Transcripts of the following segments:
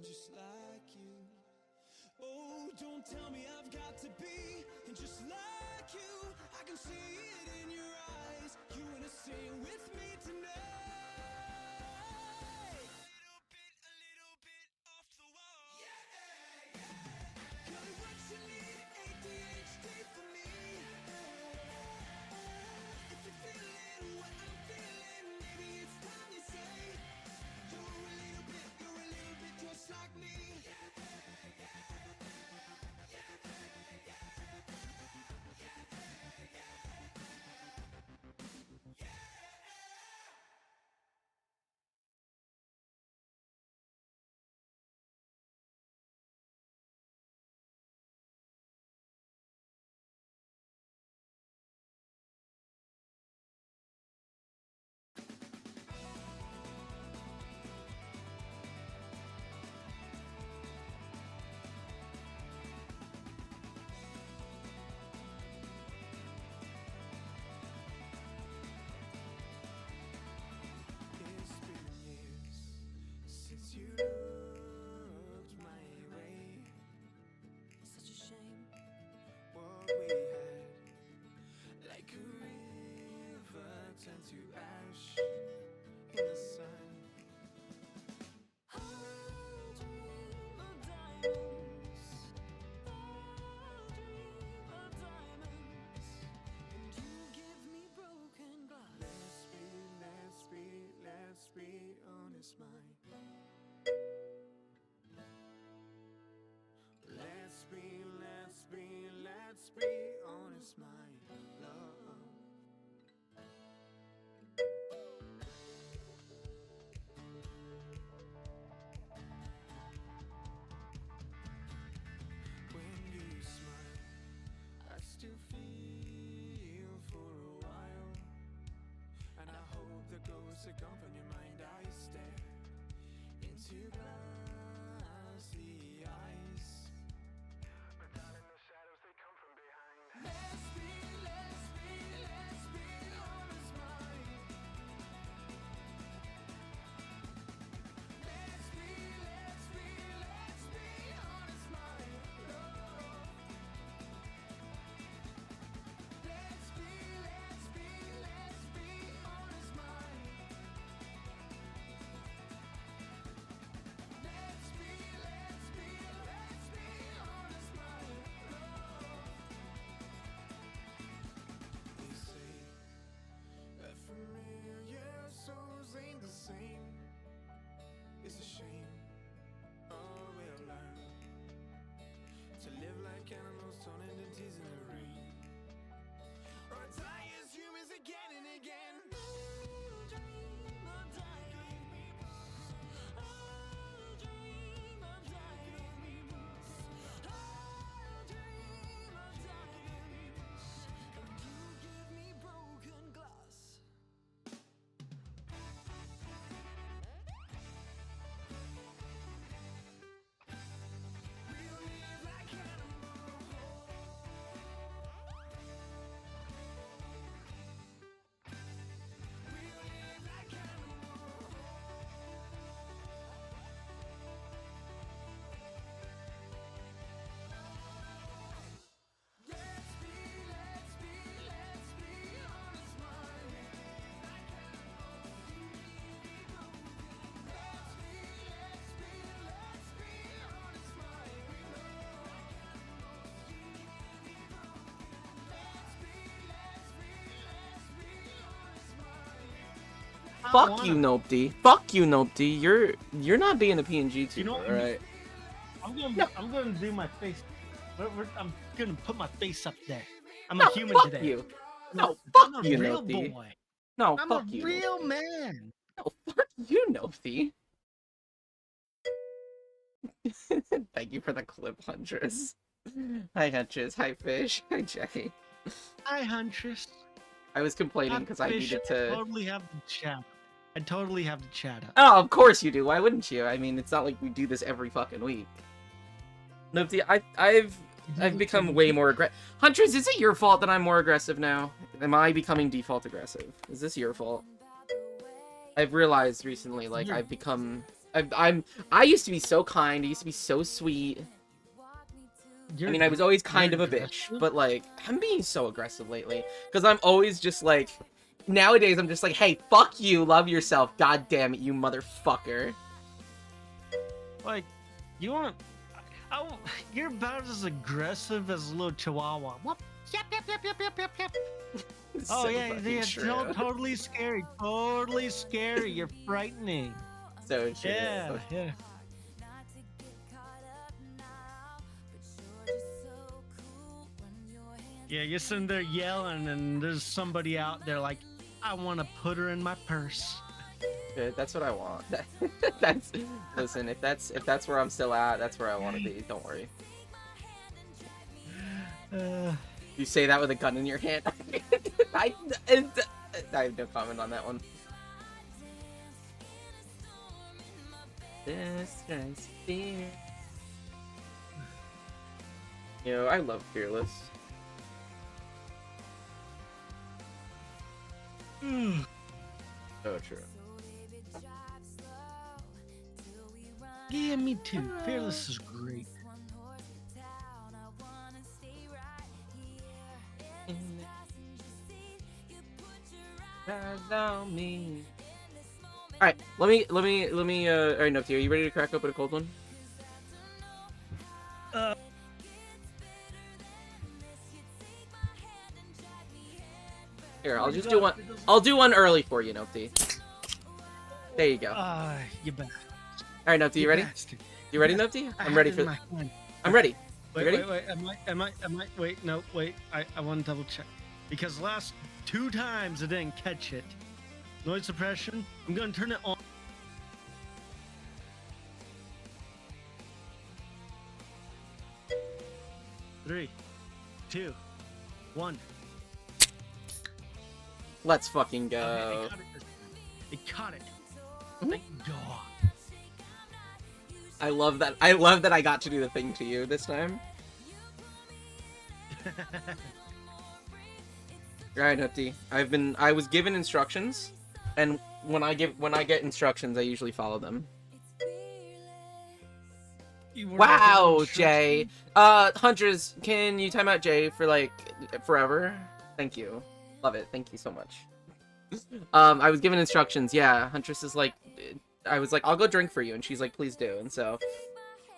and just like you. Oh, don't tell me I've got to be, and just like you, I can see it in your eyes. You wanna stay with me tonight? A little bit off the wall. Yeah, yeah. Girl, what you need, ADHD for me. If you're feeling what I'm feeling, maybe it's time you say you're a little bit just like me. It's been years since you looked my way. Such a shame what we had, like a river turned to ash in the sun. I'll dream of diamonds. I'll dream of diamonds. And you give me broken glass. Let's be honest, my. Let's be honest, my love. When you smile, I still feel for a while, and I hope the ghosts that come from your mind. I stare into glassy eyes, but darling, the shadows they come from behind. Let's be honest, my. Let's be honest, my love. Let's be honest, my. Let's be honest, my love. They say that familiar souls ain't the same. It's a shame. Oh, we'll learn to live like animals, torn into tears in the rain, or die as humans again and again. I'll dream of diamonds. I'll dream of diamonds. I'll dream of diamonds. And you give me broken glass. We'll live like animals. We'll live like animals. Let's be honest, my. Like animals, you leave me broken. Let's be honest, my. We know like animals, you leave me broken. Let's be honest, my. Fuck you, Nopty. Fuck you, Nopty. You're not being a PNG tuber, You know what? alright? I'm gonna do my face. I'm gonna put my face up there. I'm No, a human fuck today. you. I'm No, a- fuck I'm a you, real Nopty. boy. No, I'm fuck a you. real Nopty. man. No, fuck you, Nopty. Thank you for the clip, Huntress. Hi, Huntress. Hi, Fish. Hi, Jay. Hi, Huntress. I was complaining because I Fish, needed to. Totally have the chat. I totally have the chat up. Oh, of course you do. Why wouldn't you? I mean, it's not like we do this every fucking week. Nopty, I've become way more aggressive. Huntress, is it your fault that I'm more aggressive now? Am I becoming default aggressive? Is this your fault? I've realized recently, like, I've become I used to be so kind. I used to be so sweet. I mean, I was always kind of a bitch, but like, I'm being so aggressive lately because I'm always just like, nowadays I'm just like, hey, fuck you, love yourself, god damn it, you motherfucker. Like, you want? You're about as aggressive as a little chihuahua. Whoop. Yep, yep, yep, yep, yep, yep, yep. Oh So yeah, fucking yeah, true. totally scary, totally scary. You're frightening. So true. Yeah, yeah. Yeah, you're sitting there yelling, and there's somebody out there like, I want to put her in my purse. Good, that's what I want. That's listen. If that's where I'm still at, that's where I want to be. Don't worry. You say that with a gun in your hand. I have no comment on that one. This is fear. You know, I love Fearless. So true. Yeah, me too. Fearless is great. Alright, let me, alright, Nupty, are you ready to crack open a cold one? Here, I'll just do one. I'll do one early for you, Nupty. There you go. You bastard. Alright, Nupty, you ready? Bastard. You ready, Nupty? I'm ready for. my hand. I'm ready. Wait, You ready? wait, wait. No, wait. I want to double check. Because last 2 times I didn't catch it. Noise suppression. I'm going to turn it on. Three, 2, 1. Let's fucking Okay, go. it caught it. Thank God. I love that. I love that I got to do the thing to you this time. Right, Nupty. I was given instructions, and when I get instructions, I usually follow them. Wow, Jay. Huntress, can you time out Jay for like forever? Thank you. Love it. Thank you so much. I was given instructions. Yeah, Huntress is like, I was like, I'll go drink for you, and she's like, please do. And so,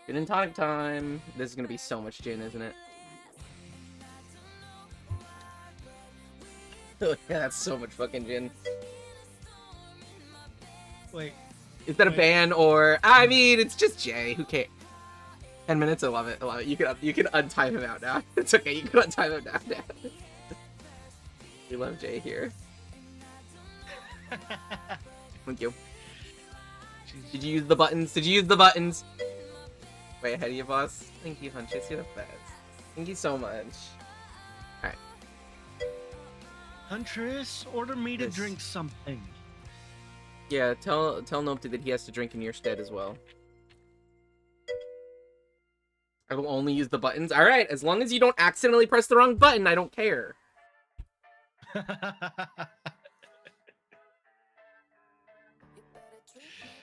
gin and tonic time. This is gonna be so much gin, isn't it? Oh, yeah, that's so much fucking gin. Wait. Is that a ban or? I mean, it's just Jay. Who cares? 10 minutes. I love it. I love it. You can untime him out now. It's okay. You can untime him now. We love Jay here. Thank you. Did you use the buttons? Did you use the buttons? Way ahead of you, boss. Thank you, Huntress. You're the best. Thank you so much. Alright. Huntress, order me to Yes. drink something. Yeah, tell Nopty that he has to drink in your stead as well. I will only use the buttons. Alright, as long as you don't accidentally press the wrong button, I don't care.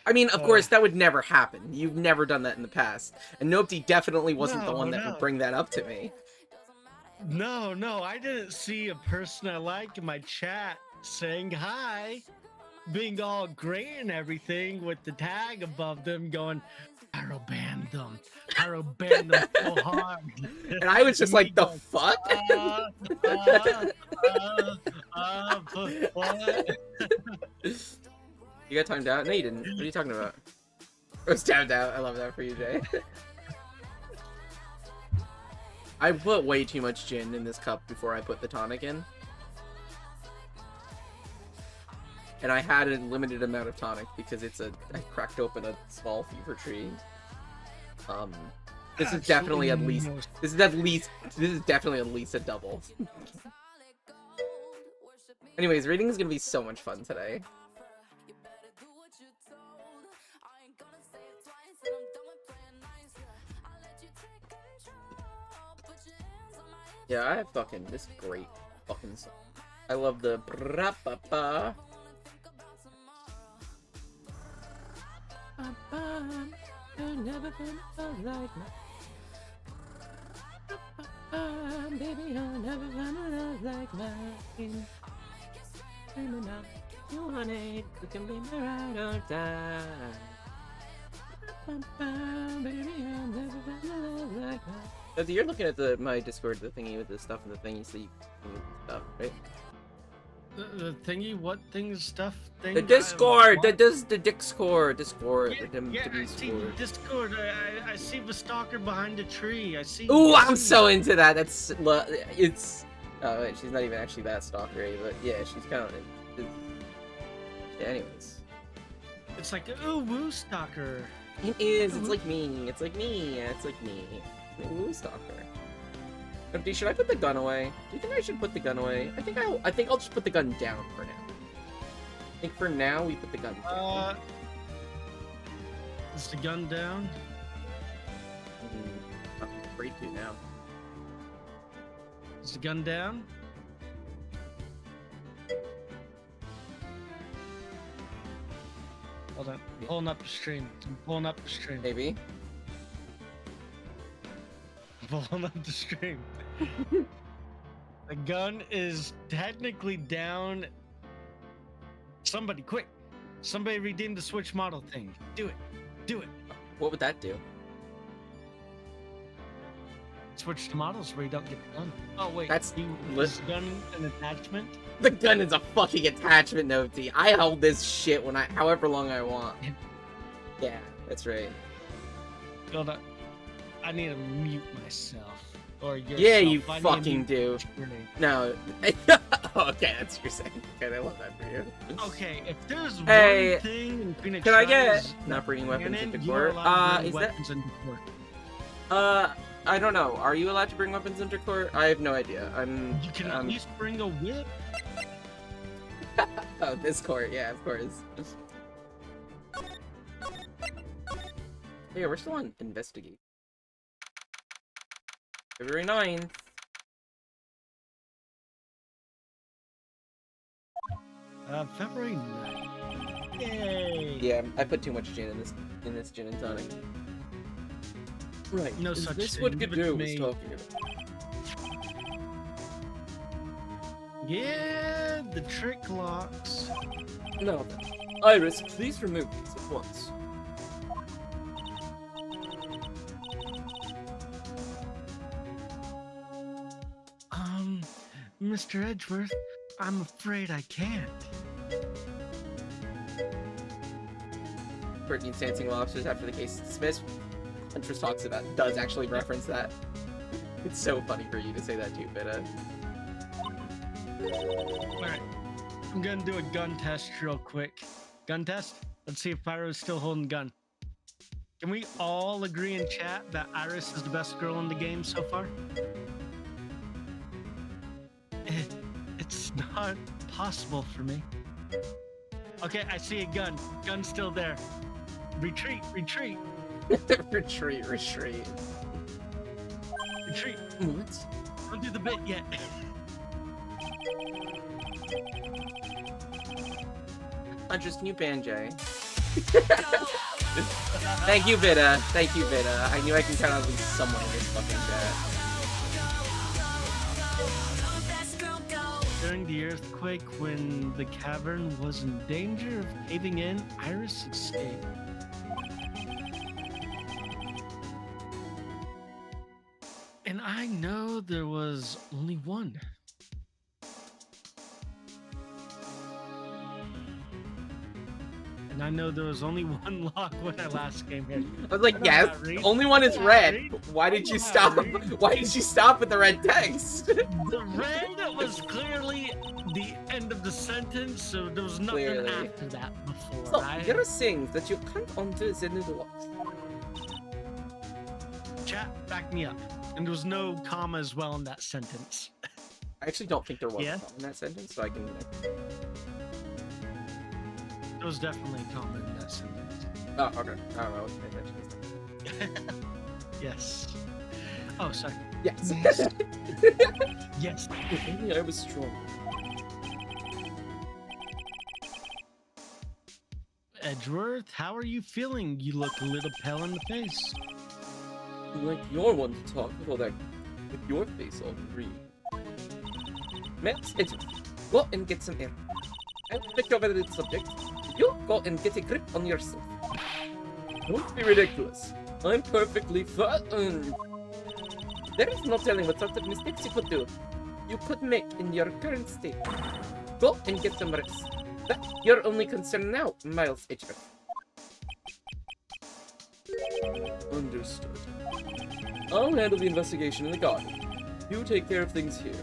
I mean, of course, that would never happen. You've never done that in the past. And Nopty definitely wasn't the one that would bring that up to me. No, I didn't see a person I like in my chat saying hi, being all great and everything with the tag above them going, Pyro banned them. Pyro banned them so hard. And I was just like, the fuck? What? You got timed out? No, you didn't. What are you talking about? It was timed out. I love that for you, Jay. I put way too much gin in this cup before I put the tonic in. And I had a limited amount of tonic because I cracked open a small fever tree. This is definitely at least definitely at least a double. Anyways, reading is gonna be so much fun today. Yeah, I have fucking this great fucking song. I love the brap-pa-pa. You'll never find a love like mine. Baby, I'll never find a love like mine. And now you want it, you can be my ride or die. Baby, I'll never find a love like mine. So you're looking at my Discord, the thingy with the stuff and the thingy, so you stuff, right? The thingy, what things, stuff, thing? The Discord, the Discord, Yeah, the I see Discord. Discord. I see the stalker behind a tree. I see. Ooh, I I'm see- so into that. It's. Oh wait, she's not even actually that stalkery, but yeah, she's kind of. Yeah, anyways, It's like ooh, woo stalker. it is. It's like me. It's like me. It's like me. Ooh, stalker. Empty. Should I put the gun away? Do you think I should put the gun away? I think I'll just put the gun down for now. I think for now we put the gun down. Is the gun down? I'm afraid to now. Is the gun down? Hold on. Yeah. Pulling up the stream. I'm pulling up the stream. Maybe. Pulling up the stream. The gun is technically down. Somebody, quick! Somebody redeem the Switch model thing. Do it. Do it. What would that do? Switch to models where you don't get the gun. Oh wait, That's is the gun an attachment? The gun is a fucking attachment, Noti. I hold this shit however long I want. Yeah, that's right. Hold on. I need to mute myself. Or yourself. Yeah, you I need to fucking mute do. your name. No. Okay, that's what you're saying. Okay, I love that for you. Okay, if there's Hey, one thing in Phoenix Can I Wright get is not bringing weapons canon, into you are court? allowed to bring Is that weapons into court. I don't know. Are you allowed to bring weapons into court? I have no idea. You can at least bring a whip. Oh, this court, yeah, of course. Yeah, we're still on investigate. February 9th. February 9th. Yay! Yeah, I put too much gin in this gin and tonic. Right. No is such this thing. what Give it Gadoo to was me. talking about? Yeah, the trick locks. No. Iris, please remove these at once. Mr. Edgeworth, I'm afraid I can't. Courtney dancing lobsters after the case is dismissed. Huntress talks about does actually reference that. It's so funny for you to say that too, but Alright, I'm gonna do a gun test real quick. Gun test? Let's see if Pyro's still holding gun. Can we all agree in chat that Iris is the best girl in the game so far? It's not possible for me. Okay, I see a gun. Gun's still there. Retreat, retreat, retreat, retreat. retreat. What? Don't do the bit yet. Huntress, can you ban Jay? Thank you, Vida. Thank you, Vida. I knew I can count on at least someone in this fucking chat. During the earthquake, when the cavern was in danger of caving in, Iris escaped. And I know there was only one. And I know there was only one lock when I last came here. I was like, I'm yes, not reading. only one is I'm not red. reading. Why did I'm you not stop? reading. Why did you stop with the red text? The red was clearly the end of the sentence, so there was nothing Clearly. after that before. So, right? you're saying that you can't undo the new Chat, back me up. And there was no comma as well in that sentence. I actually don't think there was Yeah? a comma in that sentence, so I can. There was definitely a comma in that sentence. Oh, okay. I don't know. I wasn't paying attention. Yes. Oh, sorry. Yes. Yes. If only I was strong. Edgeworth, how are you feeling? You look a little pale in the face. Like you're one to talk with all that, with your face all green. Max Edgeworth, go and get some air. I'll take over the subject. You go and get a grip on yourself. Don't be ridiculous. I'm perfectly fine. There is no telling what sort of mistakes you could do. You could make in your current state. Go and get some rest. That's your only concern now, Miles Edgeworth. Understood. I'll handle the investigation in the garden. You take care of things here.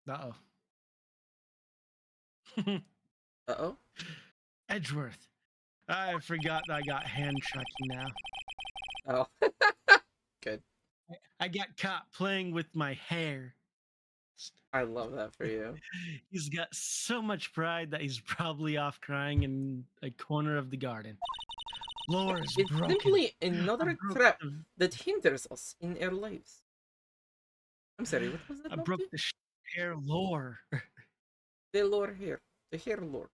Uh-oh. Uh-oh? Edgeworth. I forgot that I got hand tracking now. Oh. Good. I got caught playing with my hair. I love that for you. He's got so much pride that he's probably off crying in a corner of the garden. Lore is It's broken. simply another I broke trap the- that hinders us in our lives. I'm sorry, what was that? I Lord? broke the hair lore. The lore here. The hair lore.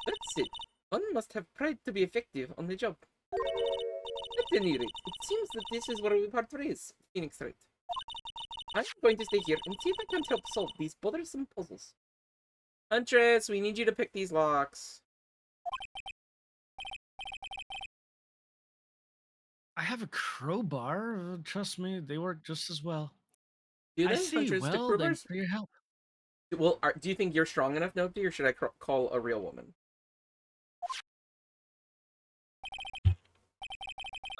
That's it. One must have pride to be effective on the job. At any rate, it seems that this is where we part ways, Phoenix Wright. I'm going to stay here and see if I can't help solve these bothersome puzzles. Huntress, we need you to pick these locks. I have a crowbar. Trust me, they work just as well. Do I they, see. Huntress, Well, the thanks crowbars? for your help. Well, do you think you're strong enough, Nobty, or should I call a real woman?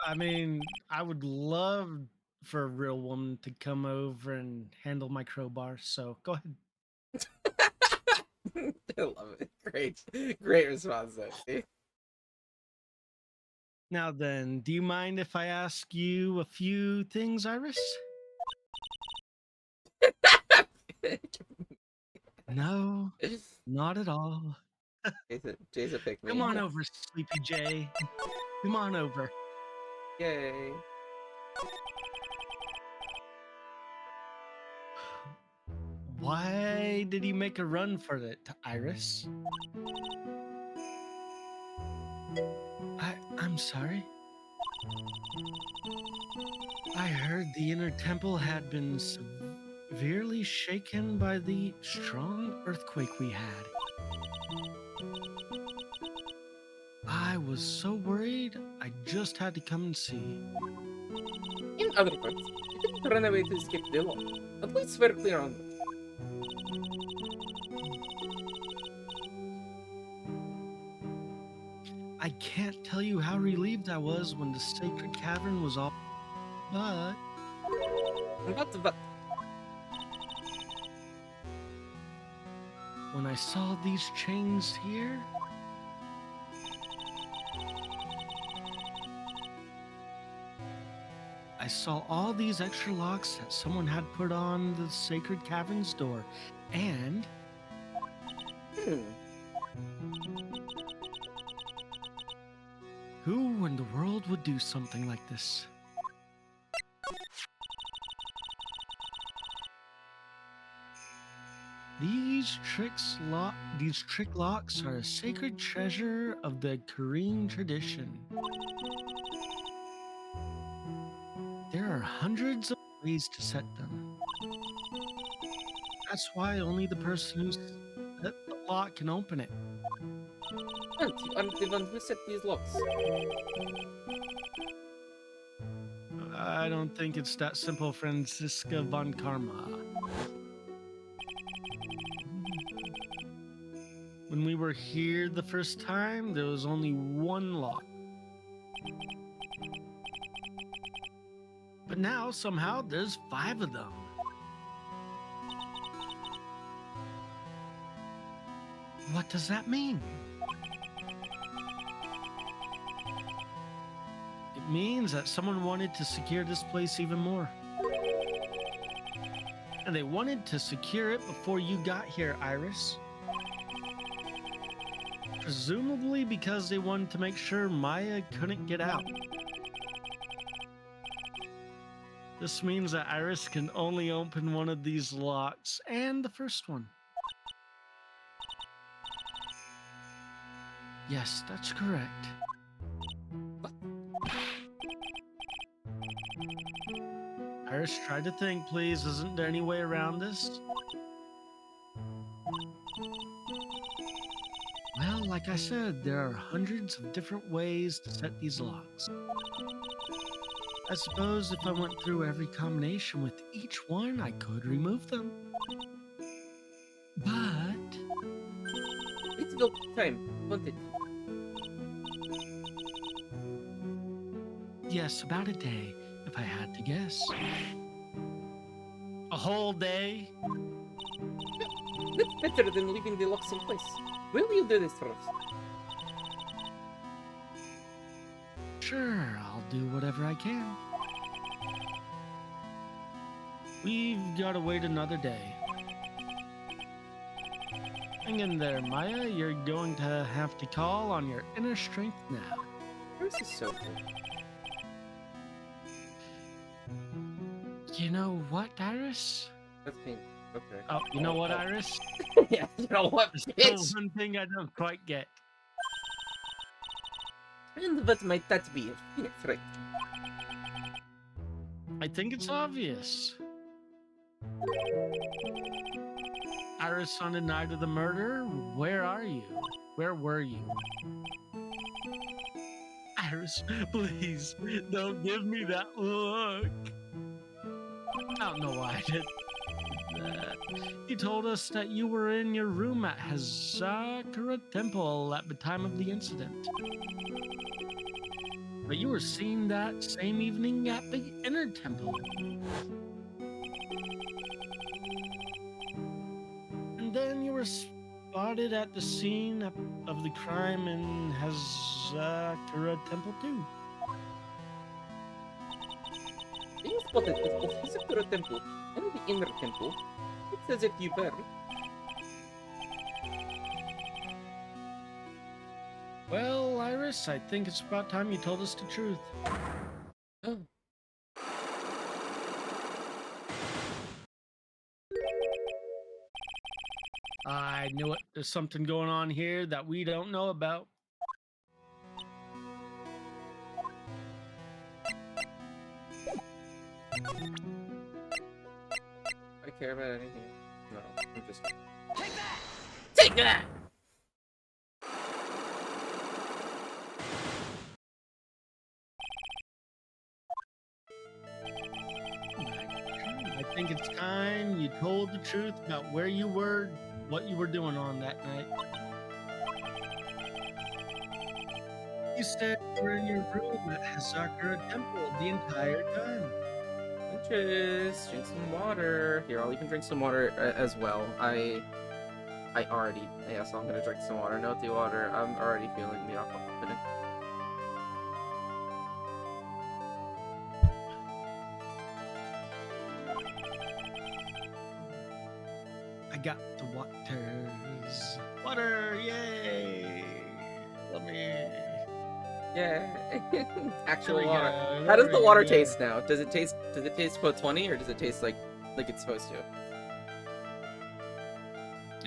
I mean, I would love for a real woman to come over and handle my crowbar. So go ahead. I love it. Great. Great response, Nobty. Now then, do you mind if I ask you a few things, Iris? No, not at all. Jay's a pick me. Come on over, Sleepy Jay. Come on over. Yay. Why did he make a run for it, Iris? I'm sorry. I heard the inner temple had been severely shaken by the strong earthquake we had. I was so worried, I just had to come and see. In other words, you didn't run away to escape the law. At least we're clear on that. I can't tell you how relieved I was when the sacred cavern was all. But But when I saw these chains here, I saw all these extra locks that someone had put on the sacred cavern's door. And who in the world would do something like this? These trick locks are a sacred treasure of the Korean tradition. There are hundreds of ways to set them. That's why only the person who's set the lock can open it. Hunt, you aren't the one who set these locks. I don't think it's that simple, Franziska von Karma. When we were here the first time, there was only one lock. But now, somehow, there's 5 of them. What does that mean? It means that someone wanted to secure this place even more. And they wanted to secure it before you got here, Iris. Presumably because they wanted to make sure Maya couldn't get out. This means that Iris can only open one of these locks, and the first one. Yes, that's correct. Iris, try to think, please. Isn't there any way around this? Well, like I said, there are hundreds of different ways to set these locks. I suppose if I went through every combination with each one, I could remove them. But It's go time, won't it? yes, about a day, if I had to guess. A whole day? That's better than leaving the locks in place. Will you do this for us? Sure, I'll do whatever I can. We've got to wait another day. Hang in there, Maya. You're going to have to call on your inner strength now. This is so good. You know what, Iris? That's pink. Okay. Oh, you know what, Iris? Yeah, you know what, There's bitch? still one thing I don't quite get. And what might that be? Phoenix, right? I think it's obvious. Iris, on the night of the murder, where are you? Where were you? Iris, please, don't give me that look. I don't know why I did that. You told us that you were in your room at Hazakura Temple at the time of the incident. But you were seen that same evening at the inner temple. And then you were spotted at the scene of the crime in Hazakura Temple too. Being spotted at both Hazakura Temple and the inner temple, it's as if you were. Well, Iris, I think it's about time you told us the truth. Oh. I knew it. There's something going on here that we don't know about. I care about anything. No, I'm just. Take that! Take that! I think it's time you told the truth about where you were, what you were doing on that night. You said you were in your room at Hazakura Temple the entire time. Just drink some water. Here, I'll even drink some water as well. I already. Yeah, so I'm gonna drink some water. No tea water. I'm already feeling the alcohol today. I got the waters. Water, yay! Let me. Yeah, actual There we water. go, How does there the we water go. taste now? Does it taste quote 20 or does it taste like it's supposed to?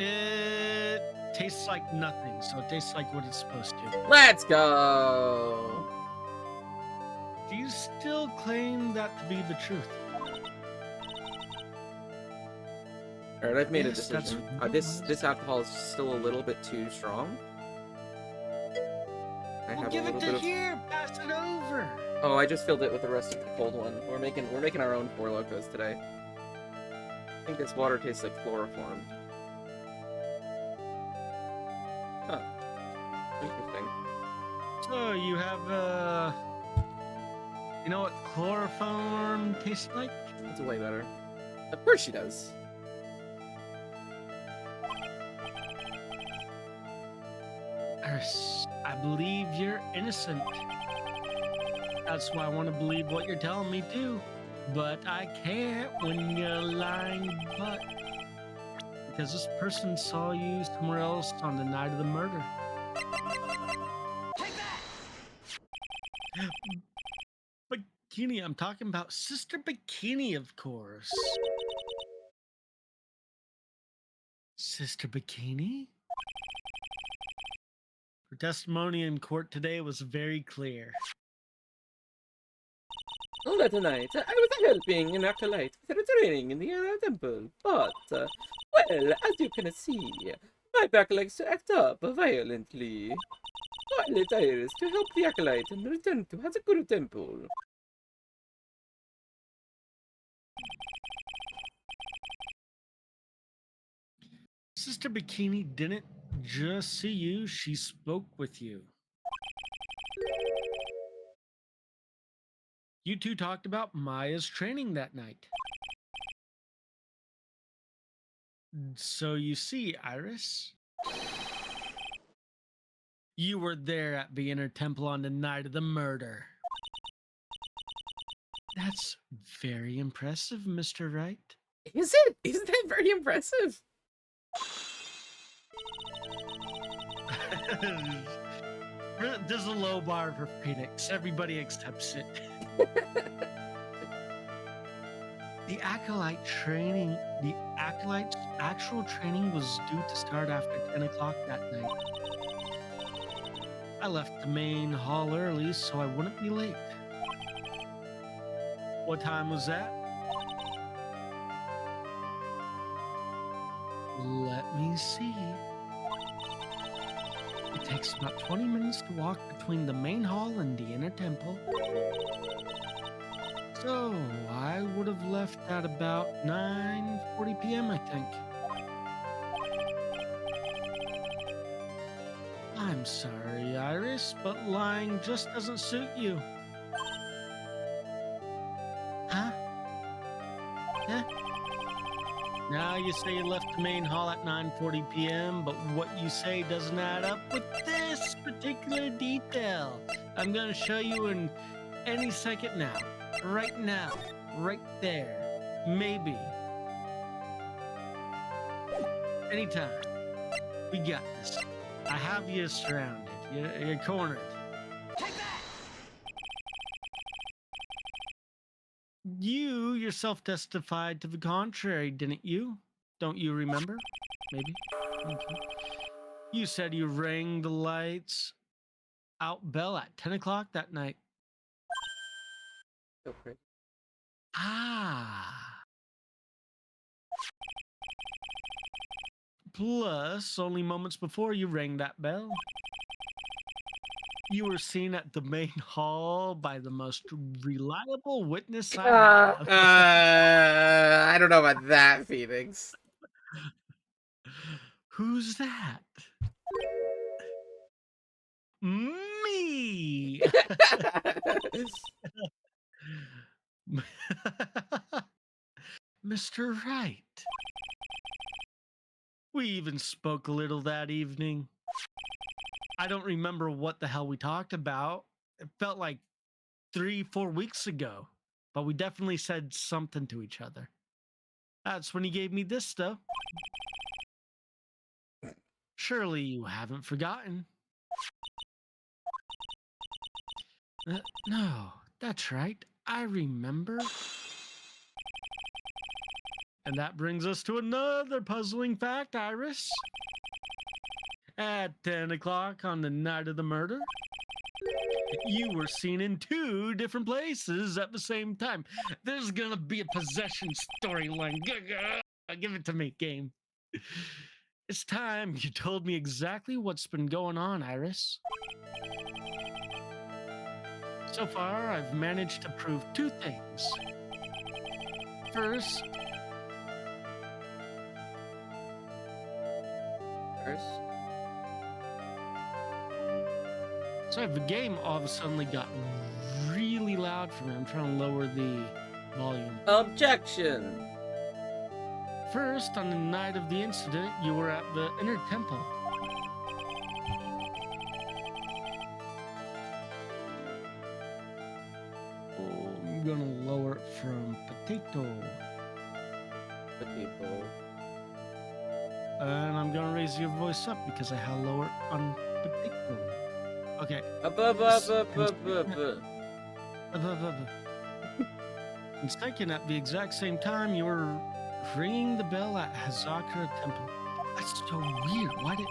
It tastes like nothing, so it tastes like what it's supposed to. Let's go. Do you still claim that to be the truth? All right, I've made a Yes, that's decision. what it This was. alcohol is still a little bit too strong. I Well, have give a it little to bit of. here. Pass it over. Oh, I just filled it with the rest of the cold one. We're making our own Four Locos today. I think this water tastes like chloroform. Huh. Interesting. So you have you know what chloroform tastes like? It's way better. Of course she does. Iris, I believe you're innocent. That's why I want to believe what you're telling me too. But I can't when you're lying butt. Because this person saw you somewhere else on the night of the murder. But Bikini. I'm talking about Sister Bikini, of course. Sister Bikini? Her testimony in court today was very clear. On that night, I was helping an acolyte with her training in the temple, but, well, as you can see, my back likes to act up violently. I let Iris to help the acolyte and return to Hazakura Temple. Sister Bikini didn't just see you, she spoke with you. You two talked about Maya's training that night. So you see, Iris, you were there at the inner temple on the night of the murder. That's very impressive, Mr. Wright. Is it? Isn't that very impressive? There's a low bar for Phoenix. Everybody accepts it. The acolyte's actual training was due to start after 10 o'clock that night. I left the main hall early so I wouldn't be late. What time was that? Let me see. It takes about 20 minutes to walk between the main hall and the inner temple. So, I would have left at about 9:40 p.m., I think. I'm sorry, Iris, but lying just doesn't suit you. Huh? Huh? Now you say you left the main hall at 9:40 p.m., but what you say doesn't add up with this particular detail. I'm gonna show you in any second now. Right now. Right there. Maybe. Anytime. We got this. I have you surrounded. You're cornered. Take that! You yourself testified to the contrary, didn't you? Don't you remember? Maybe. Okay. You said you rang the lights out bell at 10 o'clock that night. So pretty. Ah. Plus, only moments before you rang that bell, you were seen at the main hall by the most reliable witness I have. I don't know about that, Phoenix. Who's that? Me! Mr. Wright. We even spoke a little that evening. I don't remember what the hell we talked about. It felt like 3-4 weeks ago, but we definitely said something to each other. That's when he gave me this stuff. Surely you haven't forgotten. No, that's right. I remember. And that brings us to another puzzling fact, Iris. At 10 o'clock on the night of the murder, you were seen in 2 different places at the same time. There's gonna be a possession storyline. Give it to me, game. It's time you told me exactly what's been going on, Iris. So far, I've managed to prove 2 things. First, sorry, the game all of a sudden got really loud for me. I'm trying to lower the volume. Objection. First, on the night of the incident, you were at the inner temple. Oh, I'm gonna lower it from potato. Potato. And I'm gonna raise your voice up because I have lower on potato. Okay. And second, at the exact same time, you were ringing the bell at Hazakura Temple. That's so weird. Why did...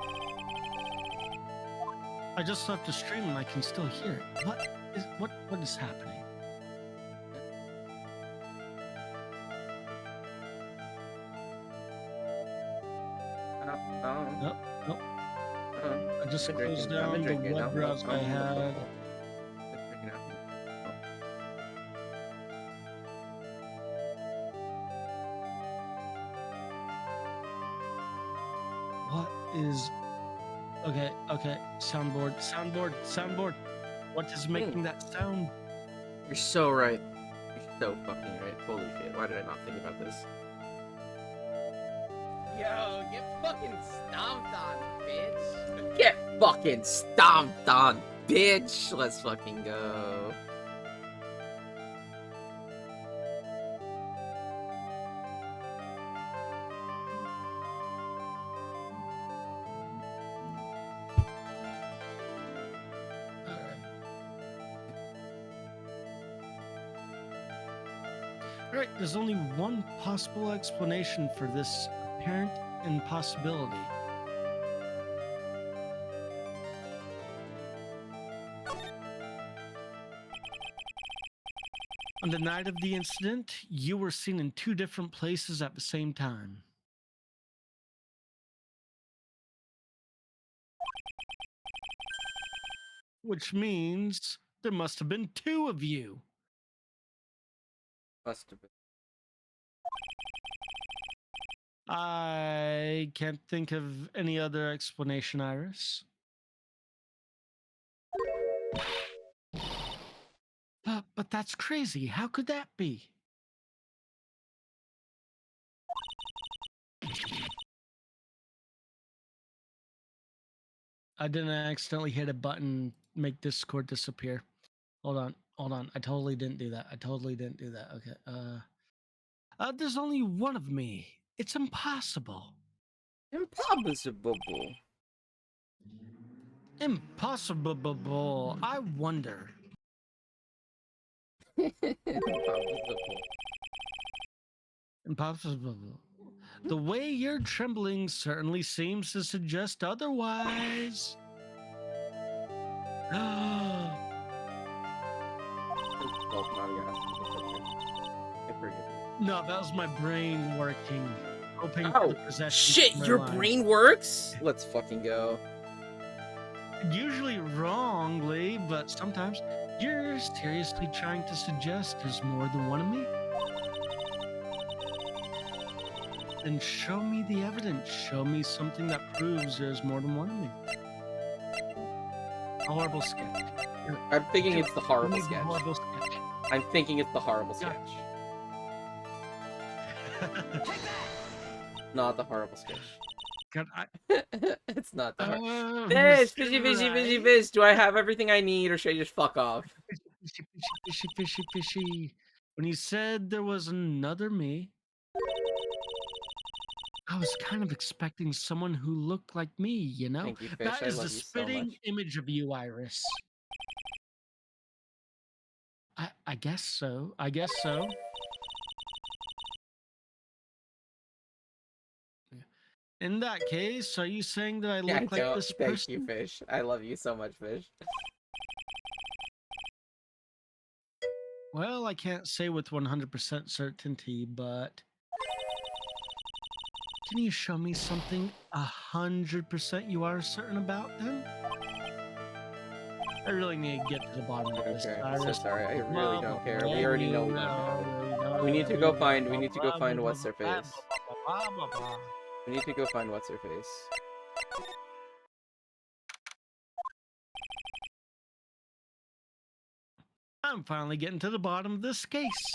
I just left the stream and I can still hear it. What is happening? Nope, nope. I just closed down the web browser I had. What is... Okay, soundboard. What is making that sound? You're so right. You're so fucking right. Holy shit, why did I not think about this? Yo, get fucking stomped on, bitch. Get fucking stomped on, bitch. Let's fucking go. Alright, there's only one possible explanation for this apparent impossibility. On the night of the incident, you were seen in 2 different places at the same time. Which means there must have been 2 of you. Must have been. I can't think of any other explanation, Iris. But that's crazy. How could that be? I didn't accidentally hit a button, make Discord disappear. Hold on. I totally didn't do that. Okay. There's only one of me. It's impossible. Impossible. Impossible. I wonder. Impossible. The way you're trembling certainly seems to suggest otherwise. No, that was my brain working. Hoping for the possession. Shit, your brain works? Let's fucking go. Usually wrongly, but sometimes you're seriously trying to suggest there's more than one of me? Then show me the evidence. Show me something that proves there's more than one of me. A horrible sketch. I'm thinking it's the horrible sketch. Horrible sketch. I'm thinking it's the horrible sketch. Not the horrible sketch. God, It's not the horrible. Fish. Do I have everything I need, or should I just fuck off? Fishy. When you said there was another me, I was kind of expecting someone who looked like me, you know? Thank you, Fish. That I is love the you so spitting much. image of you, Iris. I guess so. In that case, are you saying that I look like this person? Thank you, Fish. I love you so much, Fish. Well, I can't say with 100% certainty, but can you show me something 100% you are certain about then? I really need to get to the bottom of this. Okay, I'm so sorry. I really don't care. We already know we need to go find what's her face. We need to go find what's her face. I'm finally getting to the bottom of this case.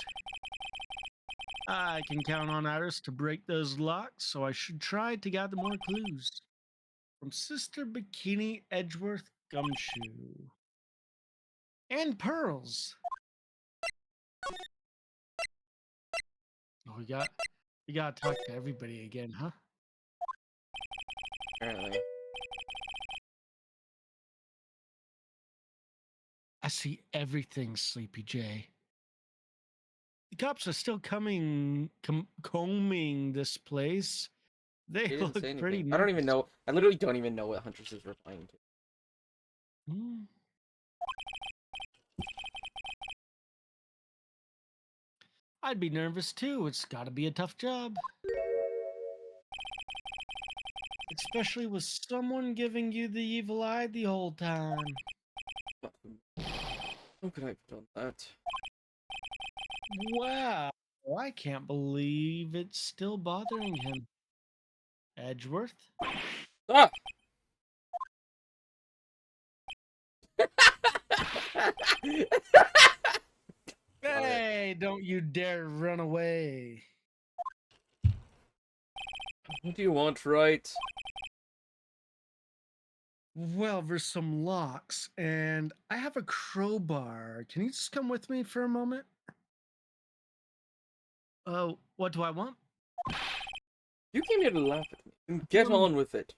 I can count on Iris to break those locks, so I should try to gather more clues. From Sister Bikini Edgeworth Gumshoe. And pearls. Oh, we gotta talk to everybody again, huh? Apparently. I see everything, Sleepy J. The cops are still combing this place. They He didn't look say pretty anything. I don't even nervous. know. I literally don't even know what Huntress is replying to. Hmm. I'd be nervous too. It's got to be a tough job. Especially with someone giving you the evil eye the whole time. How could I have done that? Wow. I can't believe it's still bothering him. Edgeworth? Ah! Hey, don't you dare run away. What do you want, right? Well, there's some locks, and I have a crowbar. Can you just come with me for a moment? Oh, what do I want? You came here to laugh at me. And get on with it.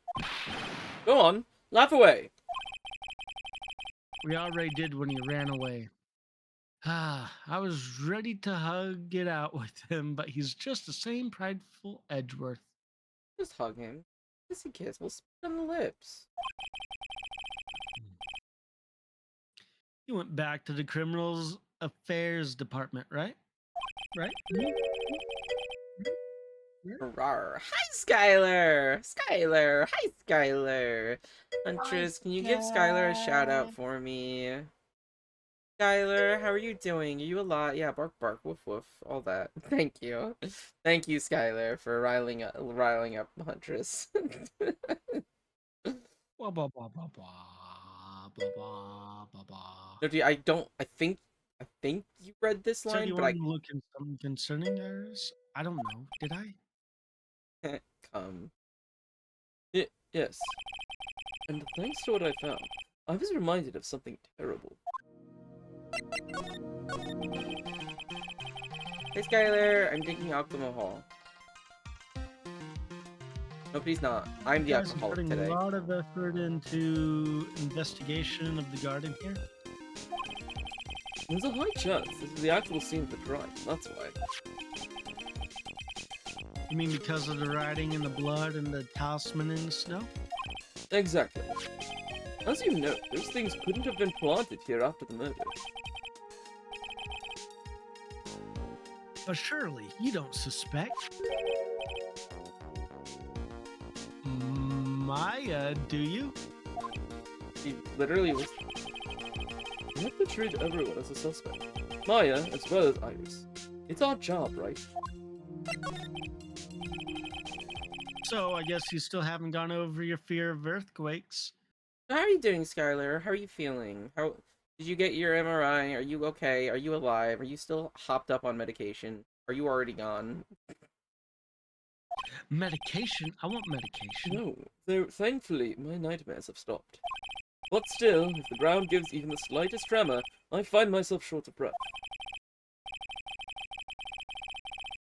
Go on, laugh away. We already did when he ran away. Ah, I was ready to hug it out with him, but he's just the same prideful Edgeworth. Just hug him. Kissy kiss. We'll spit on the lips. You went back to the criminals affairs department, right? Right? Rawr. Hi, Skylar! Skylar! Hi, Skylar! Huntress, can you give Skylar a shout out for me? Skylar, how are you doing? Are you a lot? Yeah, bark bark, woof woof, all that. Thank you. Thank you, Skylar, for riling up Huntress. Blah, blah, blah, blah, blah, blah, blah, blah, blah. No, dude, I think you read this So line, you but want to look in something concerning Iris? I don't know. Did I? I can't come. Yes. And thanks to what I found, I was reminded of something terrible. Hey Skylar, I'm drinking alcohol. Nobody's not. I'm the You guys are alcoholic putting today. a lot of effort into investigation of the garden here. There's a high chance this is the actual scene of the crime. That's why. You mean because of the writing and the blood and the talisman in the snow? Exactly. As you know, those things couldn't have been planted here after the murder. But surely you don't suspect Maya, do you? She literally was. You have to treat everyone as a suspect. Maya, as well as Iris. It's our job, right? So I guess you still haven't gone over your fear of earthquakes. How are you doing, Skylar? How are you feeling? How did you get your MRI? Are you okay? Are you alive? Are you still hopped up on medication? Are you already gone? Medication? I want medication. No, though thankfully my nightmares have stopped. But still, if the ground gives even the slightest tremor, I find myself short of breath.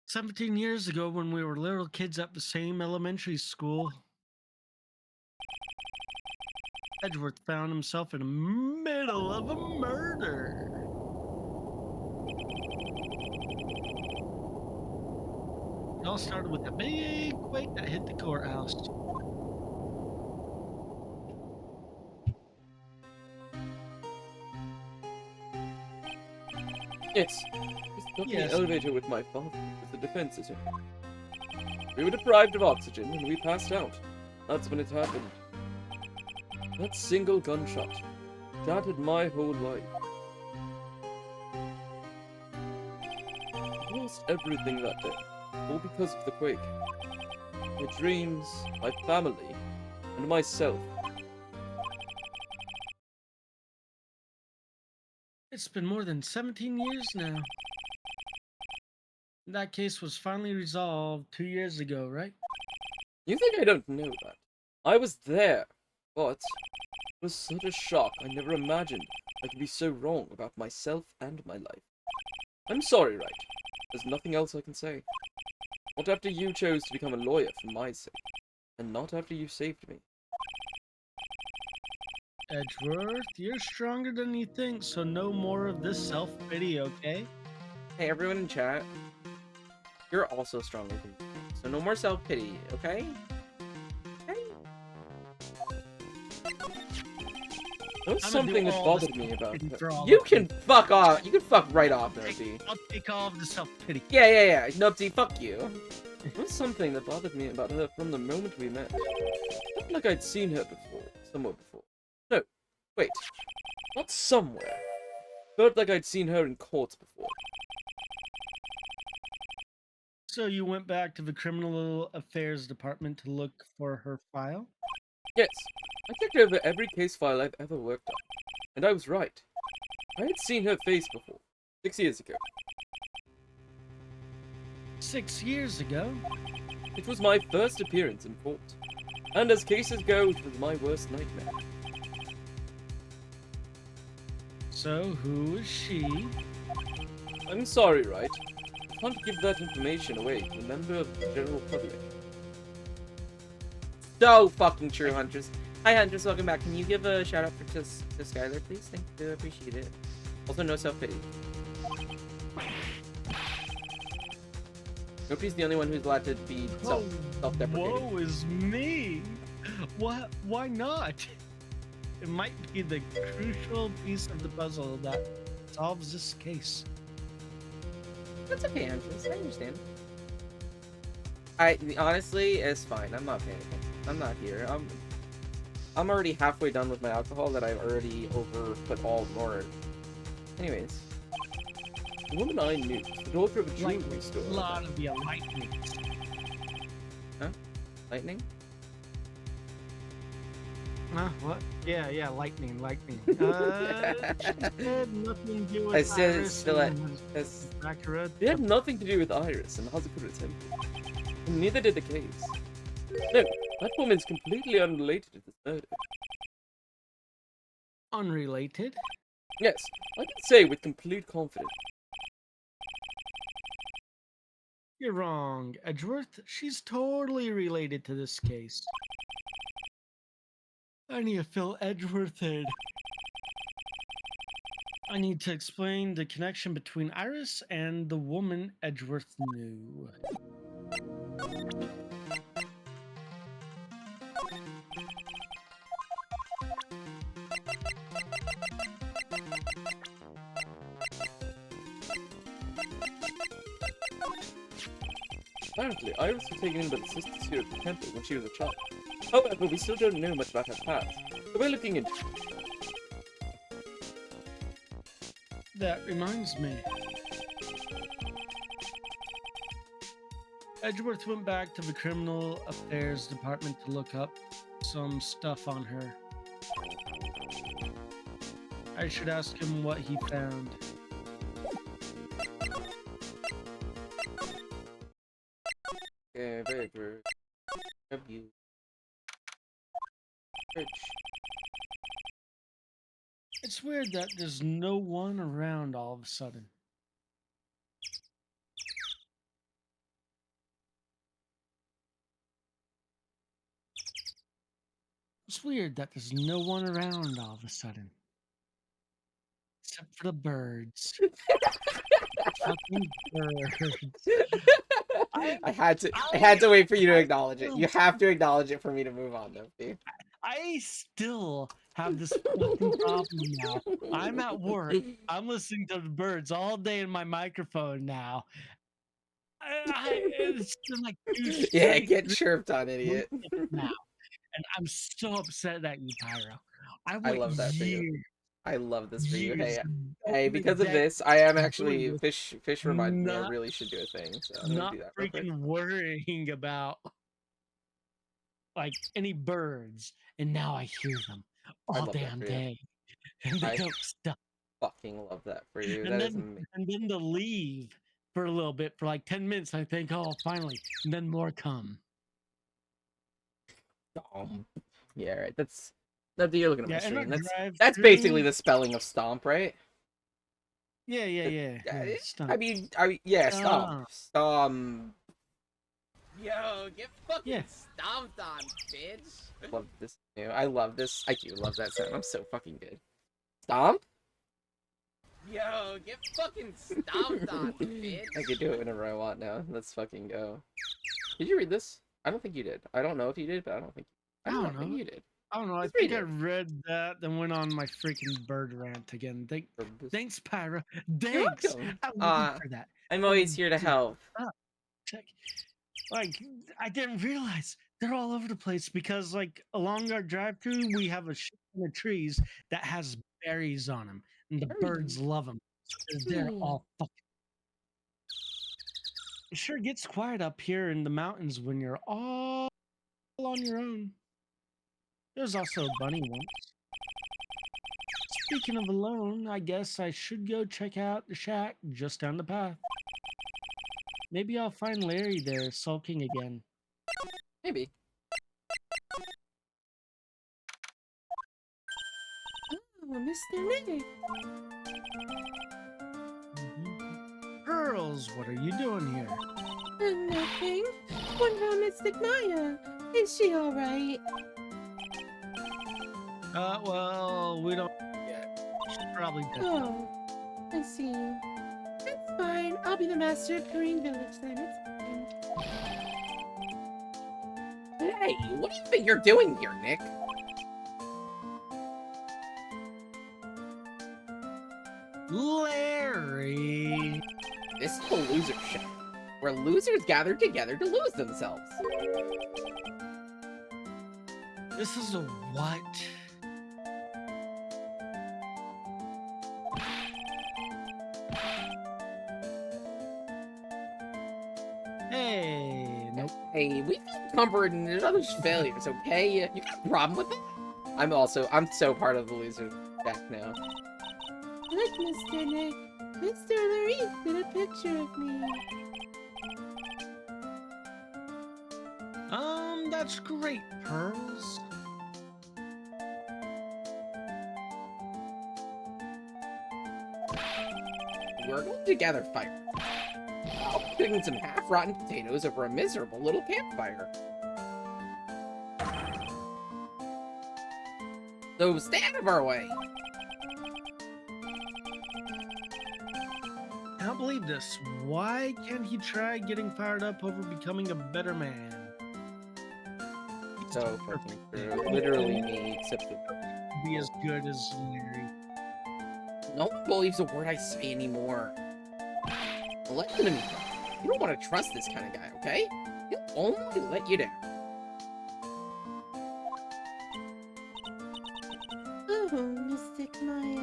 17 years ago when we were little kids at the same elementary school, Edgeworth found himself in the middle of a murder. It all started with a big quake that hit the courthouse. Yes, I was stuck in Yes. the elevator with my father, with the defenses in. We were deprived of oxygen and we passed out. That's when it happened. That single gunshot shattered my whole life. I lost everything that day, all because of the quake. My dreams, my family, and myself. It's been more than 17 years now. That case was finally resolved 2 years ago, right? You think I don't know that? I was there, but it was such a shock I never imagined I could be so wrong about myself and my life. I'm sorry, Wright. There's nothing else I can say. Not after you chose to become a lawyer for my sake, and not after you saved me. Edgeworth, you're stronger than you think, so no more of this self-pity, okay? Hey, everyone in chat, you're also stronger than me, so no more self-pity, okay? Okay? There was I'm gonna do something that all the bothered me about self-pity her. for all You of can fuck off. You can fuck right off, Nopsy. I'll take all of the self-pity. Yeah. Nopsy, fuck you. There was something that bothered me about her from the moment we met. Felt like I'd seen her before. Somewhere before. No. Wait. Not somewhere. Felt like I'd seen her in courts before. So you went back to the criminal affairs department to look for her file? Yes. I checked over every case file I've ever worked on. And I was right. I had seen her face before. 6 years ago. 6 years ago? It was my first appearance in court. And as cases go, it was my worst nightmare. So who is she? I'm sorry, right? I can't give that information away to a member of the general public. So fucking true, Huntress. Hi, Huntress. Welcome back. Can you give a shout out to Skylar, please? Thank you. I appreciate it. Also, no self-pity. Nobody's the only one who's allowed to be self-deprecating. Woe is me! What? Why not? It might be the crucial piece of the puzzle that solves this case. That's okay, Huntress. I understand. Honestly, it's fine. I'm not panicking. I'm not here. I'm already halfway done with my alcohol that I've already put all more. Anyways, the woman I knew was the daughter of a jewelry store. A lot of the lightnings. Huh? Lightning? What? Yeah, lightning. She had nothing to do with Iris Sakura. It had nothing to do with Iris and Hazakura Temple. And neither did the case. No, that woman's completely unrelated to this murder. Unrelated? Yes, I can say with complete confidence. You're wrong, Edgeworth. She's totally related to this case. I need to fill Edgeworth in. I need to explain the connection between Iris and the woman Edgeworth knew. Apparently, Iris was taken in by the sisters here at the temple when she was a child. However, we still don't know much about her past, so we're looking into it. That reminds me. Edgeworth went back to the criminal affairs department to look up some stuff on her. I should ask him what he found. Yeah, very good. W. Bridge. It's weird that there's no one around all of a sudden. It's weird that there's no one around all of a sudden. Except for the birds. Fucking birds. I had to wait for you to acknowledge it. You have to acknowledge it for me to move on, though. I still have this fucking problem now. I'm at work. I'm listening to the birds all day in my microphone now. It's been like yeah, get chirped on, idiot. Now, and I'm so upset at you, Pyro. I love that for you. I love this for you. Hey, years because of that this, I am doing actually this, fish reminded me I not- really should do a thing. So I'm gonna not do that real quick. freaking worrying about like any birds, and now I hear them I all love that damn for you. day, and they I don't stop. Fucking love that for you. And That is then, amazing. and then to leave for a little bit, for like 10 minutes. I think, oh, finally, and then more come. Yeah, right. That's you're looking at my Yeah, and stream. I That's drive basically through- the spelling of stomp, right? Yeah. Stop. I mean, yeah, stomp. Yo, get fucking Yeah. stomped on, bitch. Love this. I love this. I do love that sound. I'm so fucking good. Stomp? Yo, get fucking stomped on, bitch. I could do it whenever I want now. Let's fucking go. Did you read this? I don't think you did. I don't know if you did, but I don't think don't think know. you did. I don't know. I Let's think read I it. read that, then went on my freaking bird rant again. Thanks, Pyra. You're Thanks. welcome. I waited for that. I'm always here to help. Check. Like, I didn't realize they're all over the place because, like, along our drive-through, we have a shit ton of trees that has berries on them, and the birds love them. They're all fucking. It sure gets quiet up here in the mountains when you're all on your own. There's also a bunny once. Speaking of alone, I guess I should go check out the shack just down the path. Maybe I'll find Larry there sulking again. Maybe. Oh, Mr. Nick. Pearls, what are you doing here? Nothing. What about Mystic Maya? Is she alright? Well, we don't yet. She's probably dead. Oh, I see. That's fine. I'll be the master of Kareen Village then. It's fine. Hey, what do you think you're doing here, Nick? Larry! This is a loser shack, where losers gather together to lose themselves. This is a what? Hey, nope. Hey, we feel comfort in each other's failures, okay? You got a problem with that? I'm so part of the loser shack now. Look, Mr. Nick. Mr. Larry did a picture of me. That's great, Pearls. We're going to gather fire. I'll be cooking some half-rotten potatoes over a miserable little campfire. So stay out of our way. I don't believe this. Why can't he try getting fired up over becoming a better man? So fucking true. Literally me, except for... Be as good as Larry. No one believes a word I say anymore. Listen to me. You don't want to trust this kind of guy, okay? He'll only let you down. Oh, Mystic Maya.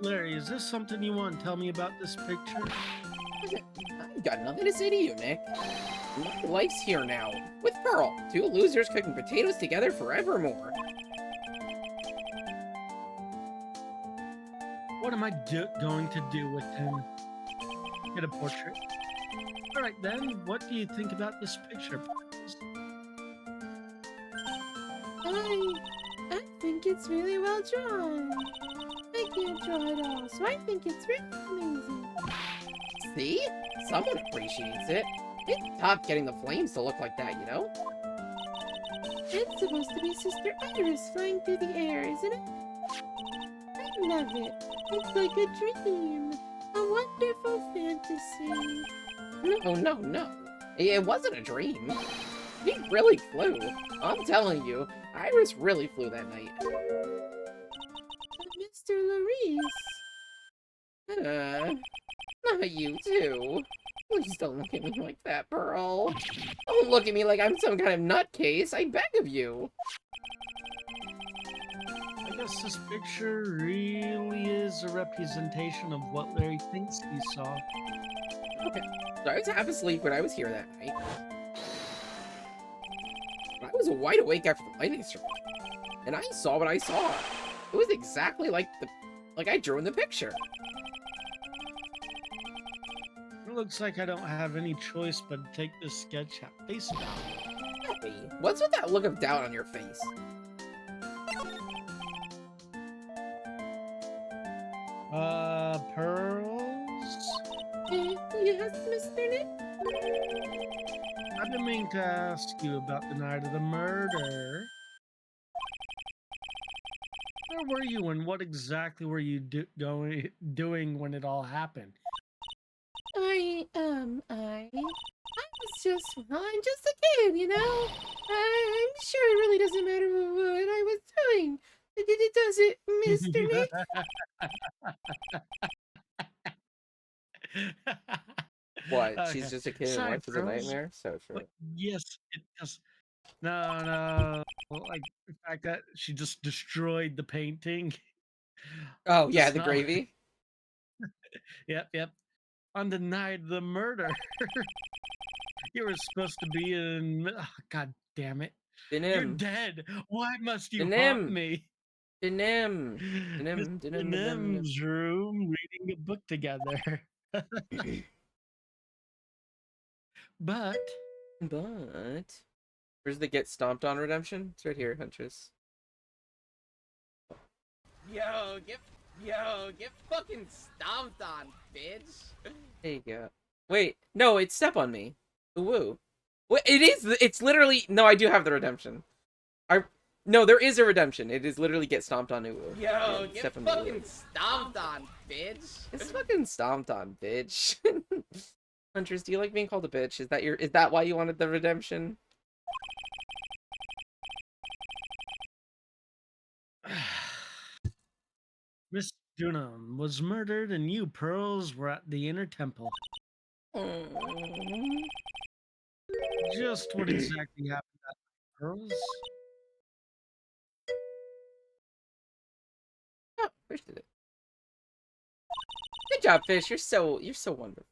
Larry, is this something you want to tell me about this picture? I've got nothing to say to you, Nick. My life's here now, with Pearl, two losers cooking potatoes together forevermore. What am I going to do with him? Get a portrait. All right then, what do you think about this picture? I think it's really well drawn. I can't draw it all, so I think it's really amazing. See? Someone appreciates it. It's tough getting the flames to look like that, you know? It's supposed to be Sister Iris flying through the air, isn't it? I love it. It's like a dream. A wonderful fantasy. No. It wasn't a dream. He really flew. I'm telling you, Iris really flew that night. Mr. Larice. Not you too. Please don't look at me like that, Pearl. Don't look at me like I'm some kind of nutcase, I beg of you. I guess this picture really is a representation of what Larry thinks he saw. Okay, so I was half asleep when I was here that night. But I was wide awake after the lightning strike. And I saw what I saw. It was exactly like I drew in the picture. It looks like I don't have any choice but to take this sketch at face value. Hey, what's with that look of doubt on your face? Pearls? Yes, Mr. Nick? I've been meaning to ask you about the night of the murder. Where were you and what exactly were you doing when it all happened? I was just, well, I'm just a kid, you know? I'm sure it really doesn't matter what I was doing. Does it, Mr. Nick? What? Okay. She's just a kid and Sorry, life is a Pearls. nightmare? So true. But yes, it does. No. Like the fact that she just destroyed the painting. Oh, yeah, Just the not. gravy? Yep. On the night of the murder. You were supposed to be in. Oh, God damn it. You're Dinim. dead. Why must you haunt Dinim. me? Dinim. Mr. Dinim. Dinim. Dinim. Nim's room reading a book together. But But where's the get stomped on redemption? It's right here, Huntress. Yo, get fucking stomped on, bitch. There you go. Wait, no, it's step on me. Woo. Wait, it is. It's literally. No, I do have the redemption. No, there is a redemption. It is literally get stomped on Uwu. Yo, get step on the fucking Uwu. stomped on, bitch. It's fucking stomped on, bitch. Huntress, do you like being called a bitch? Is that why you wanted the redemption? Miss Dunham was murdered and you, Pearls, were at the inner temple. Just what exactly happened that night, Pearls? Oh, Fish did it. Good job, Fish. You're so wonderful.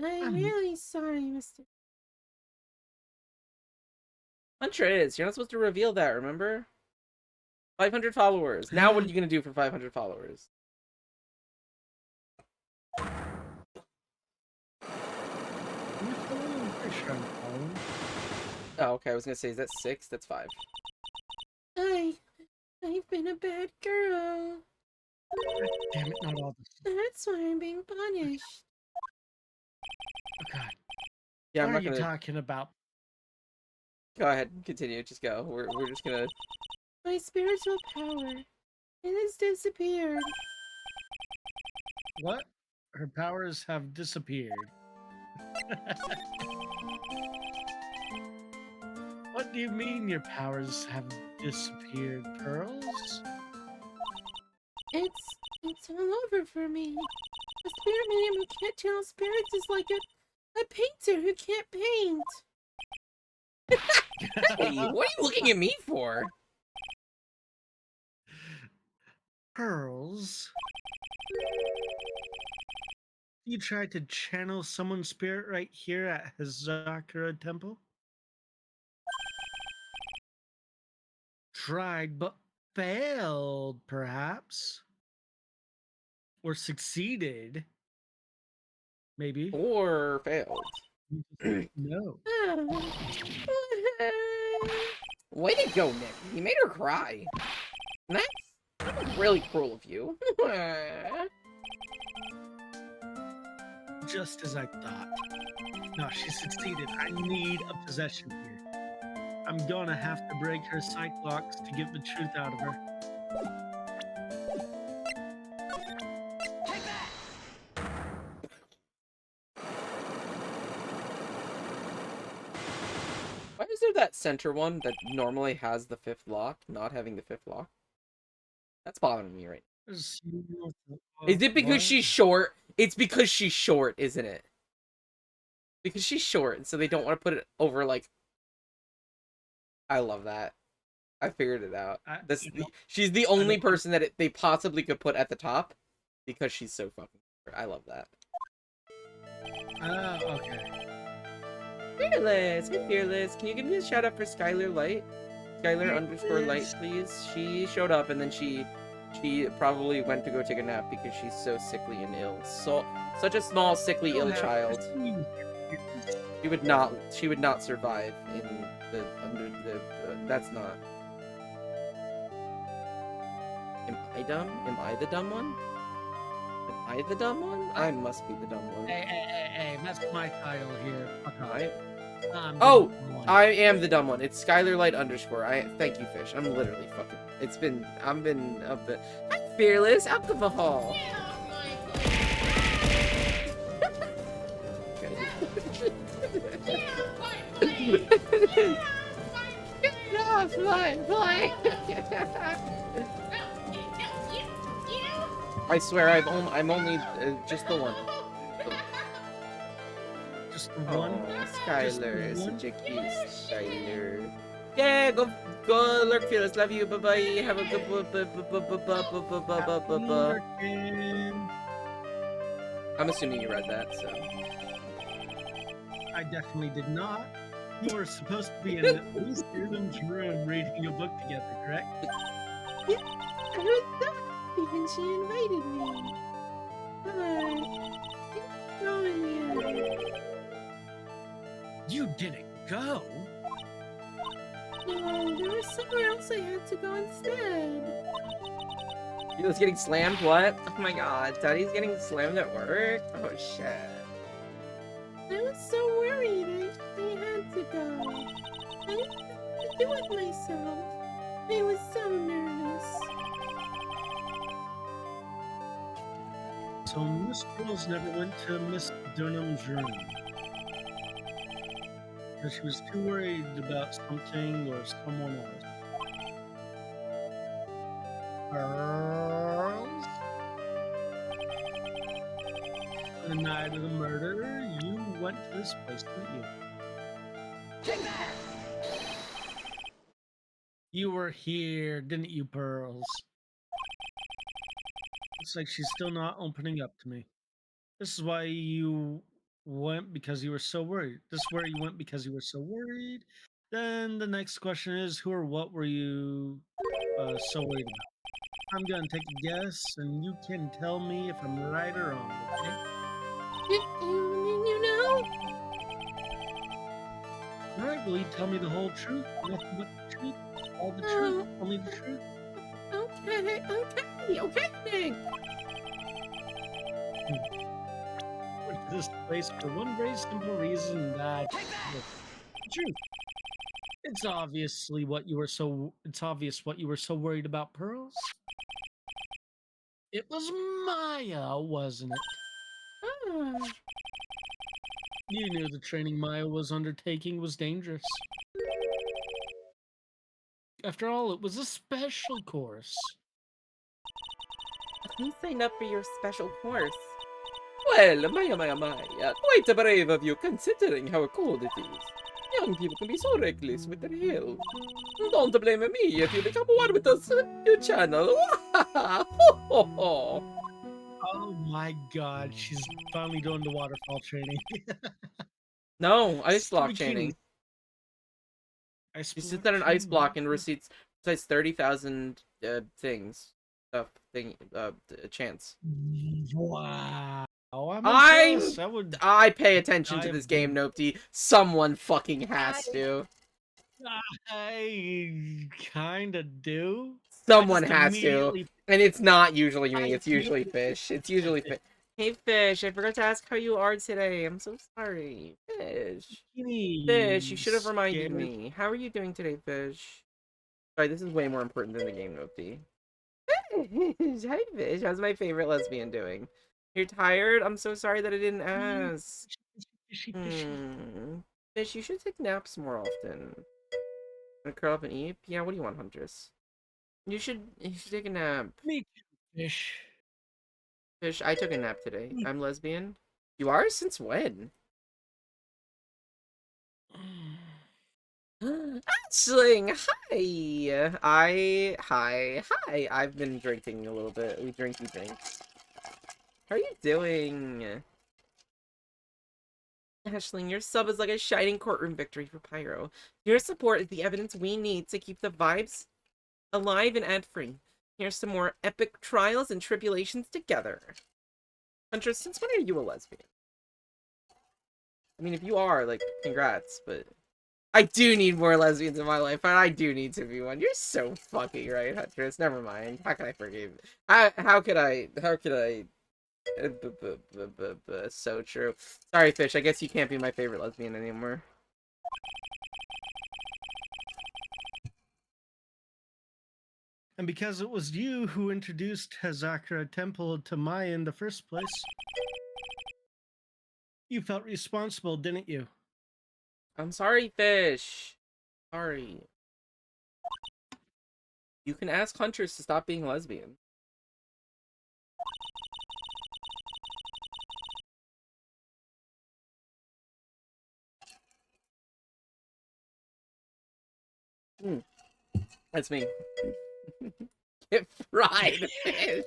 I'm really sorry, Mr. Huntress, you're not supposed to reveal that, remember? 500 followers. Now what are you gonna do for 500 followers? Oh, okay. I was gonna say, is that 6? That's 5. I've been a bad girl. Damn it, not all this. That's why I'm being punished. Oh, God. Yeah, What I'm are not you gonna. talking about? Go ahead, continue. Just go. We're just gonna. My spiritual power. It has disappeared. What? Her powers have disappeared. What do you mean your powers have disappeared, Pearls? It's all over for me. A spirit medium who can't channel spirits is like a painter who can't paint. Hey, what are you looking at me for? Pearls? You tried to channel someone's spirit right here at Hazakura Temple? Tried but failed, perhaps? Or succeeded? Maybe. Or failed. No. Way to go, Nick. You made her cry. That was really cruel of you. Just as I thought. No, she succeeded. I need a possession here. I'm gonna have to break her sight locks to get the truth out of her. Why is there that center one that normally has the 5th lock, not having the 5th lock? That's bothering me right now. Is it because What? she's short? It's because she's short, isn't it? Because she's short, and so they don't want to put it over, like... I love that. I figured it out. She's the only person that they possibly could put at the top, because she's so fucking short. I love that. Okay. Fearless! Hey, Fearless! Can you give me a shout out for Skylar Light? Skylar _ Light, please. She showed up, and then she probably went to go take a nap because she's so sickly and ill. Such a small, sickly, ill child. She would not survive in that's not. Am I dumb? Am I the dumb one? Am I the dumb one? I must be the dumb one. Hey, that's my title here. Fuck off. I'm Oh, the one. I am the dumb one. It's Skylarlight underscore. Thank you, Fish. I'm literally fucking. I've been up the. Hi, Fearless alcohol. Get off my plane. I swear, I'm only just the one. Just the Oh, one. Skylar is one? such a cute Skylar. Yeah, go lurk, Fearless. Love you. Bye bye. Have a good Lurking. I'm assuming you read that, so. I definitely did not. You were supposed to be in Miss Durnham's room reading a book together, correct? I was so happy when she invited me. But it's going yet. You didn't go. No, there was somewhere else I had to go instead. He was getting slammed? What? Oh my god, Daddy's getting slammed at work? Oh shit. I was so worried I had to go. I didn't know what to do with myself. I was so nervous. So Miss Girls never went to Miss Durnham's room. Because she was too worried about something or someone else. Girls? The night of the murder, you went to this place, didn't you? You were here, didn't you, Pearls? Looks like she's still not opening up to me. This is why you went, because you were so worried. This is where you went because you were so worried. Then the next question is, who or what were you so worried about? I'm gonna take a guess, and you can tell me if I'm right or wrong, okay? You know? Alright, will you tell me the whole truth? Nothing but the truth? All the truth? Only the truth? Okay, Nick. Went to this place for one very simple reason that the truth. It's obvious what you were so worried about, Pearls. It was Maya, wasn't it? Ah, You knew the training Maya was undertaking was dangerous. After all, it was a special course. Who signed up for your special course? Well, Maya. Quite brave of you considering how cold it is. Young people can be so reckless with their health. Don't blame me if you become one with us new channel. Oh my god, she's finally doing the waterfall training. No, ice block Bikini. chaining. Ice You sit block at an ice training? block and receipts besides 30,000 chance. Wow. I'm I'm- impressed. I would. I pay attention to I this have game, been- Nopty. Someone fucking has to. I kind of do. Someone I just has to. immediately- And it's not usually me, I it's usually Fish. It's usually Fish. Hey Fish, I forgot to ask how you are today. I'm so sorry. Fish, you should have reminded Scared. me. How are you doing today, Fish? Sorry, this is way more important than the game, Nopty. Hi Fish, how's my favorite lesbian doing? You're tired? I'm so sorry that I didn't ask. Fishy, fishy. Fish, you should take naps more often. Wanna curl up and eat? Yeah, what do you want, Huntress? You should take a nap. Me too, fish. Fish, I took a nap today. I'm lesbian. You are? Since when? Aisling, hi! Hi! I've been drinking a little bit. We drinky drinks. How are you doing? Ashling, your sub is like a shining courtroom victory for Pyro. Your support is the evidence we need to keep the vibes alive and ad-free. Here's some more epic trials and tribulations together. Huntress, since when are you a lesbian? I mean, if you are, like, congrats, but... I do need more lesbians in my life, and I do need to be one. You're so fucking right, Huntress. Never mind. How can I forgive? How could I... So true. Sorry, Fish. I guess you can't be my favorite lesbian anymore. And because it was you who introduced Hazakura Temple to Maya in the first place, you felt responsible, didn't you? I'm sorry, Fish. Sorry. You can ask Hunters to stop being lesbian. That's me. Get fried, Fish.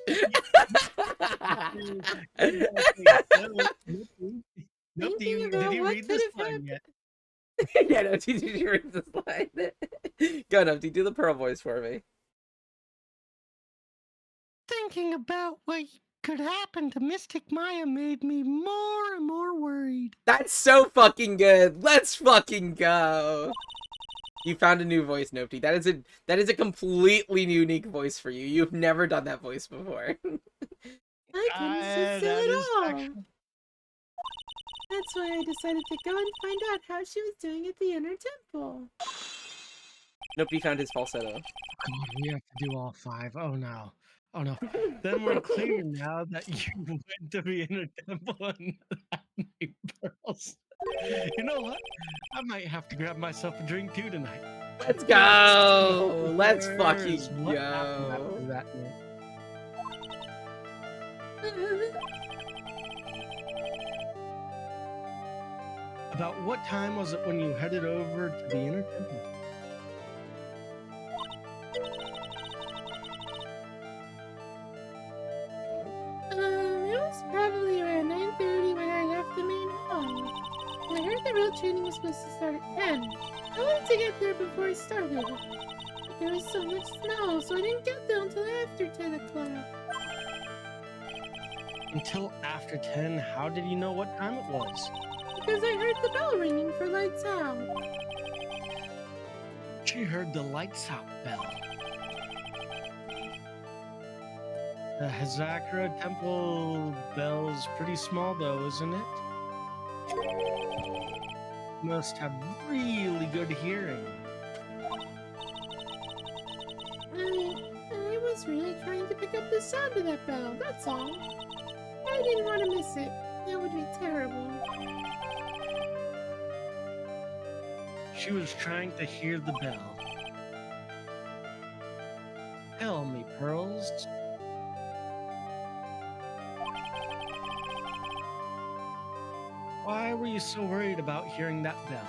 Nope, Thinking did about you what read could this have line happened. yet? Yeah, no, did you read this line? Go, Nupty, do the Pearl voice for me. Thinking about what could happen to Mystic Maya made me more and more worried. That's so fucking good. Let's fucking go. You found a new voice, Nopty. That is a completely unique voice for you. You've never done that voice before. I couldn't sit still That at is all. actually- That's why I decided to go and find out how she was doing at the inner temple. Nopty found his falsetto. God, we have to do all 5. Oh no. Oh no. Then we're clear now that you went to the inner temple and made pearls. You know what? I might have to grab myself a drink too tonight. Let's go. Let's Where's fucking what happened go. after that night? About what time was it when you headed over to the inner temple? It was probably around 9:30 when I left the main hall. I heard the real training was supposed to start at 10. I wanted to get there before it started. But there was so much snow, so I didn't get there until after 10 o'clock. Until after 10, how did you know what time it was? Because I heard the bell ringing for lights out. She heard the lights out bell. The Hazakura Temple bell's pretty small though, isn't it? Must have really good hearing. I was really trying to pick up the sound of that bell, that's all. I didn't want to miss it. That would be terrible. She was trying to hear the bell. Tell me, Pearls. Why were you so worried about hearing that bell?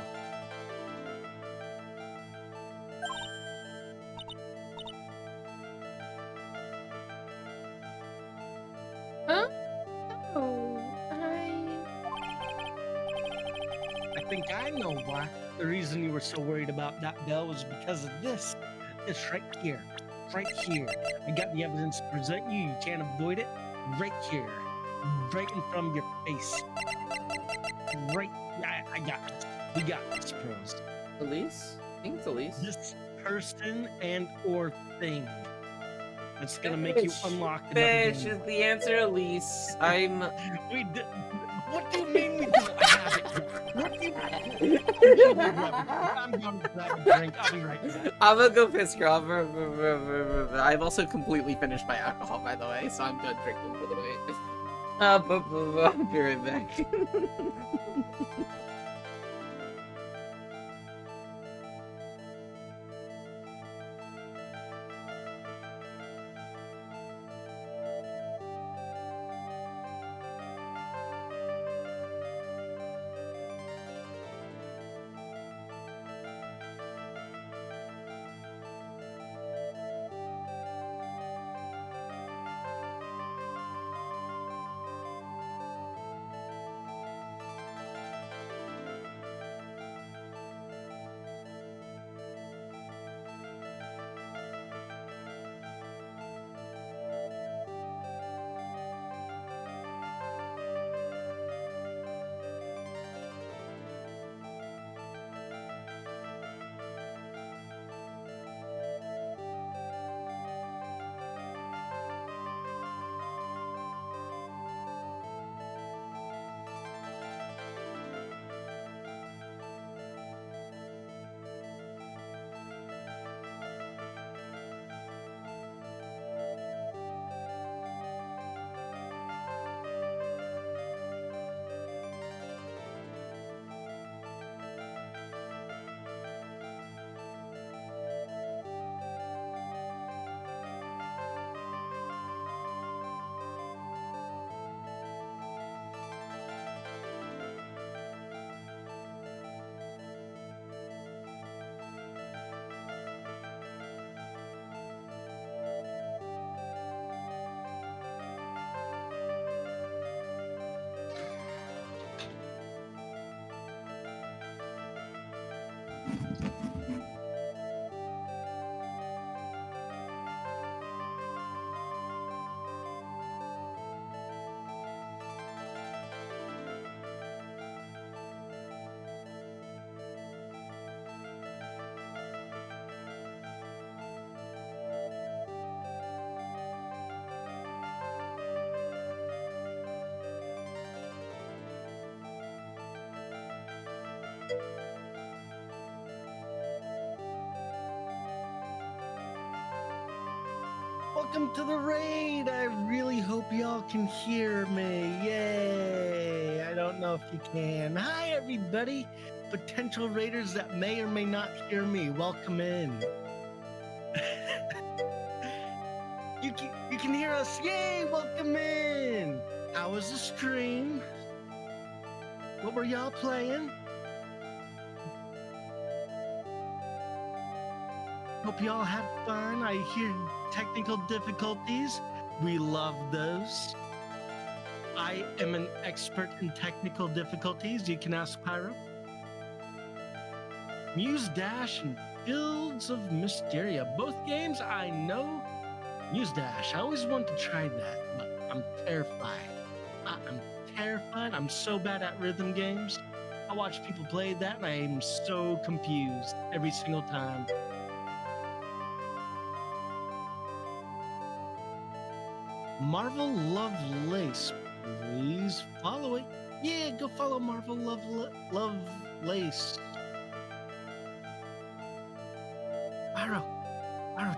Huh? Oh, I think I know why. The reason you were so worried about that bell was because of this. It's right here. Right here. I got the evidence to present you. You can't avoid it. Right here. Right in front of your face. Right. I got this. We got this, Pros. Elise? I think it's Elise. This person and or thing. That's gonna make you Fish. unlock another Fish game. is the answer, Elise. I'm. We did. What do you mean we don't have it? What do you mean? I'm going to grab a drink. I'll be right back. I'm gonna go piss girl. I've also completely finished my alcohol, by the way, so I'm done drinking for the night. I'll be right back. Welcome to the raid. I really hope y'all can hear me. Yay. I don't know if you can. Hi, everybody. Potential raiders that may or may not hear me. Welcome in. You can hear us. Yay. Welcome in. How was the stream? What were y'all playing? Hope y'all had fun. I hear technical difficulties. We love those. I am an expert in technical difficulties. You can ask Pyro. Muse Dash and Fields of Mysteria. Both games I know. Muse Dash. I always want to try that, but I'm terrified. I'm terrified. I'm so bad at rhythm games. I watch people play that and I am so confused every single time. Marvel Lovelace, please follow it. Yeah, go follow Marvel Lovelace. Pyro,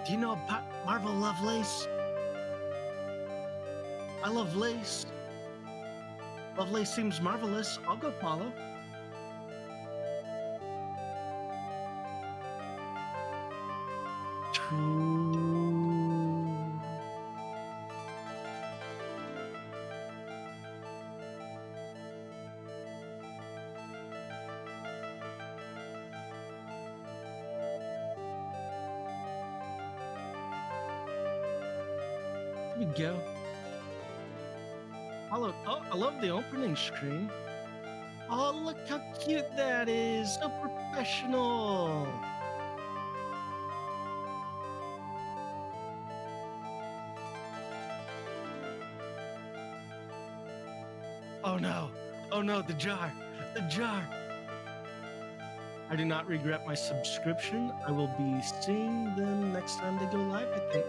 do you know about Marvel Lovelace? I love lace. Lovelace seems marvelous. I'll go follow. Here we go. Oh, I love the opening screen. Oh, look how cute that is. So professional. Oh no, the jar. I do not regret my subscription. I will be seeing them next time they go live, I think.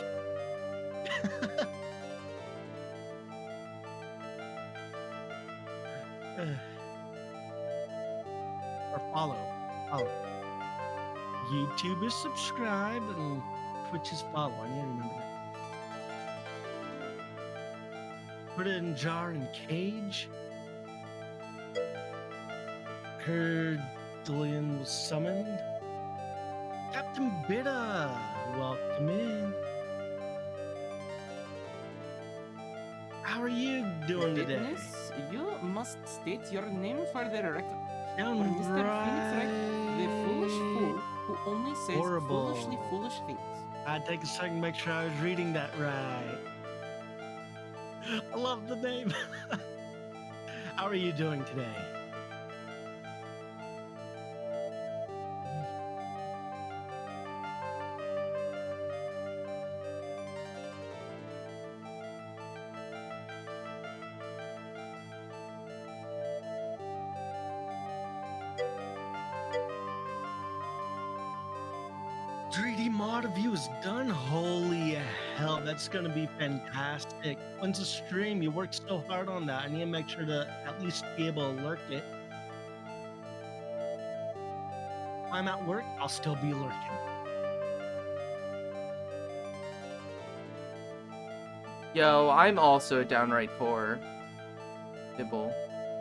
Or follow. YouTube is subscribe and Twitch is follow. I need to remember that. Put it in jar and cage. Herdlian was summoned. Captain Bitta, welcome in. How are you doing today? Witness, you must state your name for the record. Down Or Mr. Phoenix Wright, the foolish fool right. who only says Horrible. foolishly foolish things. I'd take a second to make sure I was reading that right. I love the name. How are you doing today? Mod of you is done. Holy hell, that's gonna be fantastic. When's the stream? You worked so hard on that. I need to make sure to at least be able to lurk it. If I'm at work, I'll still be lurking. Yo, I'm also downright poor. Dibble,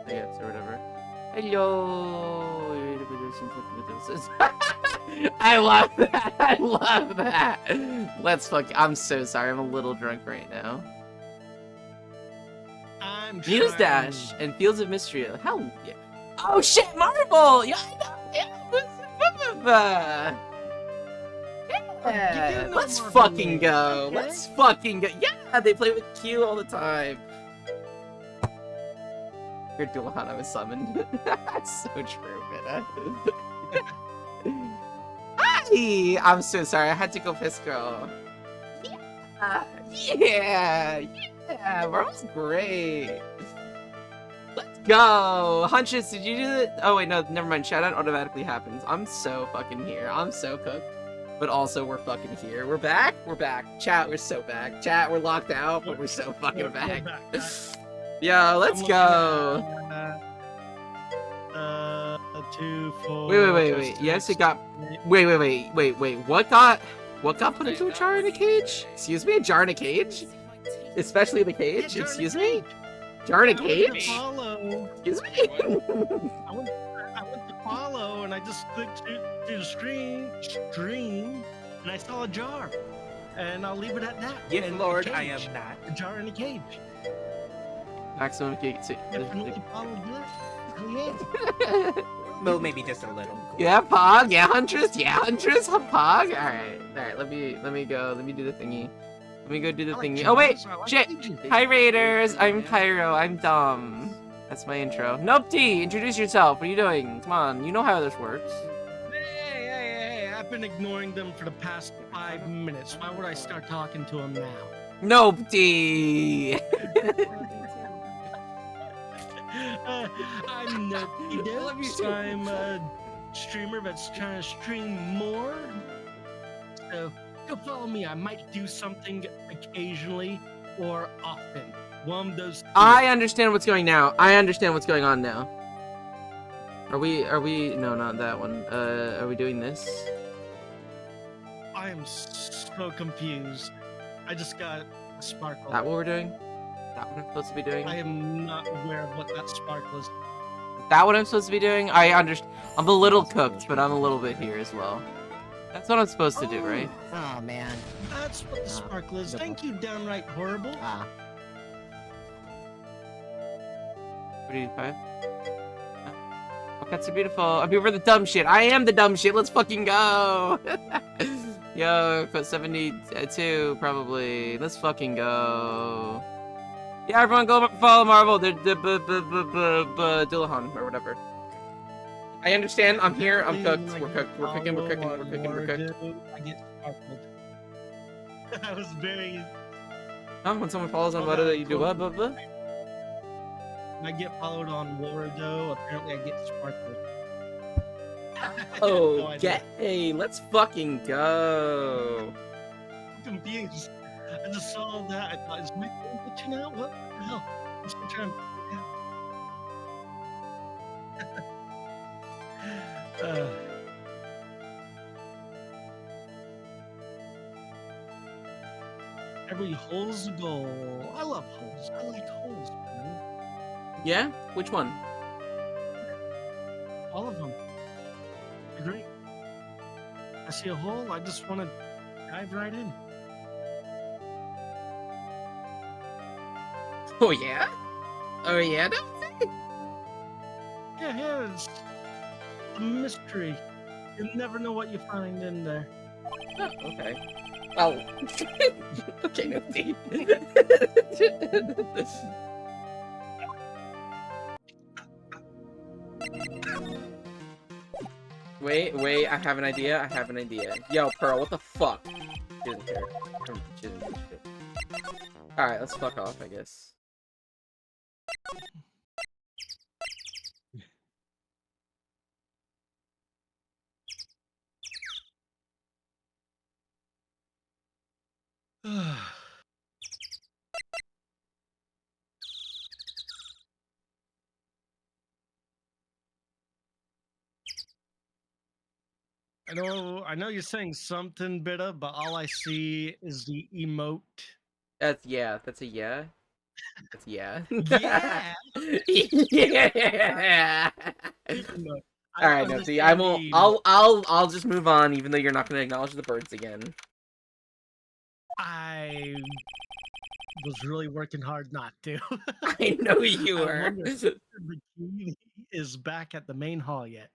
I guess, or whatever. Hello. I love that. Let's fuck. I'm so sorry. I'm a little drunk right now. I'm Muse Dash and Fields of Mystery. Hell yeah. Oh shit, Marvel! Yeah, I know. Yeah. know Let's Marvel, fucking go. okay? Let's fucking go. Yeah, they play with Q all the time. Your Dualhana was summoned. That's so true, man. Hi! I'm so sorry. I had to go piss girl. Yeah, Marvel's great. Let's go. Huntress, did you do it? Oh wait, no, never mind. Shout out automatically happens. I'm so fucking here. I'm so cooked. But also, we're fucking here. We're back. We're back. Chat, we're so back. Chat, we're locked out, but we're so fucking We're back. back. Yo, let's go. 2, 4. Wait. Yes, it got. Wait. What got? What got put into a jar in a cage? Excuse me, a jar in a cage? Especially the cage? Yeah, Excuse me? Jar in a I went to cage? follow. Excuse me? I went to follow, and I just clicked to the stream, and I saw a jar. And I'll leave it at that. Yes, And a Lord, I am cage. not. A jar in a cage. Maximum cage. Definitely followed that. Oh yeah. Well, maybe just a little. Yeah, Pog. Yeah, Huntress. Yeah, Huntress. Pog. All right. Let me go. Let me do the thingy. Let me go do the I like thingy. Oh wait, jars, I like shit. cages. Hi Raiders. I'm Pyro. I'm dumb. That's my intro. Nope, D. Introduce yourself. What are you doing? Come on. You know how this works. Hey, I've been ignoring them for the past 5 minutes. Why would I start talking to them now? Nope, D. I'm Nutty Dips. I'm a streamer that's trying to stream more. So go follow me. I might do something occasionally or often. One of those. I understand what's going now. I understand what's going on now. Are we no, not that one. Are we doing this? I am so confused. I just got a sparkle. That what we're doing? That what I'm supposed to be doing? I am not aware of what that sparkle is. That what I'm supposed to be doing? I understand. I'm a little cooked, but I'm a little bit here as well. That's what I'm supposed to do, right? Oh man. That's what the sparkle is. Thank you, downright horrible. Ah. What do you do, 5? Oh, cats are beautiful. I'm here for the dumb shit. I am the dumb shit. Let's fucking go. Yo, put 72 probably. Let's fucking go. Yeah, everyone go follow Marvel. Dillahan or whatever. I understand. I'm here. I'm cooked. We're cooked. We're cooking. We're cooking. We're cooking. We're cooked. I get sparkled. I was very. When someone follows on what you do what? I get followed on Wardo. Apparently, I get sparkled. Oh, No idea. okay. Let's fucking go. I'm confused. I just saw that. I thought, is my phone glitching out? What the hell? I'm still trying to figure it out. Every hole's a goal. I love holes. I like holes, man. Yeah? Which one? All of them. They're great. I see a hole, I just want to dive right in. Oh yeah? Oh yeah? No? Yeah, it's a mystery. You'll never know what you find in there. Oh, okay. Oh. Okay, no D. Wait, I have an idea. Yo, Pearl, what the fuck? She doesn't care. She doesn't give a shit. Alright, let's fuck off, I guess. I know you're saying something, Bitta, but all I see is the emote. That's a yeah. That's yeah. Yeah. Yeah. Emote. I All right, don't no, see, understand I won't. the emote. I'll just move on, even though you're not gonna acknowledge the birds again. I was really working hard not to. I know you I were. wonder if Mr. Bikini is back at the main hall yet.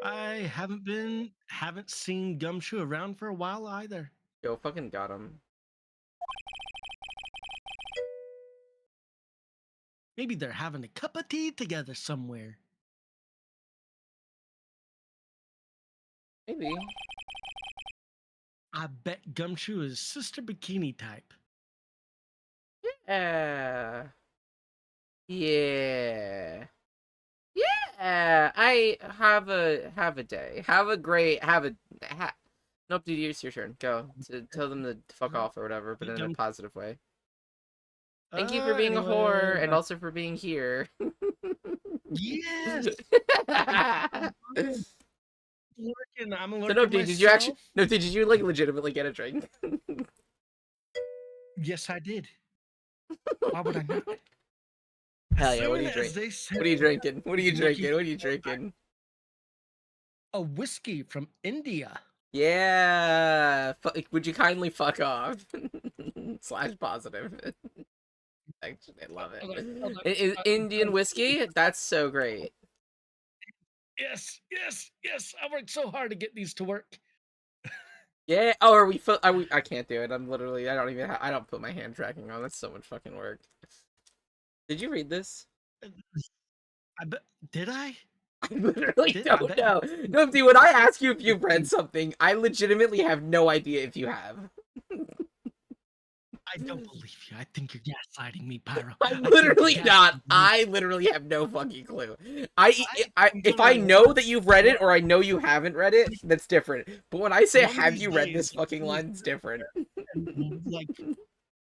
I haven't seen Gumshoe around for a while either. Yo, fucking got him. Maybe they're having a cup of tea together somewhere. Maybe. I bet Gumshoe is Sister Bikini type. Yeah. Yeah. Yeah. I have a day. Nope, dude, it's your turn. Go. Tell them to fuck off or whatever, but in a positive way. Thank you for being a whore Anyway, and also for being here. yes. I'm So lurking no, dude, did you actually? myself. No, did you like legitimately get a drink? Yes, I did. Why would I not? Hell yeah! What are Soon you as drinking? they said What are you drinking? What are you looking drinking? What are you drinking? a whiskey from India. Yeah. Would you kindly fuck off? Slash positive. Actually, I love Hold on, it. hold on. Indian whiskey? That's so great. Yes, yes, yes. I worked so hard to get these to work. Yeah. Oh, are we? I can't do it. I'm literally. I don't even. I don't put my hand tracking on. That's so much fucking work. Did you read this? I bet. Did I? I literally I don't bet- know. No, dude. When I ask you if you've read something, I legitimately have no idea if you have. I don't believe you. I think you're gaslighting me, Pyro. I'm I think you're literally not. gaslighting me. I literally have no fucking clue. If I know that you've read it or I know you haven't read it, that's different. But when I say One of have these you read days, this fucking line, it's different. Like,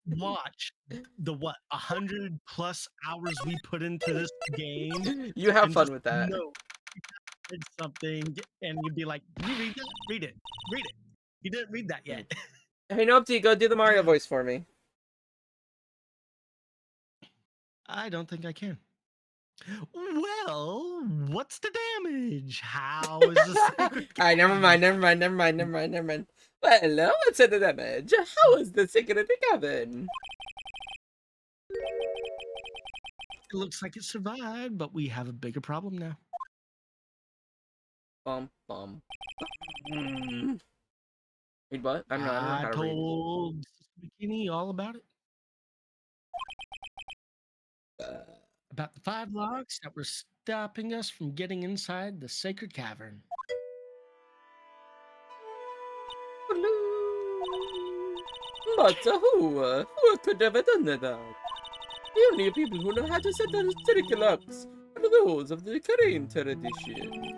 watch the 100+ hours we put into this game. You have and fun just with that. know you did something, and you'd be like, "Did you read that? Read it. Read it. You didn't read that yet." Hey, Nopty, go do the Mario voice for me. I don't think I can. Well, what's the damage? How is the sacred Alright, never mind. Well, what's the damage? How is the secret cabin? It looks like it survived, but we have a bigger problem now. Bum. Read what? I don't know I how to read. told Sister Bikini all about it. About the 5 logs that were stopping us from getting inside the sacred cavern. But who could have done that? The only people who know how to set the trick locks are those of the Korean tradition.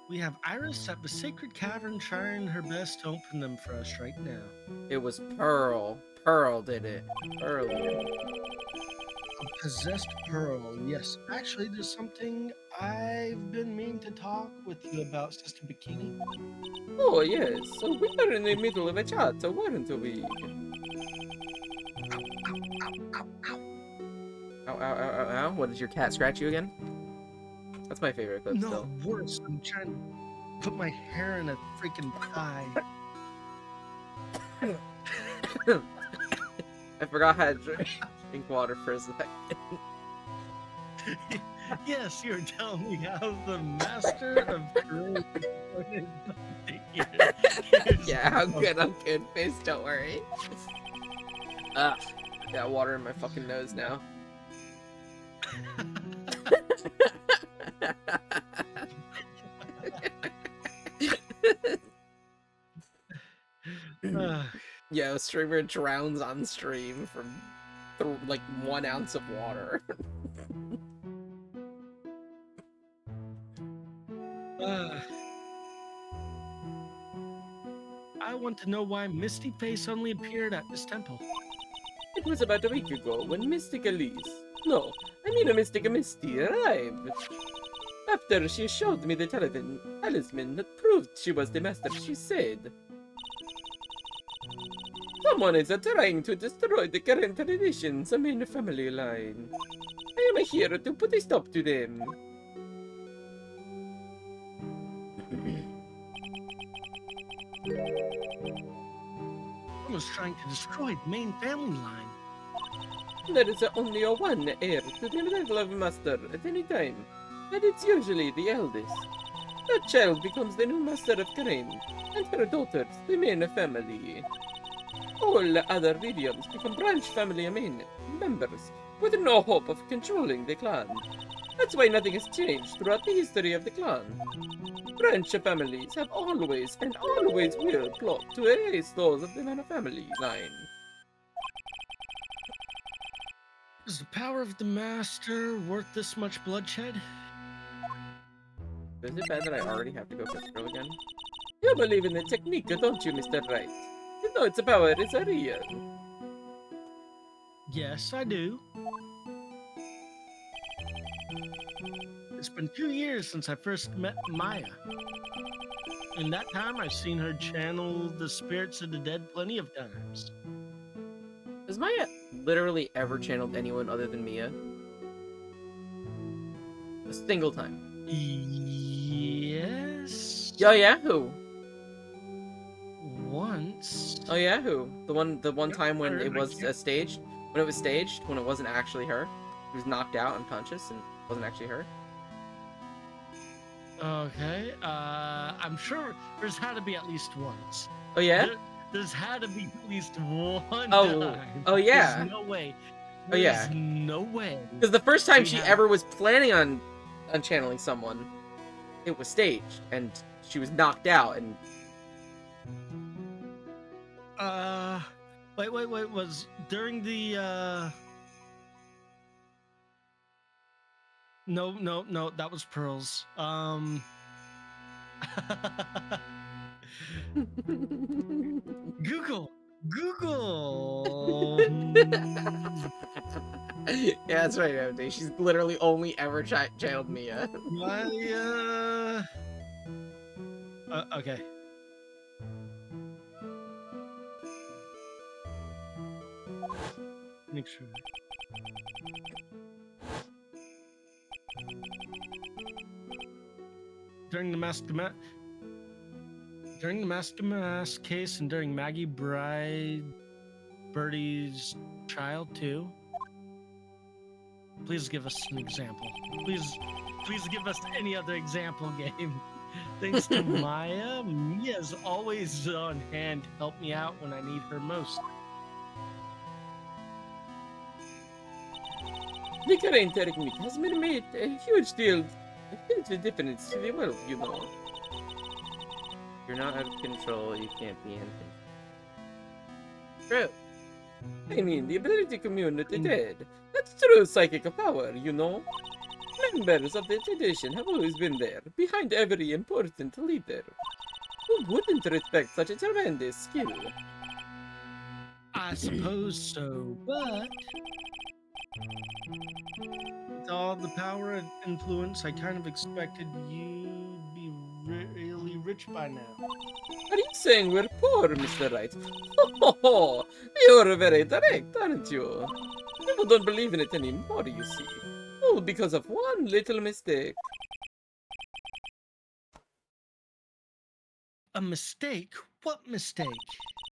We have Iris at the sacred cavern trying her best to open them for us right now. It was Pearl. Pearl did it. Earlier. A possessed pearl, yes. Actually, there's something I've been meaning to talk with you about, Sister Bikini. Oh, yes. So we were in the middle of a chat, weren't we? Ow. What, did your cat scratch you again? That's my favorite clip No, still. worse. I'm trying to put my hair in a freaking pie. I forgot how to drink water for a second. Yes, you were telling me how the master of Korean Yeah, I'm good, face, don't worry. Got water in my fucking nose now. Yo, streamer drowns on stream from like 1 ounce of water. I want to know why Misty Face only appeared at this temple. It was about a week ago when Mystic Elise, no, I mean a Mystic Misty, arrived. After she showed me the talisman that proved she was the master she said. Someone is trying to destroy the current traditions in the family line. I am here to put a stop to them. Someone was trying to destroy the main family line. There is only one heir to the title of master at any time, and it's usually the eldest. That child becomes the new master of Crane, and her daughters the main family. All other mediums become branch family members, with no hope of controlling the clan. That's why nothing has changed throughout the history of the clan. Branch families have always and always will plot to erase those of the main family line. Is the power of the master worth this much bloodshed? Is it bad that I already have to go Crystal again? You believe in the technique, don't you, Mr. Wright? The No, its power is real. Yes, I do. It's been 2 years since I first met Maya. In that time, I've seen her channel the spirits of the dead plenty of times. Has Maya literally ever channeled anyone other than Mia? A single time. Yes. Oh yeah, who? Once. Oh yeah, who? The one Yep, time when I it was can't- staged? When it was staged? When it wasn't actually her? She was knocked out unconscious and it wasn't actually her? Okay. I'm sure there's had to be at least once. Oh yeah? There's had to be at least one Oh, time. oh, yeah. There's no way. Oh, yeah. There's no way. Because the first time We she have- ever was planning on channeling someone, it was staged, and she was knocked out, and Wait. Was during the No. That was Pearls. Google. yeah, that's right, Emily. She's literally only ever channeled Mia. Okay. Make sure. During the Master Mask case and during Maggie Birdie's child too. Please give us an example. Please give us any other example game. Thanks to Maya, Mia's always on hand to help me out when I need her most. The current technique has been made a huge difference to the world, you know. You're not out of control, you can't be anything. True. I mean, the ability to commune with the dead. That's true psychic power, you know. Members of the tradition have always been there, behind every important leader. Who wouldn't respect such a tremendous skill? I suppose so, but with all the power and influence, I kind of expected you'd be really rich by now. Are you saying we're poor, Mr. Wright? Oh, you're very direct, aren't you? People don't believe in it anymore, you see. Oh, because of one little mistake. A mistake? What mistake?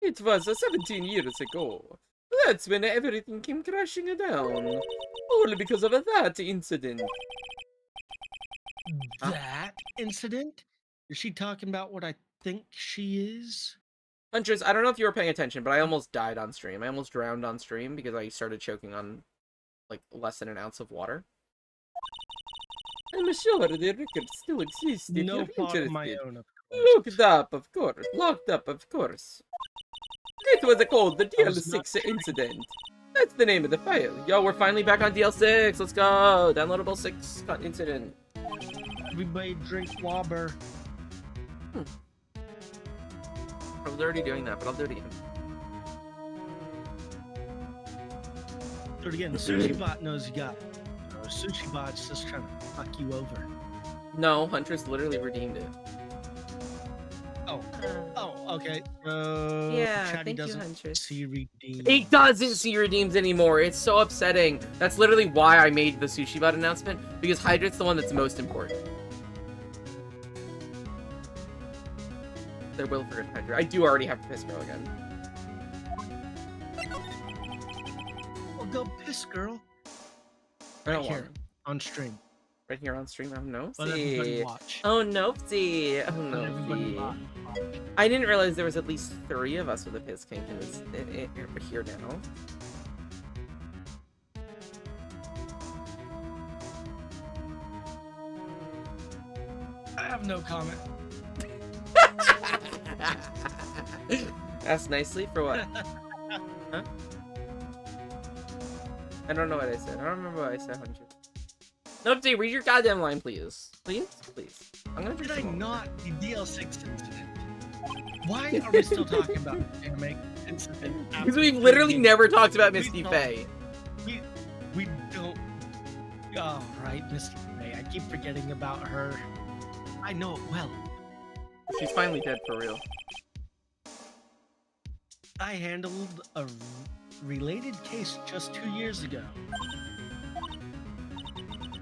It was 17 years ago. That's when everything came crashing down. All because of that incident. That incident? Is she talking about what I think she is? Huntress, I don't know if you were paying attention, but I almost died on stream. I almost drowned on stream because I started choking on, like, less than an ounce of water. I'm sure the record still exists if No you're fault of my interested. own, of course. Looked up, of course. Locked up, of course. It was called the I was not DL6 incident. That's the name of the file. Yo, we're finally back on DL6. Let's go. Downloadable 6 incident. Everybody drink water. I was already doing that, but I'll do it again. Do it again. The sushi bot knows you got. No, sushi bot's just trying to fuck you over. No, Huntress literally redeemed it. Oh, okay. Yeah, Chatty thank you, doesn't Huntress. see redeem. It doesn't see redeems anymore. It's so upsetting. That's literally why I made the sushi bot announcement, because Hydrate's the one that's most important. There will forget Hydrate. I do already have to piss girl again. Well, go piss, girl. I Right don't here, want to. on stream. Right here on stream. Oh no. Let everybody watch. Oh nope-see. Oh Let everybody no. watch. I didn't realize there was at least 3 of us with a piss kink in this here now. I have no comment. Ask nicely for what? Huh? I don't know what I said. I don't remember what I said, Hunter. Nope-see, read your goddamn line, please. Please? Please. I'm gonna drink Did I some water. not the DL6 incident? Why are we still talking about the anime incident? Because we've literally never talked about Misty We Faye. We don't. Oh, right, Misty Faye. I keep forgetting about her. I know it well. She's finally dead for real. I handled a related case just 2 years ago.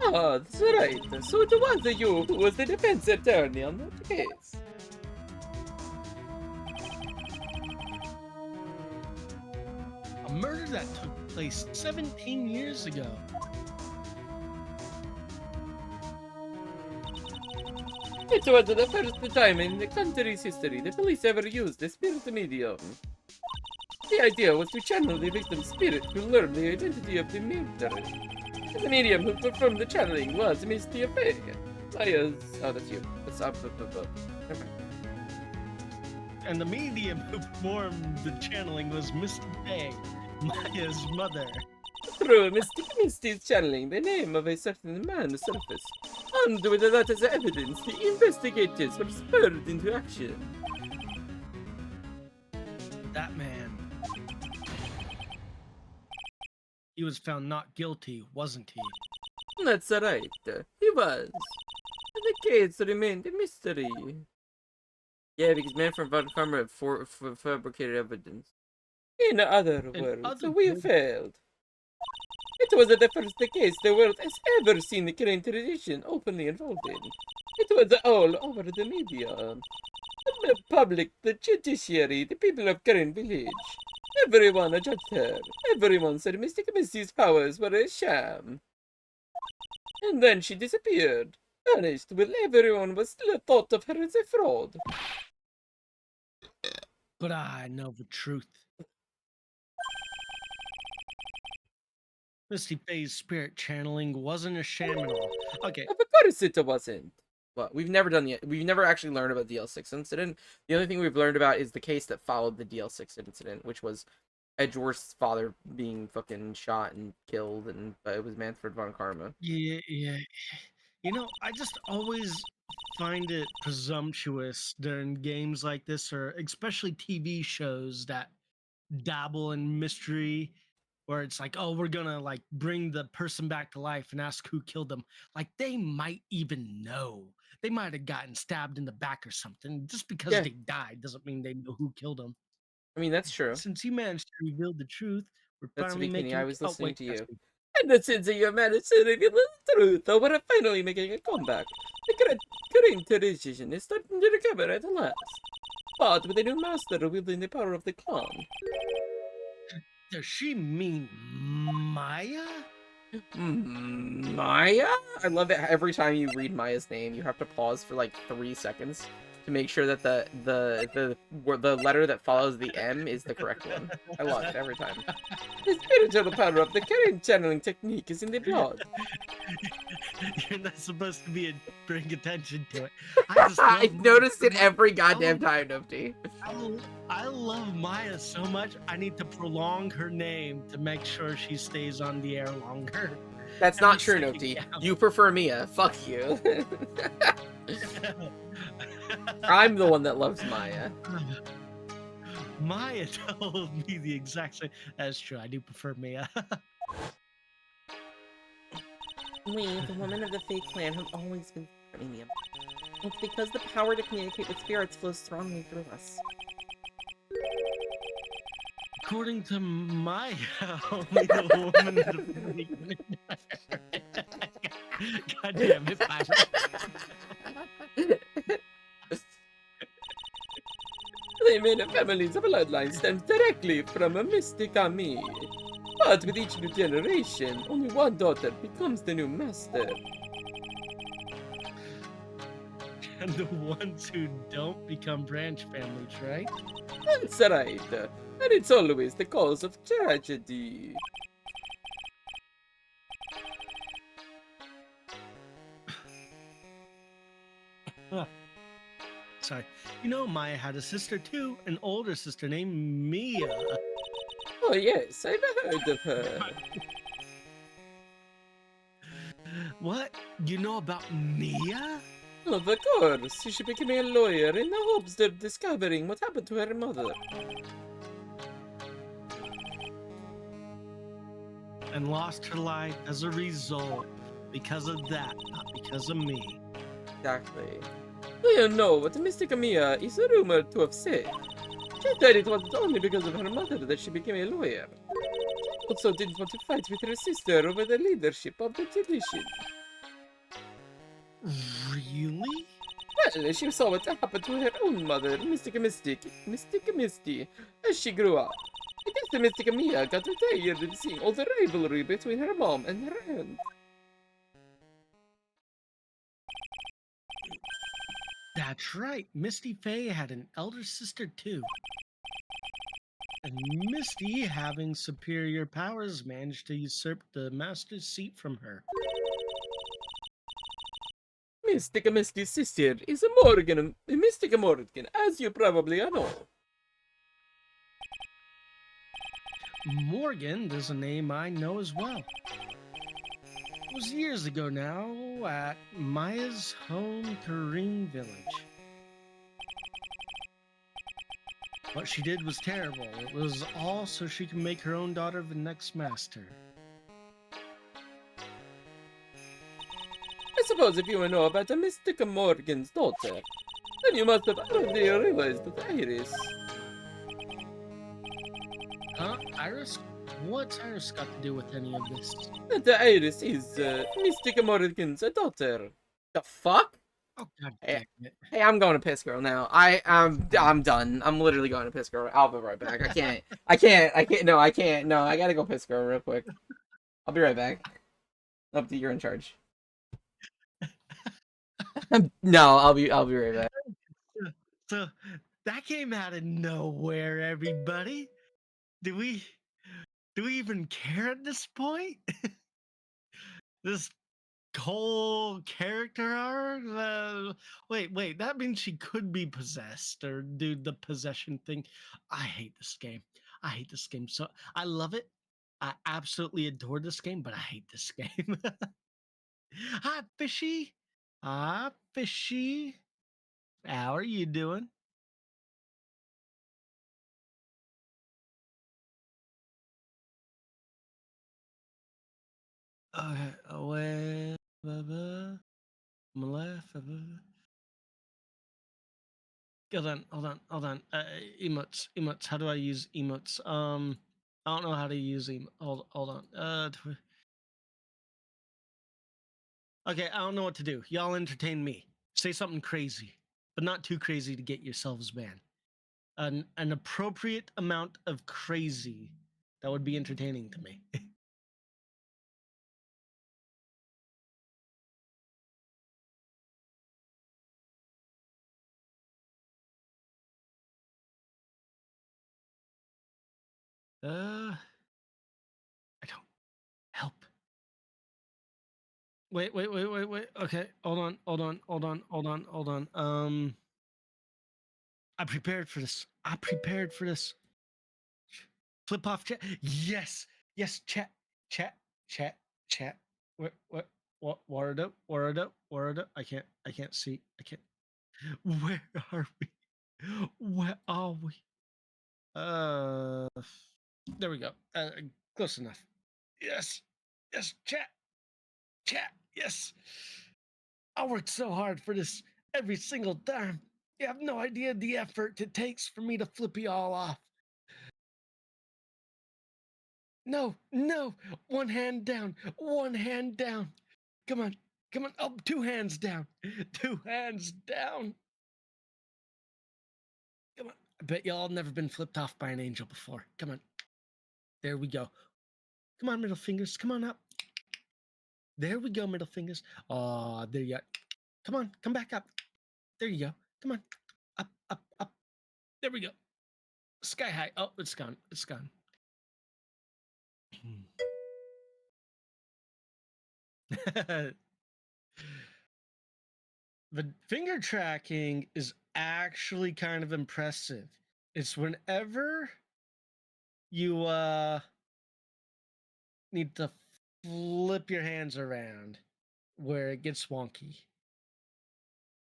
Oh, that's right. So it was you who was the defense attorney on that case. A murder that took place 17 years ago. It was the first time in the country's history the police ever used a spirit medium. The idea was to channel the victim's spirit to learn the identity of the murderer. The medium who performed the channeling was Misty Faye. Maya's... Oh, that's you. That's up. Never mind. And the medium who performed the channeling was Misty Faye, Maya's mother. Through Misty's channeling, the name of a certain man surfaced. And with that as evidence, the investigators were spurred into action. That man. He was found not guilty, wasn't he? That's right. He was. And the case remained a mystery. Yeah, because Manfred von Karma had fabricated evidence. In other words, we failed. It was the first case the world has ever seen the Korean tradition openly involved in. It was all over the media. The public, the judiciary, the people of Korean village. Everyone judged her. Everyone said Mystic Misty's powers were a sham. And then she disappeared. Vanished, while everyone was still thought of her as a fraud. But I know the truth. Misty Faye's spirit channeling wasn't a sham at all. Okay, Of course it wasn't. Well, we've never done yet. We've never actually learned about the DL6 incident. The only thing we've learned about is the case that followed the DL6 incident, which was Edgeworth's father being fucking shot and killed, and it was Manfred von Karma. yeah. You know, I just always find it presumptuous during games like this, or especially TV shows that dabble in mystery, where it's like, oh, we're gonna like bring the person back to life and ask who killed them. Like they might even know. They might have gotten stabbed in the back or something. Just because Yeah. they died doesn't mean they know who killed them. I mean, that's true. Since you managed to reveal the truth, we're That's finally Bikini. making. I was listening wait, to that's you. me. And since you managed to reveal the truth, though, we're finally making a comeback. The Korean tradition is starting to recover at last. But with a new master wielding the power of the clan. Does she mean Maya? Maya? I love it. Every time you read Maya's name, you have to pause for like 3 seconds to make sure that the letter that follows the M is the correct one. I love it every time. The spiritual power of the Korean channeling technique is in the blood. You're not supposed to be bring attention to it. I just love I've Maya noticed so it much. every goddamn time, Nupty. I love Maya so much. I need to prolong her name to make sure she stays on the air longer. That's Every not true, second Nupty. counts. You prefer Mia. Fuck you. I'm the one that loves Maya. Maya told me the exact same. That's true. I do prefer Mia. We, the women of the Fae clan, have always been premium. It's because the power to communicate with spirits flows strongly through us. According to Maya, only the woman of the God damn it, Byron. The main family's bloodline stems directly from a mystic Ami. But with each new generation, only one daughter becomes the new master. And the ones who don't become branch families, right? That's right. And it's always the cause of tragedy. Sorry. You know, Maya had a sister too, an older sister named Mia. Oh yes, I've heard of her. What? You know about Mia? Of course, she became a lawyer in the hopes of discovering what happened to her mother. And lost her life as a result because of that, not because of me. Exactly. Do you know what Mystic Mia is rumored to have said? She said it was only because of her mother that she became a lawyer. She also didn't want to fight with her sister over the leadership of the tradition. Really? Well, she saw what happened to her own mother, Mystic Misty, as she grew up. I guess the Mystic Mia got tired of seeing all the rivalry between her mom and her aunt. That's right. Misty Faye had an elder sister too. And Misty, having superior powers, managed to usurp the master's seat from her. Mystic Misty's sister is Morgan, Mystic Morgan, as you probably know. Morgan is a name I know as well. It was years ago now at Maya's home Kareem village. What she did was terrible. It was all so she could make her own daughter the next master. I suppose if you know about the Mystic Morgan's daughter, then you must have already realized that Iris. Huh? Iris? What's Iris got to do with any of this? That Iris is Mystic Morgan's daughter. The fuck? Oh, god Hey, damn it. hey, I'm going to Piss Girl now. I'm done. I'm literally going to Piss Girl. I'll be right back. I can't. No, I gotta go Piss Girl real quick. I'll be right back. Up to you're in charge. No, I'll be right back. So that came out of nowhere, everybody. Do we even care at this point? This whole character arc? Wait, that means she could be possessed or do the possession thing. I hate this game. I hate this game. So I love it. I absolutely adore this game, but I hate this game. Hi, Fishy. Hi, Fishy. How are you doing? Okay, away, my left. Hold on. Emotes. How do I use emotes? I don't know how to use hold on. Okay, I don't know what to do. Y'all entertain me. Say something crazy, but not too crazy to get yourselves banned. An appropriate amount of crazy that would be entertaining to me. I don't help. Wait. Okay, hold on. I prepared for this. Flip off chat. Yes, chat. Word up. I can't see. Where are we? Where are we? There we go. Close enough. Yes, chat. Yes. I worked so hard for this every single time. You have no idea the effort it takes for me to flip you all off. No. One hand down. Come on. Oh, 2 hands down. 2 hands down. Come on. I bet y'all have never been flipped off by an angel before. Come on. There we go. Come on, middle fingers. Come on up. There we go, middle fingers. Oh, there you go. Come on. Come back up. There you go. Come on. Up. There we go. Sky high. Oh, it's gone. The finger tracking is actually kind of impressive. It's whenever you need to flip your hands around where it gets wonky.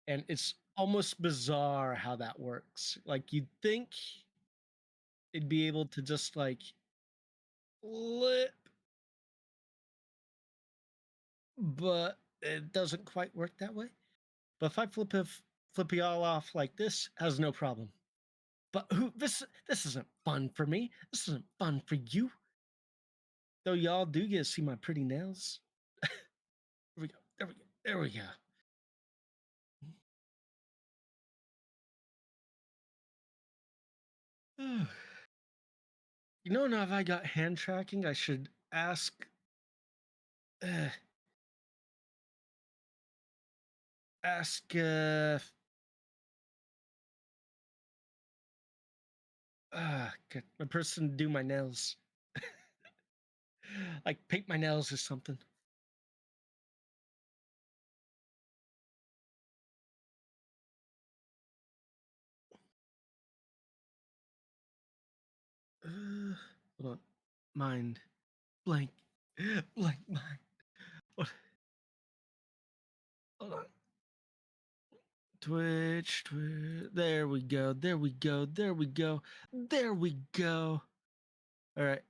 and it's almost bizarre how that works. Like you'd think it'd be able to just like flip, but it doesn't quite work that way. But if I flip y'all off like this, has no problem. But this isn't fun for me. This isn't fun for you. Though y'all do get to see my pretty nails. There we go. There we go. There we go. You know, now if I got hand tracking, I should ask. Ask. Get a person to do my nails. Like paint my nails or something. Hold on. Mind. Blank. Blank mind. What? Hold on. Twitch. There we go. There we go. There we go. There we go. All right.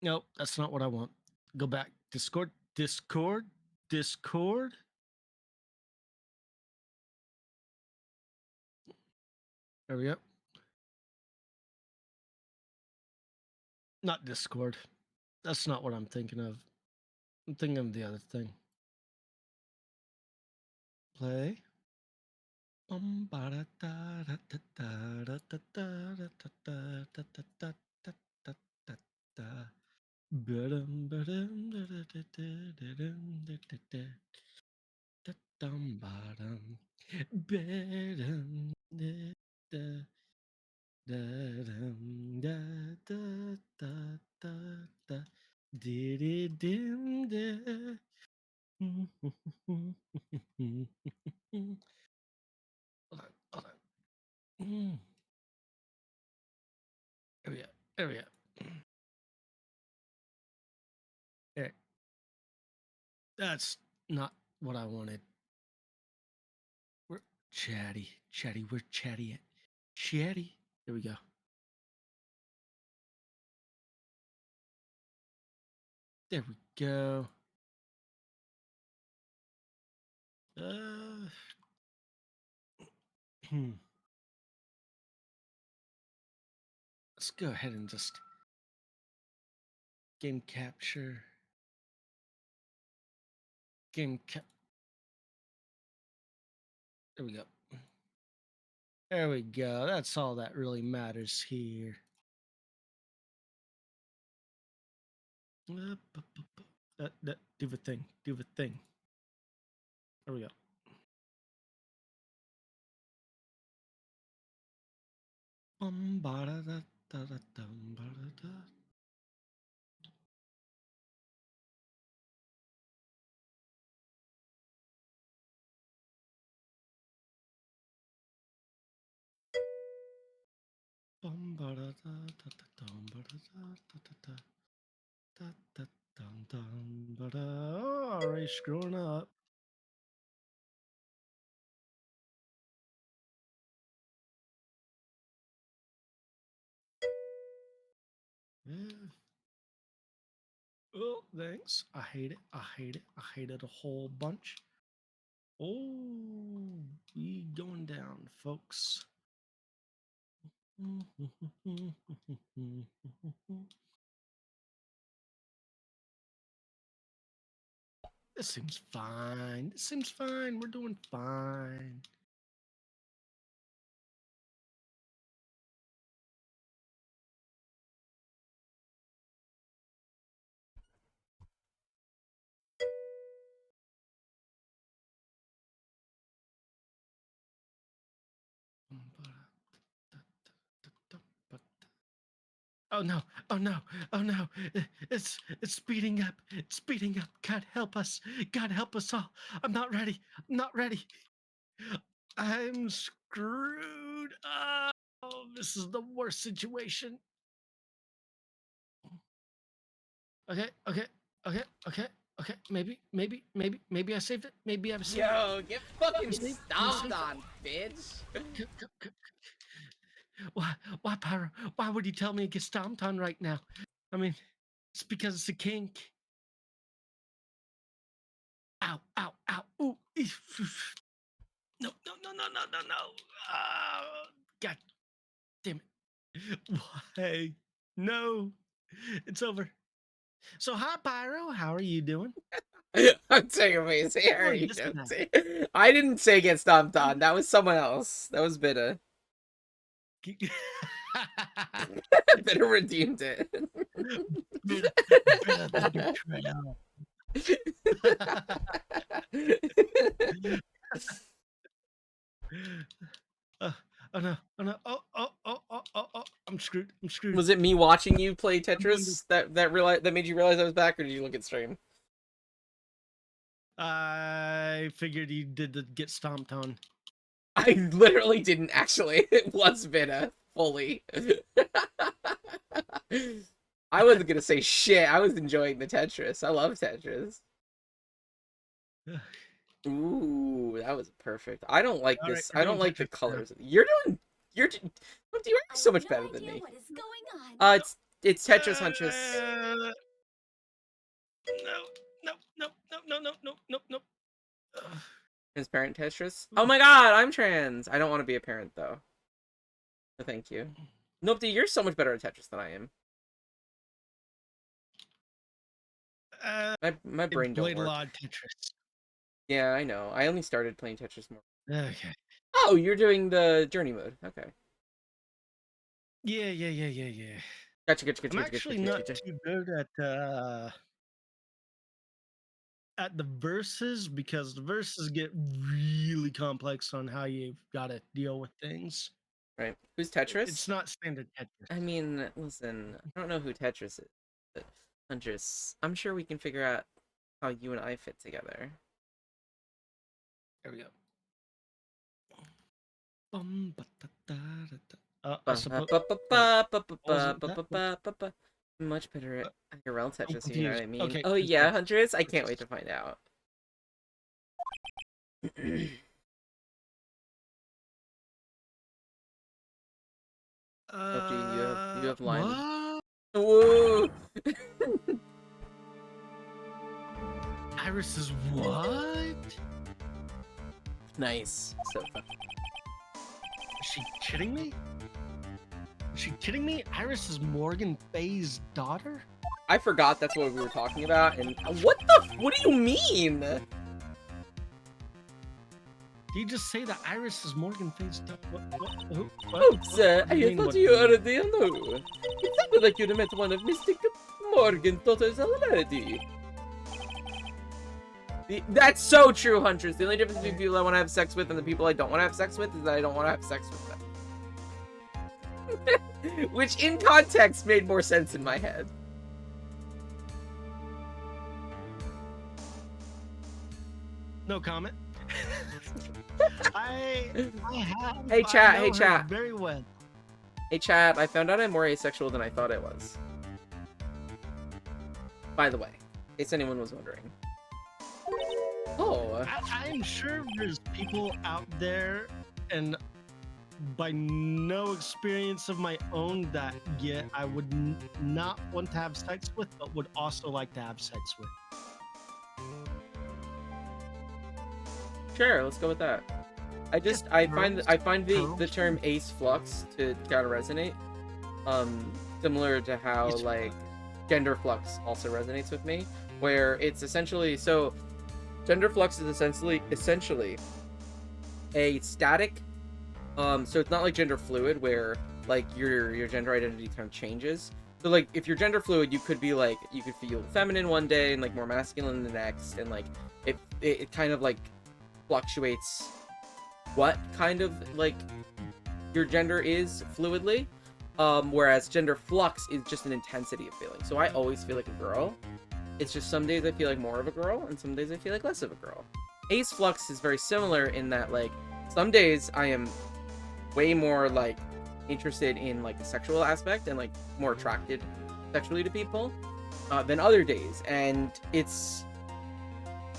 Nope, that's not what I want. Go back. Discord. Discord. Discord. There we go. Not Discord. That's not what I'm thinking of. I'm thinking of the other thing. Play. Hold on. There we go. There we go. There. That's not what I wanted. We're chatty. Chatty. We're chatty at. Chatty. There we go. There we go. Let's go ahead and just game capture. Game cap. There we go. There we go. That's all that really matters here. That do the thing. Do the thing. There we go. Already screwing up. Yeah. Oh, thanks. I hate it. I hate it. I hate it a whole bunch. Oh, we going down, folks. This seems fine. This seems fine. We're doing fine. Oh no, oh no, oh no. It's speeding up. It's speeding up. God help us. God help us all. I'm not ready. I'm not ready. I'm screwed. Oh, this is the worst situation. Okay, okay, okay, okay. Okay, maybe I saved it. Maybe I've saved Yo, get fucking You see? stomped on, bitch. it. Why, Pyro? Why would you tell me to get stomped on right now? I mean, it's because it's a kink. Ow, ow, ow. Ooh. No. God damn it. Why? No. It's over. So, hi, Pyro. How are you doing? I'm taking away. Say, Oh, you yes, don't ma'am. say. I didn't say get stomped on. That was someone else. That was Bitta. Bitta redeemed it. Bitter the betrayal. Oh no! Oh! I'm screwed. Was it me watching you play Tetris that made you realize I was back, or did you look at stream? I figured you did the get stomped on. I literally didn't actually. It was Bitta fully. I wasn't gonna say shit. I was enjoying the Tetris. I love Tetris. Ooh, that was perfect. I don't like All right, this. we're I don't doing like the Tetris now. colors. You're you're so much better than me. What is going on? It's Tetris Huntress. No. Transparent Tetris. Oh my god, I'm trans. I don't want to be a parent though. No, thank you. Nope, you're so much better at Tetris than I am. My brain don't played work. a lot of Tetris. Yeah, I know. I only started playing Tetris more. Okay. Oh, you're doing the journey mode. Okay. Yeah. Gotcha. I'm actually not too good at the verses because the verses get really complex on how you've got to deal with things. Right. Who's Tetris? It's not standard Tetris. I mean, listen, I don't know who Tetris is, but Huntress, I'm sure we can figure out how you and I fit together. There we go. Much better at IRL Tetris, you know what I mean? Okay, Oh yeah, Huntress, I can't wait to find out. You have line. What? Whoa! Iris is what? Nice. So fun. Is she kidding me? Is she kidding me? Iris is Morgan Faye's daughter? I forgot that's what we were talking about, and what do you mean? Did you just say that Iris is Morgan Faye's daughter? Oops, I thought you already know. It sounded like you'd met one of Mystic Morgan's daughters already. That's so true, Huntress. The only difference between people I want to have sex with and the people I don't want to have sex with is that I don't want to have sex with them. Which, in context, made more sense in my head. No comment. I have. Hey, chat, I know hey, her chat. Very well. Hey, chat, I found out I'm more asexual than I thought I was. By the way, in case anyone was wondering. Oh. I'm sure there's people out there, and by no experience of my own, that I would not want to have sex with, but would also like to have sex with. Sure, let's go with that. I find the term ace flux to kind of resonate. Similar to how like gender flux also resonates with me, where it's essentially gender flux is essentially a static. So it's not like gender fluid where like your gender identity kind of changes. So like if you're gender fluid, you could be like you could feel feminine one day and like more masculine the next, and like it kind of like fluctuates what kind of like your gender is fluidly. Whereas gender flux is just an intensity of feeling. So I always feel like a girl. It's just some days I feel like more of a girl, and some days I feel like less of a girl. Ace flux is very similar in that like some days I am way more like interested in like the sexual aspect and like more attracted sexually to people than other days, and it's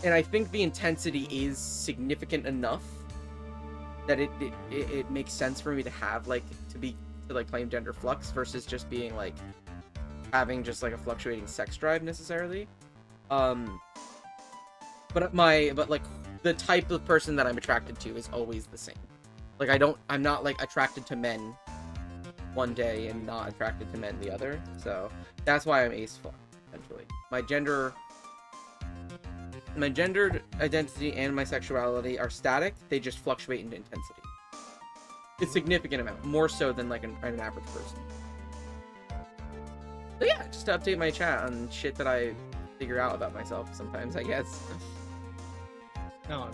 and I think the intensity is significant enough that it makes sense for me to have like to claim gender flux versus just being like having just like a fluctuating sex drive necessarily. But like the type of person that I'm attracted to is always the same. Like I'm not like attracted to men one day and not attracted to men the other. So that's why I'm ace flux essentially. My gendered identity and my sexuality are static. They just fluctuate in intensity. It's significant amount, more so than like an average person. So yeah, just to update my chat on shit that I figure out about myself sometimes, I guess. No,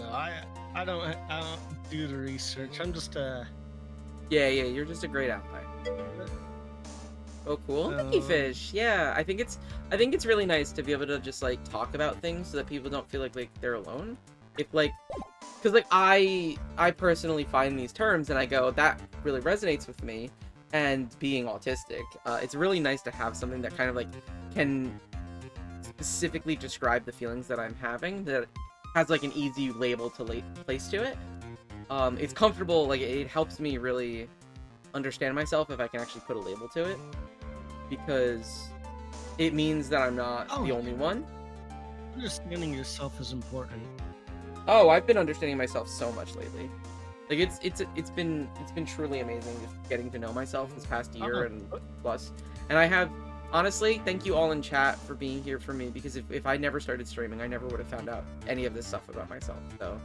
I don't do the research. I'm just Yeah, you're just a great ally. Oh, cool. Monkey fish. Yeah, I think it's really nice to be able to just like talk about things so that people don't feel like they're alone. If like, because like I personally find these terms and I go, that really resonates with me. And being autistic, it's really nice to have something that kind of like can specifically describe the feelings that I'm having, that has like an easy label to place to it. It's comfortable, like it helps me really understand myself if I can actually put a label to it, because it means that I'm not the only one. Understanding yourself is important. Oh, I've been understanding myself so much lately. Like it's been truly amazing just getting to know myself this past year and plus. And I have, honestly, thank you all in chat for being here for me, because if I never started streaming, I never would have found out any of this stuff about myself. So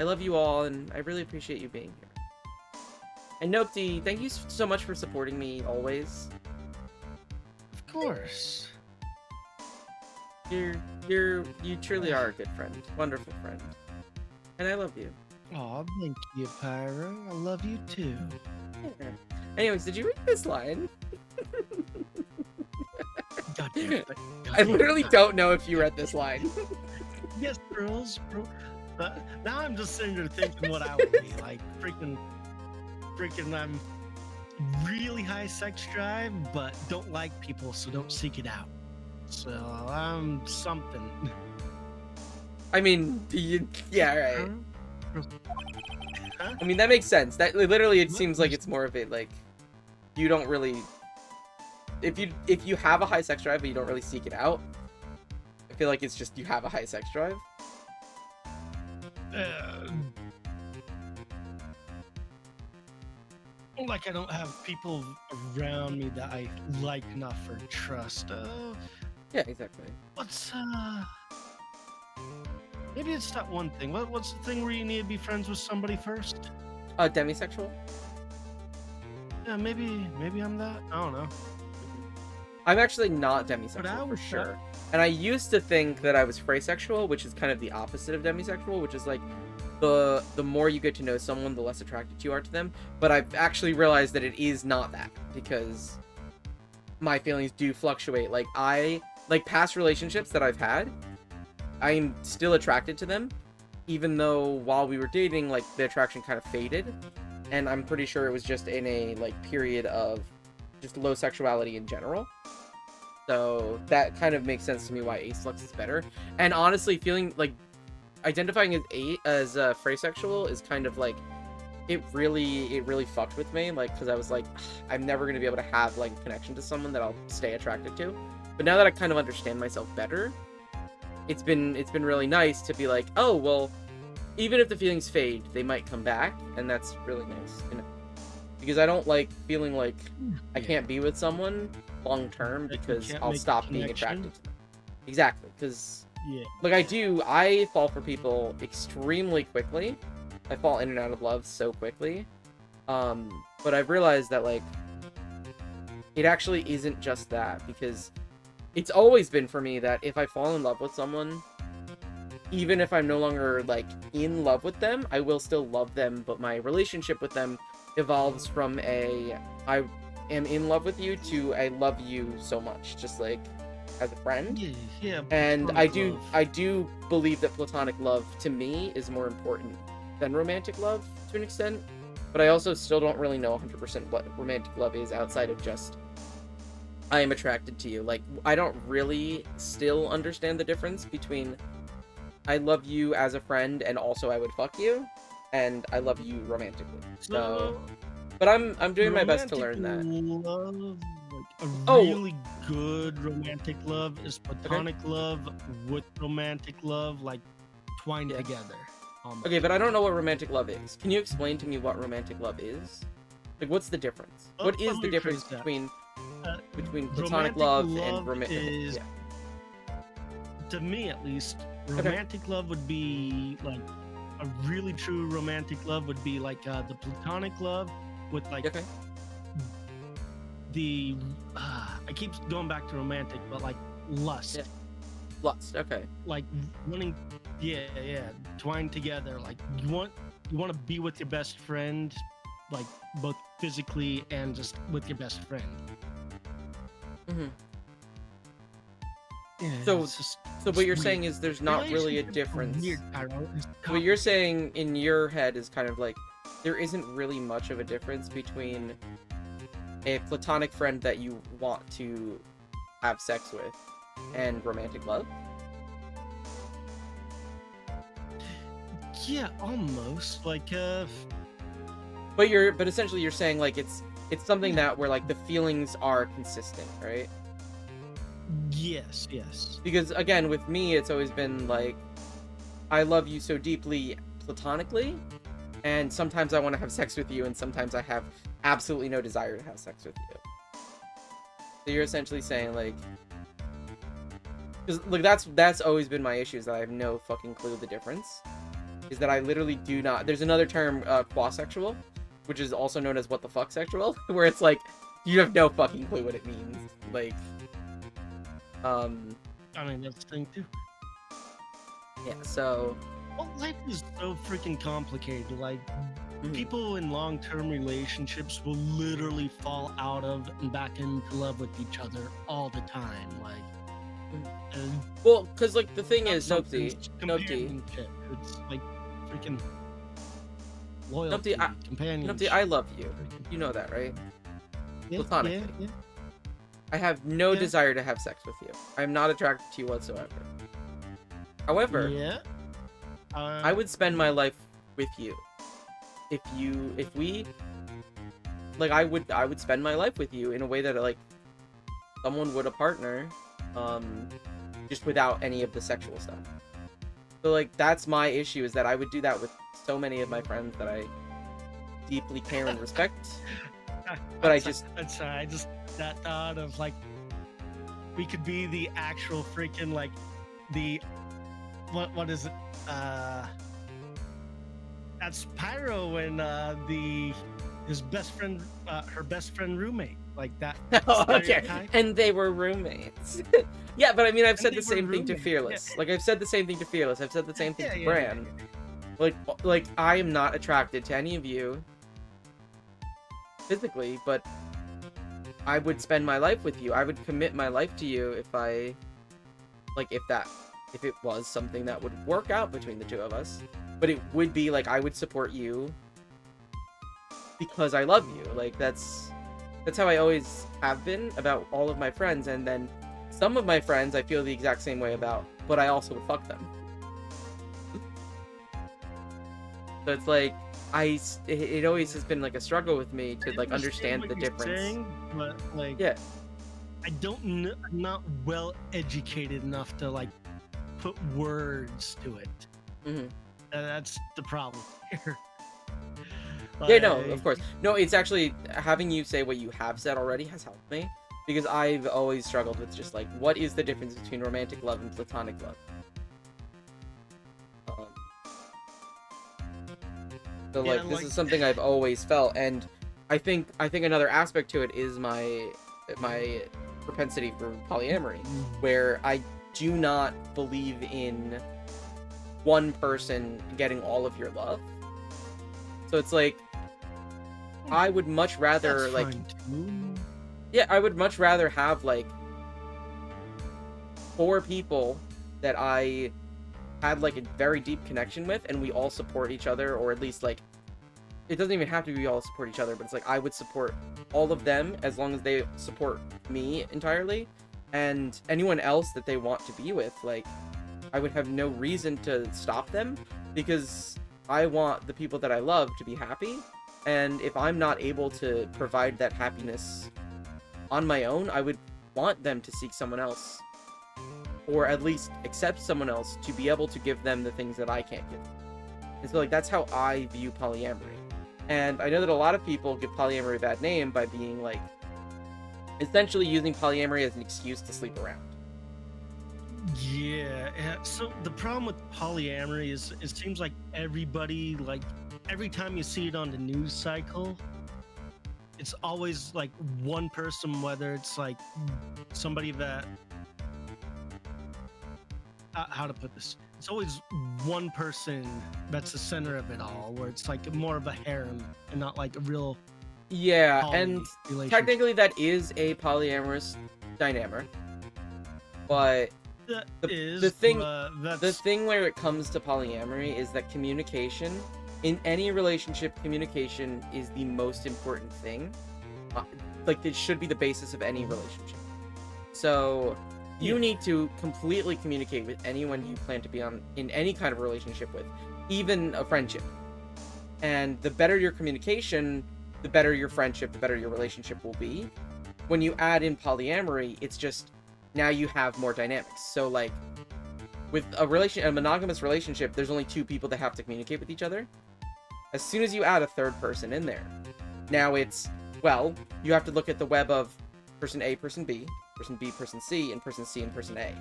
I love you all, and I really appreciate you being here. And Nopti, thank you so much for supporting me always. Of course. You truly are a good friend, wonderful friend, and I love you. Oh, thank you, Pyro. I love you too. Yeah. Anyways, did you read this line? God damn it. I literally don't know if you read this line. Yes, girls, bro. Now I'm just sitting there thinking what I would be like. Freaking, I'm really high sex drive, but don't like people, so don't seek it out. So I'm something. I mean, yeah, right. Huh? I mean, that makes sense. That literally, it seems like it's more of it like you don't really. If you have a high sex drive but you don't really seek it out, I feel like it's just you have a high sex drive. Like I don't have people around me that I like enough or trust. Yeah, exactly. What's maybe it's not one thing. What's the thing where you need to be friends with somebody first? Demisexual. Yeah, maybe I'm that. I don't know. I'm actually not But I demisexual for was sure. And I used to think that I was phrasexual, which is kind of the opposite of demisexual, which is like the more you get to know someone, the less attracted you are to them. But I've actually realized that it is not that, because my feelings do fluctuate. Like past relationships that I've had, I'm still attracted to them, even though while we were dating, like the attraction kind of faded. And I'm pretty sure it was just in a like period of just low sexuality in general. So that kind of makes sense to me why ace flux is better. And honestly, feeling like identifying as phrasexual is kind of like it really fucked with me, like, because I was like, I'm never gonna be able to have like a connection to someone that I'll stay attracted to. But now that I kind of understand myself better, it's been really nice to be like, oh well, even if the feelings fade, they might come back, and that's really nice, you know? Because I don't like feeling like I can't be with someone long term because I'll stop being attracted to them. Exactly, because like I fall for people extremely quickly. I fall in and out of love so quickly. But I've realized that like it actually isn't just that, because it's always been for me that if I fall in love with someone, even if I'm no longer like in love with them, I will still love them, but my relationship with them evolves from a I am in love with you to I love you so much, just like as a friend. Yeah. And I do believe that platonic love to me is more important than romantic love to an extent, but I also still don't really know 100% what romantic love is outside of just I am attracted to you. Like I don't really still understand the difference between I love you as a friend, and also I would fuck you, and I love you romantically. So, but I'm doing my best to learn that. Love, like a Oh. really good romantic love is platonic love with romantic love, like twined Yeah. together. almost. Okay, but I don't know what romantic love is. Can you explain to me what romantic love is? Like, what's the difference? Oh, What is let the me difference rephrase that. between Uh, platonic romantic love love and romantic? is- Yeah. To me, at least, romantic love would be like a really true romantic love would be like the platonic love with like Okay. the I keep going back to romantic, but like lust, Yeah. Lust. Okay. like wanting, yeah, twined together. Like you want to be with your best friend, like both physically and just with your best friend. Mhm. Yeah, So- it's just So what you're weird. saying is there's not really a Relationships are difference. Weird, Tyro. It's What you're saying in your head is kind of like there isn't really much of a difference between a platonic friend that you want to have sex with and romantic love. Yeah, almost like But essentially you're saying like it's something that where like the feelings are consistent, right? yes. Because again, with me it's always been like I love you so deeply platonically, and sometimes I want to have sex with you and sometimes I have absolutely no desire to have sex with you. So you're essentially saying like because like that's always been my issue, is that I have no fucking clue the difference. Is that I literally do not. There's another term, quasexual, which is also known as what the fuck sexual, where it's like you have no fucking clue what it means. Like, I mean that's the thing too. yeah. So Well, life is so freaking complicated. Like mhm. people in long-term relationships will literally fall out of and back into love with each other all the time. Like, and Well, because like the thing not is, something, Nopsy, it's Nopsy, companionship. It's like freaking loyalty, Nopsy, companionship. I love you. freaking- You know that, right? yeah, platonically. yeah. I have no Yeah. desire to have sex with you. I'm not attracted to you whatsoever. However, Yeah. I would spend my life with you. If we like I would spend my life with you in a way that like someone would a partner, just without any of the sexual stuff. So like that's my issue, is that I would do that with so many of my friends that I deeply care and respect. But I just that thought of like we could be the actual freaking like the what is it? That's Pyro and his best friend, her best friend roommate, like that. okay, stereotype. and they were roommates. Yeah, but I mean, I've And said they the same were thing to roommates, Fearless. yeah. Like I've said the same thing to Fearless. I've said the same thing Yeah, to yeah, Bran. Like I am not attracted to any of you physically, but I would spend my life with you. I would commit my life to you if it was something that would work out between the two of us. But it would be like I would support you because I love you. Like that's how I always have been about all of my friends, and then some of my friends I feel the exact same way about, but I also would fuck them. So it's like it always has been like a struggle with me to like understand what the you're difference. saying, but like Yeah. I don't I'm not well educated enough to like put words to it. Mhm. That's the problem here. Yeah, no, Like, of course. No, it's actually having you say what you have said already has helped me, because I've always struggled with just like what is the difference between romantic love and platonic love. So Yeah, like this like- is something I've always felt, and I think another aspect to it is my propensity for polyamory, where I do not believe in one person getting all of your love. So it's like I would much rather that's like fine, too. yeah, I would much rather have like 4 people that I had like a very deep connection with, and we all support each other, or at least like it doesn't even have to be we all support each other, but it's like I would support all of them as long as they support me entirely, and anyone else that they want to be with, like I would have no reason to stop them, because I want the people that I love to be happy. And if I'm not able to provide that happiness on my own, I would want them to seek someone else, or at least accept someone else to be able to give them the things that I can't give them. And so, like, that's how I view polyamory. And I know that a lot of people give polyamory a bad name by being, like, essentially using polyamory as an excuse to sleep around. Yeah. So the problem with polyamory is it seems like everybody, like, every time you see it on the news cycle, it's always like one person, whether it's like somebody that, how to put this, it's always one person that's the center of it all, where it's like more of a harem and not like a real Yeah, poly and relationship. technically that is a polyamorous dynamic, but That the is, thing- that's the thing where it comes to polyamory is that communication, in any relationship, communication is the most important thing. Like, it should be the basis of any relationship. So you Yeah. need to completely communicate with anyone you plan to be in any kind of relationship with, even a friendship. And the better your communication, the better your friendship, the better your relationship will be. When you add in polyamory, it's just, now you have more dynamics. So, like, with a monogamous relationship, there's only two people that have to communicate with each other. As soon as you add a third person in there, now it's, well, you have to look at the web of person A, person B, person B, person C, and person C and person A.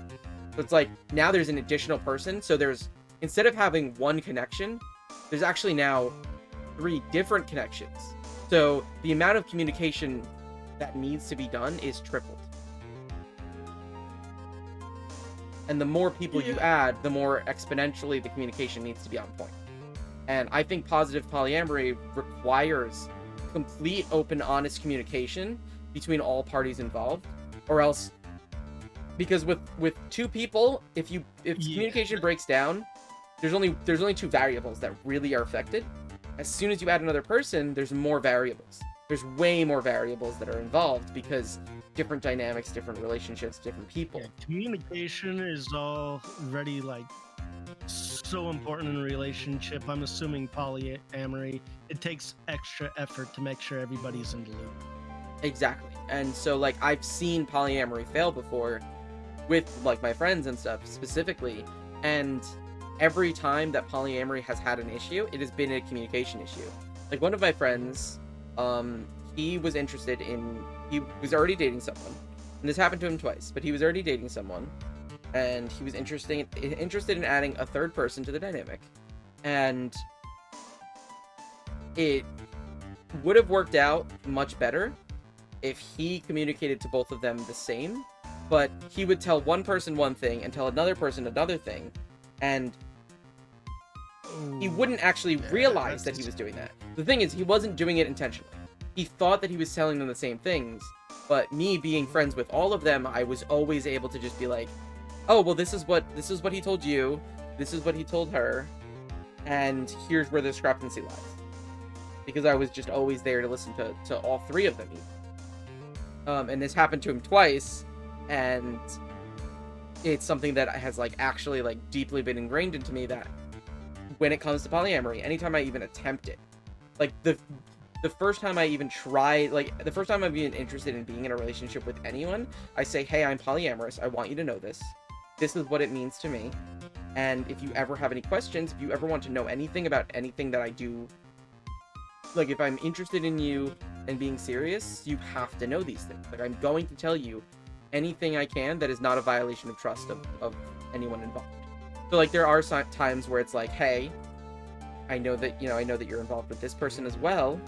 So it's like, now there's an additional person. So there's, instead of having one connection, there's actually now 3 different connections. So the amount of communication that needs to be done is tripled. And the more people you add, the more exponentially the communication needs to be on point. And I think positive polyamory requires complete, open, honest communication between all parties involved, or else, because with 2 people, if communication breaks down, there's only 2 variables that really are affected. As soon as you add another person, there's more variables. There's way more variables that are involved, because different dynamics, different relationships, different people. Yeah, communication is already like so important in a relationship. I'm assuming polyamory, it takes extra effort to make sure everybody's in the loop. Exactly. And so, like, I've seen polyamory fail before with, like, my friends and stuff specifically, and every time that polyamory has had an issue, it has been a communication issue. Like, one of my friends, he was already dating someone, and this happened to him twice, but he was already dating someone, and he was interested in adding a third person to the dynamic, and it would have worked out much better if he communicated to both of them the same, but he would tell one person one thing and tell another person another thing, and he wouldn't actually realize that he was doing that. The thing is, he wasn't doing it intentionally. He thought that he was telling them the same things, but me being friends with all of them, I was always able to just be like, oh, well, this is what he told you, this is what he told her, and here's where the discrepancy lies. Because I was just always there to listen to all 3 of them. And this happened to him twice, and it's something that has, like, actually, like, deeply been ingrained into me, that when it comes to polyamory, anytime I even attempt it, like, the first time I even try, like, the first time I'm even interested in being in a relationship with anyone, I say, hey, I'm polyamorous, I want you to know this. This is what it means to me. And if you ever have any questions, if you ever want to know anything about anything that I do, like, if I'm interested in you and being serious, you have to know these things. Like, I'm going to tell you anything I can that is not a violation of trust of anyone involved. So, like, there are times where it's like, hey, I know that you're involved with this person as well.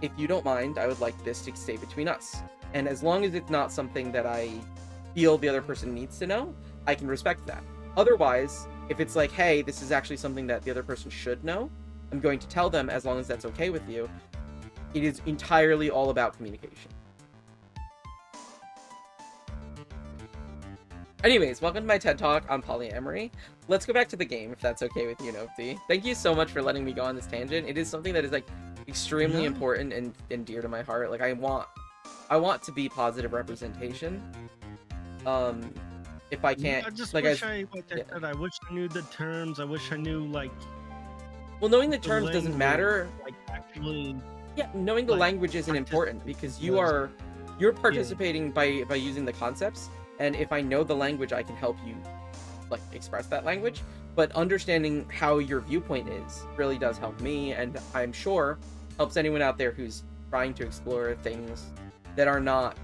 If you don't mind, I would like this to stay between us. And as long as it's not something that I feel the other person needs to know, I can respect that. Otherwise, if it's like, hey, this is actually something that the other person should know, I'm going to tell them, as long as that's okay with you. It is entirely all about communication. Anyways, welcome to my TED Talk on polyamory. Let's go back to the game, if that's okay with you, Nopti. Thank you so much for letting me go on this tangent. It is something that is, like, extremely important and dear to my heart. Like, I want to be positive representation. if I can't, I just like, wish yeah. said, I wish I knew the terms. I wish I knew like Well, knowing the the terms doesn't language, matter. like actually. Yeah, knowing the like, language isn't important because you're participating by using the concepts, and if I know the language, I can help you like express that language. But understanding how your viewpoint is really does help me, and I'm sure helps anyone out there who's trying to explore things that are not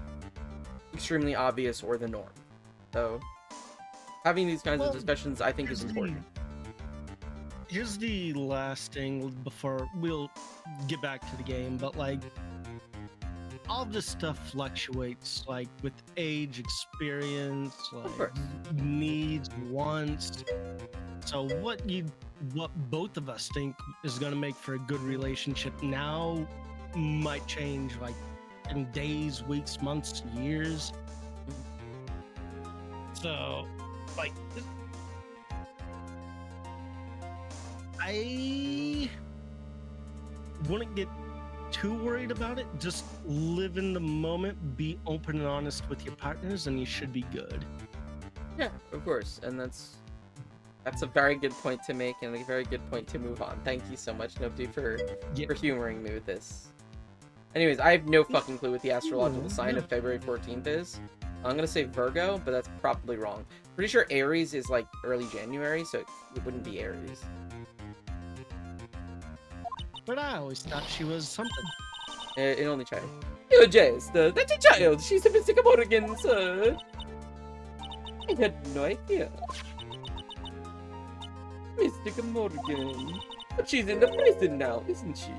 extremely obvious or the norm. So having these kinds of discussions, I think, is important. Here's the last thing before we'll get back to the game, but like all this stuff fluctuates like with age, experience, like course. needs, wants. So what both of us think is gonna make for a good relationship now might change like in days, weeks, months, years. So like I wouldn't get too worried about it. Just live in the moment, be open and honest with your partners, and you should be good. Yeah, of course, and that's a very good point to make and a very good point to move on. Thank you so much, Nobody, for humoring me with this. Anyways, I have no fucking clue what the astrological sign of February 14th is. I'm gonna say Virgo, but that's probably wrong. Pretty sure Aries is like early January, so it wouldn't be Aries. But I always thought she was something. An only child. You're just that's a child. She's a Mystic Morgan, sir. I had no idea. Mystic Morgan. But she's in the prison now, isn't she?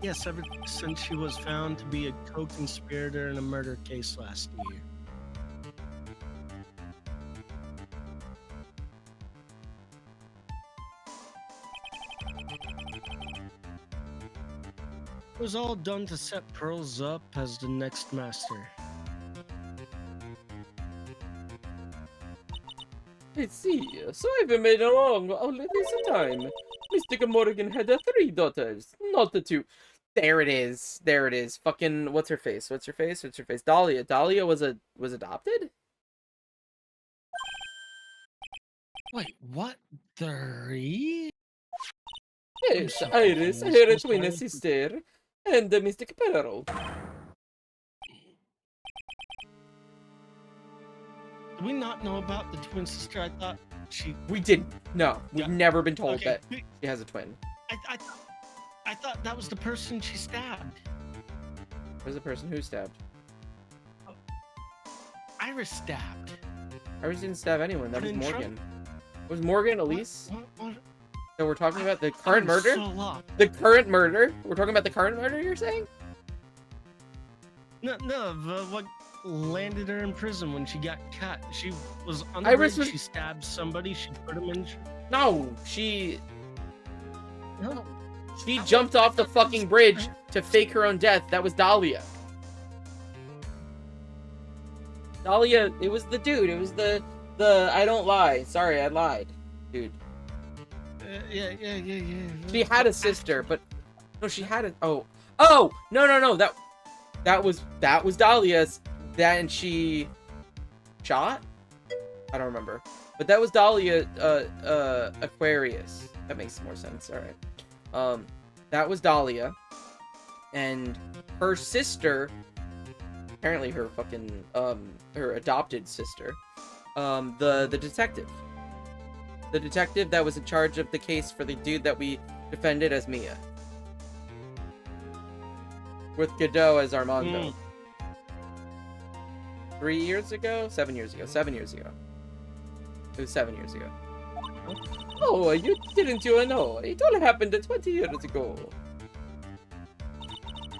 Yes, ever since she was found to be a co-conspirator in a murder case last year. It was all done to set Pearls up as the next master. I see. So I've been made along all this time. Mystic Morgan had 3 daughters, not the 2. There it is. There it is. Fucking what's her face? What's her face? What's her face? Dahlia. Dahlia was adopted? Wait, what? 3? Yes, so Iris, confused. her I'm twin sorry. sister, and the Mystic Pearl. Did we not know about the twin sister? I thought she. We didn't. No, we've Yeah. never been told Okay, that she has a twin. I thought that was the person she stabbed. Where's the person who stabbed? Iris stabbed. Iris didn't stab anyone. That Put was in Morgan. Was Morgan Elise? What? So we're talking about the current murder? So lost. The current murder? We're talking about the current murder, you're saying? No, what landed her in prison when she got cut? She was on the Iris bridge, was- she stabbed somebody, she put him in. No, she No. jumped off the fucking bridge to fake her own death. That was Dahlia. Dahlia, it was the dude. It was the I don't lie. Sorry, I lied. Dude. Yeah. She had a sister, but no, she had a no, that was Dahlia's. Then she shot? I don't remember. But that was Dahlia Aquarius. That makes more sense. All right. That was Dahlia, and her sister, apparently her fucking her adopted sister, the detective. The detective that was in charge of the case for the dude that we defended as Mia. With Godot as Armando. 3 years ago? 7 years ago. 7 years ago. It was 7 years ago. Oh, you know? It all happened 20 years ago.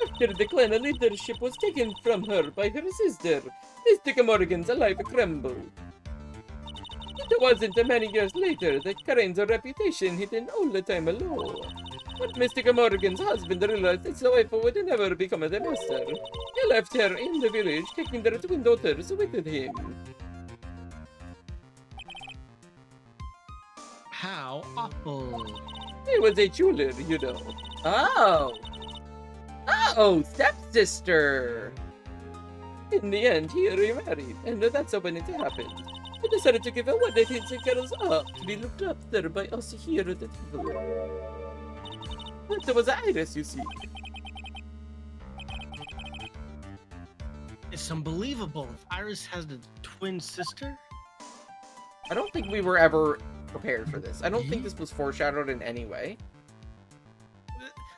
After the clan leadership was taken from her by her sister, Mystic Morgan's life crumbled. It wasn't many years later that Karen's reputation hit an all-time low. But Mystic Morgan's husband realized his wife would never become the master. He left her in the village, taking their twin daughters with him. How awful. He was a jeweler, you know. Oh! Oh, stepsister! In the end, he remarried, and that's how when it happened. I decided to give her one of his girls up to be looked after by us here at the table. That was Iris, you see. It's unbelievable. If Iris has a twin sister, I don't think we were ever prepared for this. I don't think this was foreshadowed in any way.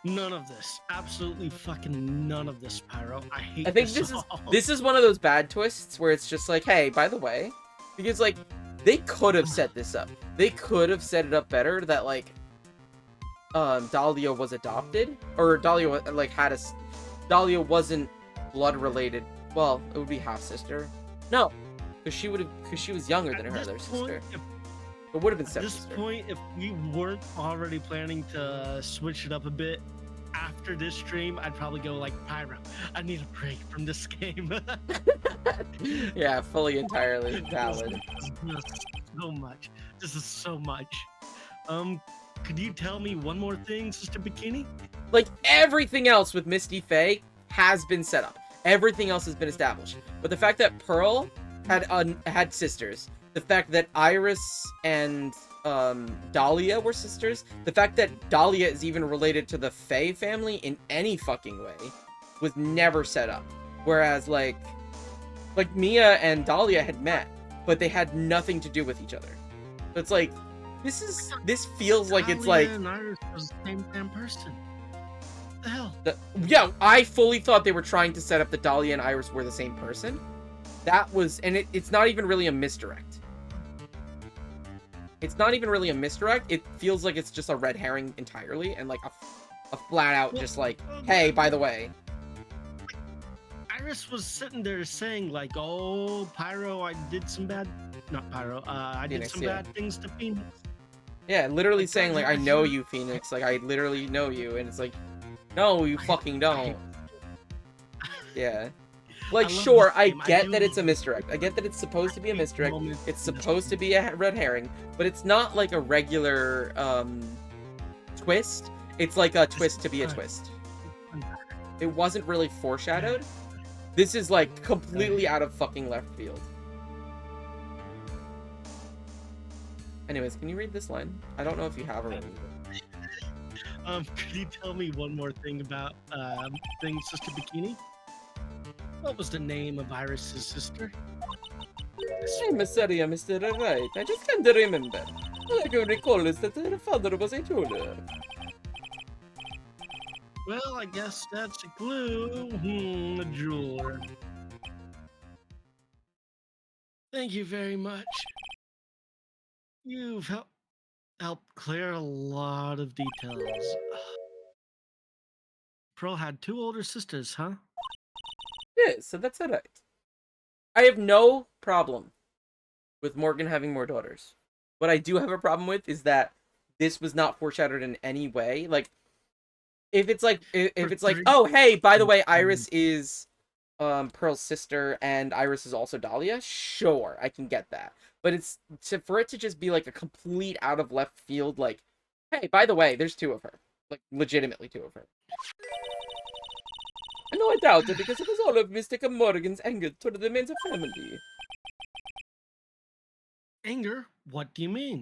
none of this. Absolutely fucking none of this, Pyro. I hate I think this is one of those bad twists where it's just like, hey, by the way, because like they could have set this up. They could have set it up better that like Dahlia was adopted, or Dahlia like had a Dahlia wasn't blood related. Well, it would be half sister. No, because she was younger than her other sister. It would have been At this stepsister. point, if we weren't already planning to switch it up a bit after this stream, I'd probably go like, Pyro, I need a break from this game. Yeah, fully entirely valid. This is so much. This is so much. Could you tell me one more thing, Sister Bikini? Like everything else with Misty Faye has been set up. Everything else has been established. But the fact that Pearl had sisters, the fact that Iris and Dahlia were sisters, the fact that Dahlia is even related to the Faye family in any fucking way was never set up. Whereas like Mia and Dahlia had met, but they had nothing to do with each other. So it's like this feels like it's like Dahlia and Iris was the same damn person. What the hell? Yeah, I fully thought they were trying to set up that Dahlia and Iris were the same person. That was, and it's not even really a misdirect. It's not even really a misdirect. It feels like it's just a red herring entirely, and like a flat out just like, hey, by the way. Iris was sitting there saying like, "Oh, Pyro, I did some bad, not Pyro, I did Phoenix, some yeah. bad things to Phoenix." Yeah, literally Like, saying like, I know you, Phoenix. Like I literally know you, and it's like, no, you fucking don't. Yeah. Like, I love sure, this I game. I get do that it's a love misdirect. I get that it's supposed to be a misdirect. moments It's in this supposed to be a red herring, but it's not like a regular twist. It's like a twist to be a twist. It wasn't really foreshadowed. This is like completely out of fucking left field. Anyways, can you read this line? I don't know if you have already. Could you tell me one more thing about Sister Bikini? What was the name of Iris's sister? I'm sorry, Mr. Right. I just can't remember. All I can recall is that her father was a jeweler. Well, I guess that's a clue. A jeweler. Thank you very much. You've helped clear a lot of details. Pearl had 2 older sisters, huh? Yes, so that's alright. I have no problem with Morgan having more daughters. What I do have a problem with is that this was not foreshadowed in any way. Like, if it's like, oh, hey, by the way, Iris is Pearl's sister and Iris is also Dahlia, sure, I can get that. But it's for it to just be like a complete out of left field, like, hey, by the way, there's 2 of her. Like, legitimately 2 of her. No, I doubt it, because it was all of Mr. Morgan's anger toward the Mensa family. Anger? What do you mean?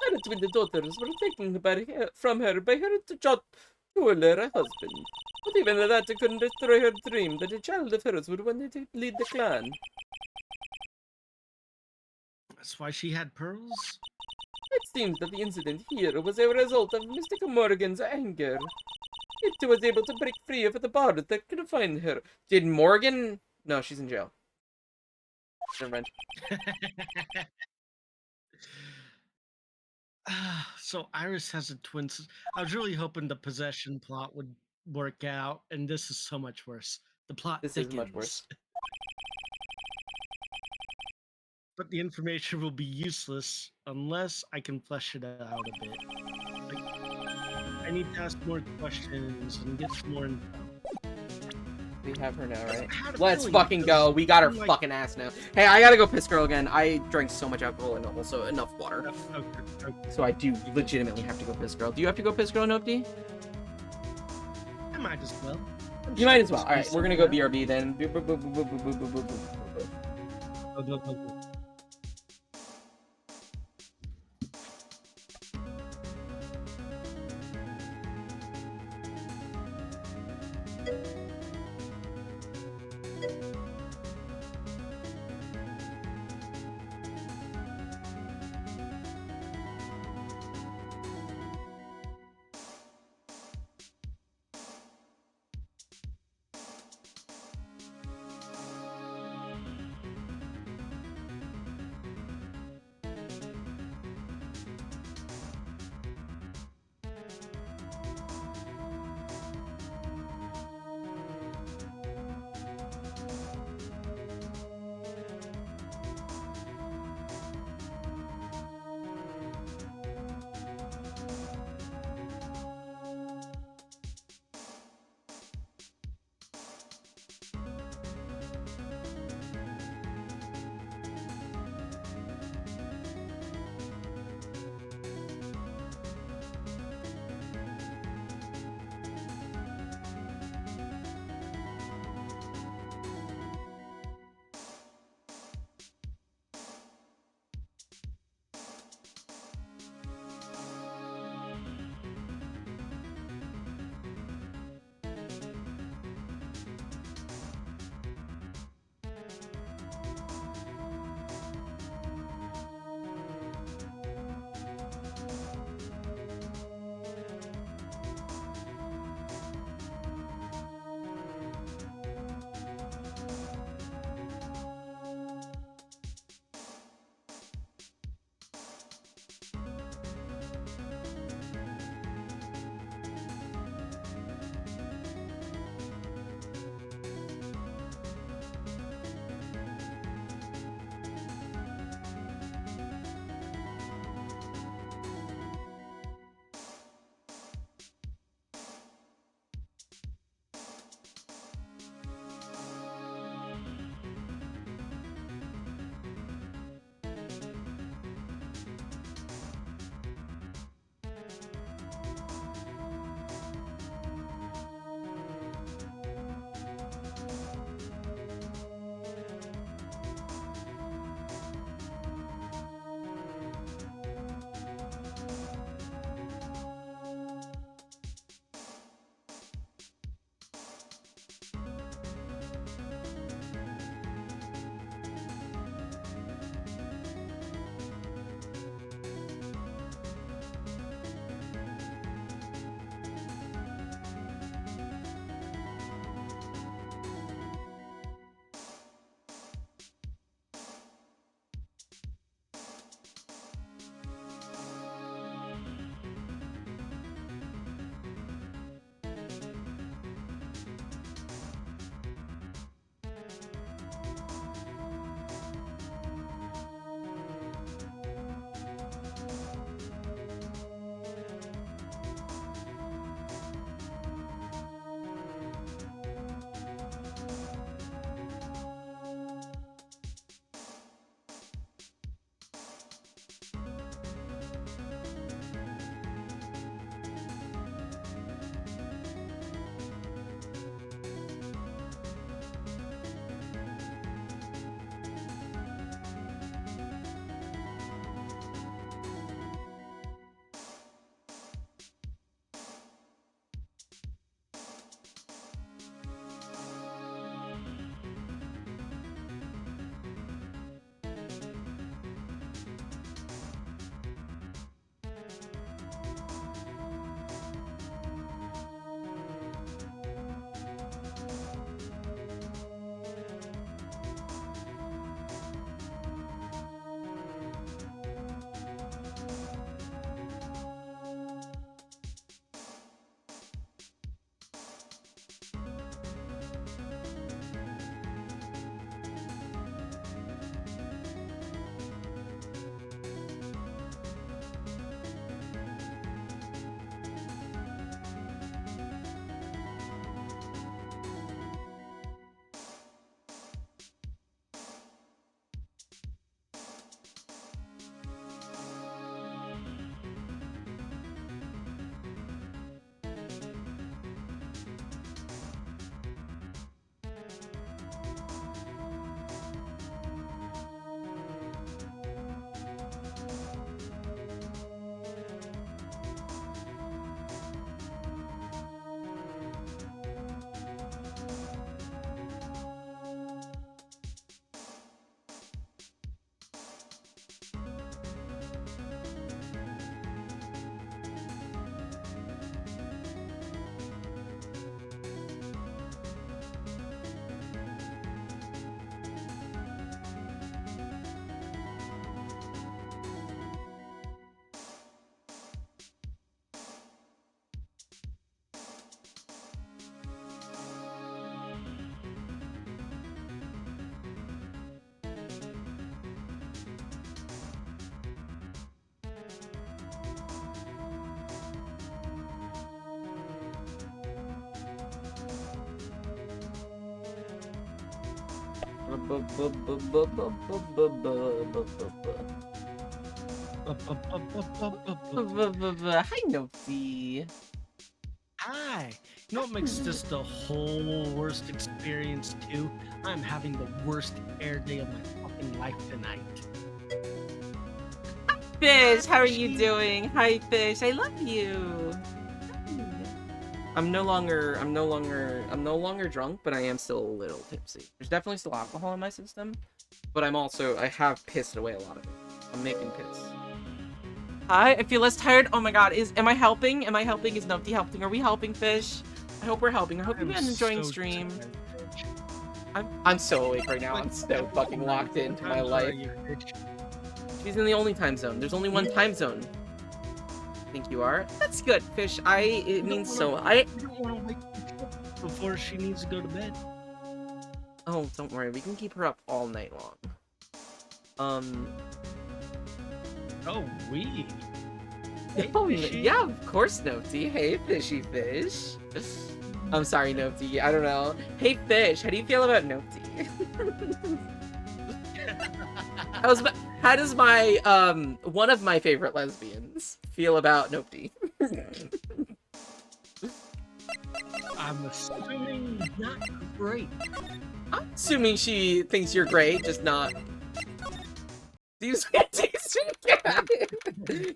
Her twin daughters were taken from her by her jeweler husband. But even that couldn't destroy her dream that a child of hers would one day lead the clan. That's why she had pearls? It seems that the incident here was a result of Mr. Morgan's anger. It was able to break free of the bars that confined her. Did Morgan? No, she's in jail. Never mind. So Iris has a twin sister. I was really hoping the possession plot would work out, and this is so much worse. The plot This thickens. is much worse. But the information will be useless unless I can flesh it out a bit. Like, I need to ask more questions and get some more info. We have her now, right? I had a Let's feeling fucking because go. We got her I'm like- fucking ass now. Hey, I gotta go piss girl again. I drank so much alcohol and also enough water. Okay. So I do legitimately have to go piss girl. Do you have to go piss girl, Nopti? I might as well. You might as well. All right, we're gonna go BRB then. Boop, boop, boop, boop, boop, boop, boop, boop, boop, boop. Hi, Nopsy. Hi. You know what makes this the whole worst experience too? I'm having the worst air day of my fucking life tonight. Fish, how are you doing? Hi, Fish. I love you. I'm no longer drunk, but I am still a little tipsy. There's definitely still alcohol in my system, but I have pissed away a lot of it. I'm making piss. Hi, I feel less tired. Oh my god, am I helping? Am I helping? Is Nupty helping? Are we helping, Fish? I hope we're helping. I hope you've been enjoying stream. I'm so awake right now. I'm so fucking locked into my life. She's in the only time zone. There's only one time zone. I think you are. That's good, Fish. It means so. You don't want to wake up before she needs to go to bed. Oh, don't worry. We can keep her up all night long. Oh, we. Oh, yeah, of course, Nopty. Hey, Fishy Fish. I'm sorry, Nopty. I don't know. Hey, Fish. How do you feel about Nopty? How does my one of my favorite lesbians feel about Nopty? I'm assuming not great. I'm assuming she thinks you're great, just not.